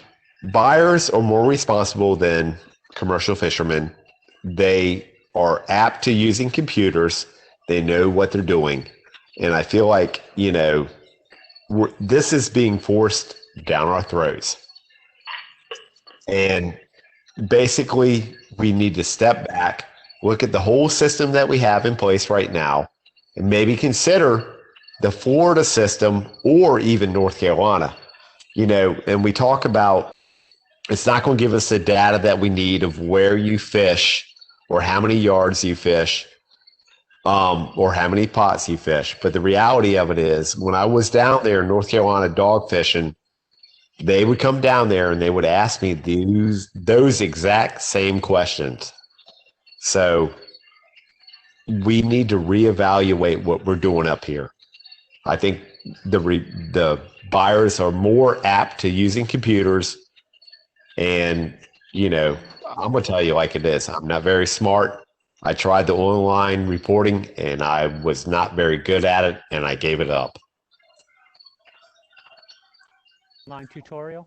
buyers are more responsible than commercial fishermen. They are apt to using computers. They know what they're doing. And I feel like, this is being forced down our throats. And basically, we need to step back, look at the whole system that we have in place right now, and maybe consider the Florida system or even North Carolina. And we talk about it's not going to give us the data that we need of where you fish or how many yards you fish, or how many pots you fish. But the reality of it is, when I was down there in North Carolina dog fishing, they would come down there and they would ask me those exact same questions. So we need to reevaluate what we're doing up here. I think the buyers are more apt to using computers, and I'm gonna tell you like it is. I'm not very smart. I tried the online reporting and I was not very good at it, and I gave it up. Online tutorial.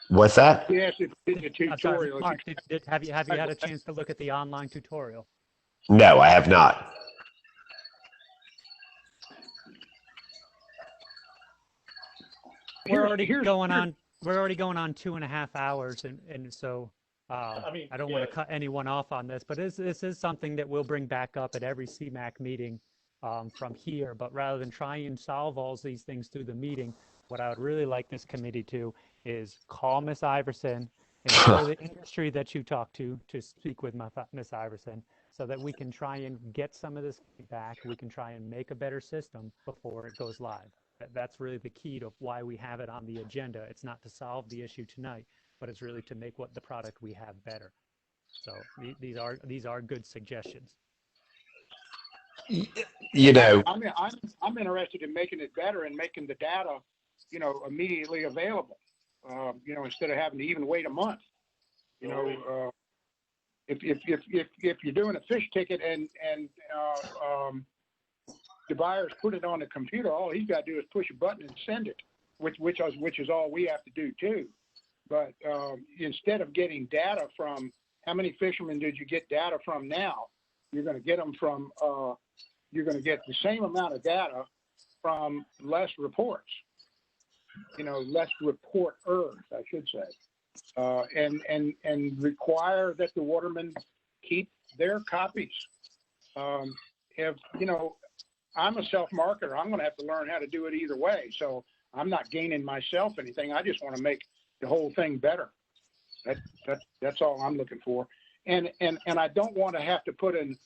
What's that? Yes, it's a tutorial. Mark, have you had a chance to look at the online tutorial? No, I have not. We're already going on 2.5 hours, and so I don't want to cut anyone off on this, but this is something that we'll bring back up at every CMAC meeting from here. But rather than try and solve all these things through the meeting, what I would really like this committee to is call Miss Iverson and for the industry that you talk to speak with Miss Iverson, so that we can try and get some of this feedback. We can try and make a better system before it goes live. That's really the key to why we have it on the agenda. It's not to solve the issue tonight, but it's really to make the product we have better. So these are good suggestions. I'm interested in making it better and making the data, immediately available. Instead of having to even wait a month. If you're doing a fish ticket and the buyers put it on the computer, all he's got to do is push a button and send it, which is all we have to do too. But instead of getting data from how many fishermen did you get data from now, you're going to get them from you're going to get the same amount of data from less reports, less reporters, I should say, and require that the watermen keep their copies. If I'm a self-marketer, I'm going to have to learn how to do it either way. So I'm not gaining myself anything. I just want to make the whole thing better. That's all I'm looking for. And I don't want to have to put an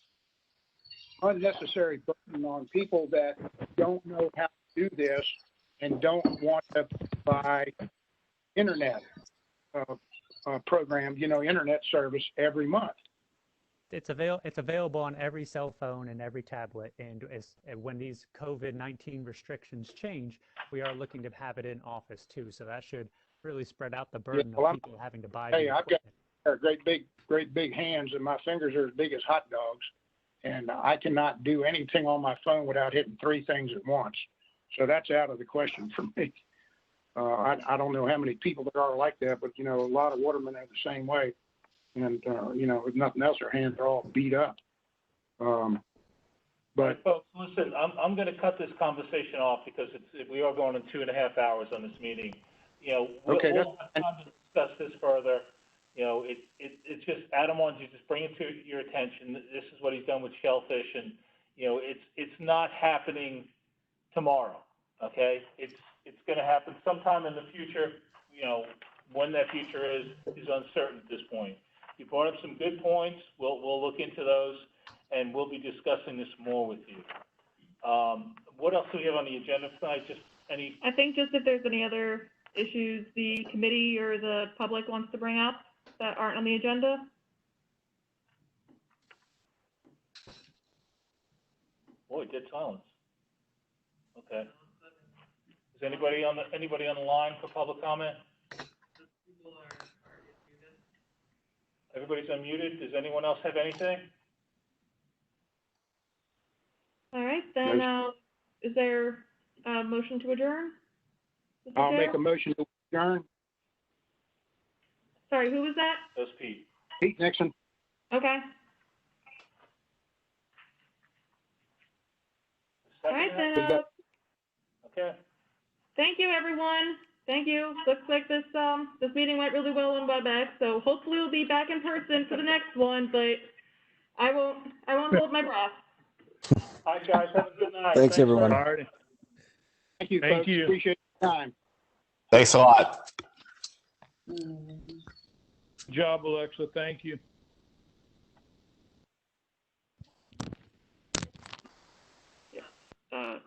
unnecessary burden on people that don't know how to do this and don't want to buy internet program, internet service every month. It's available on every cell phone and every tablet, and when these COVID-19 restrictions change, we are looking to have it in office too. So that should really spread out the burden of people having to buy. Hey, I've got great big hands, and my fingers are as big as hot dogs, and I cannot do anything on my phone without hitting 3 things at once. So that's out of the question for me. I don't know how many people there are like that, but a lot of watermen are the same way. And, if nothing else, their hands are all beat up. But folks, listen, I'm going to cut this conversation off because we are going on 2.5 hours on this meeting. We'll have time to discuss this further. It's just, Adam wants you to just bring it to your attention. This is what he's done with shellfish, and, it's not happening tomorrow. Okay. It's going to happen sometime in the future. When that future is uncertain at this point. You brought up some good points. We'll look into those, and we'll be discussing this more with you. What else do we have on the agenda tonight? I think just if there's any other issues the committee or the public wants to bring up that aren't on the agenda. Boy, dead silence. Okay. Is anybody on the line for public comment? Everybody's unmuted. Does anyone else have anything? All right, then, is there a motion to adjourn? I'll make a motion to adjourn. Sorry, who was that? That was Pete. Pete Nixon. Okay. All right, then. Okay. Thank you, everyone. Thank you. Looks like this meeting went really well on WebEx, so hopefully we'll be back in person for the next one, but I won't hold my breath. All right, guys, have a good night. Thanks, everyone. very All much. right. Thank you, Thank folks. you. Appreciate your time. Thanks a lot. Good job, Alexa. Thank you. Yeah.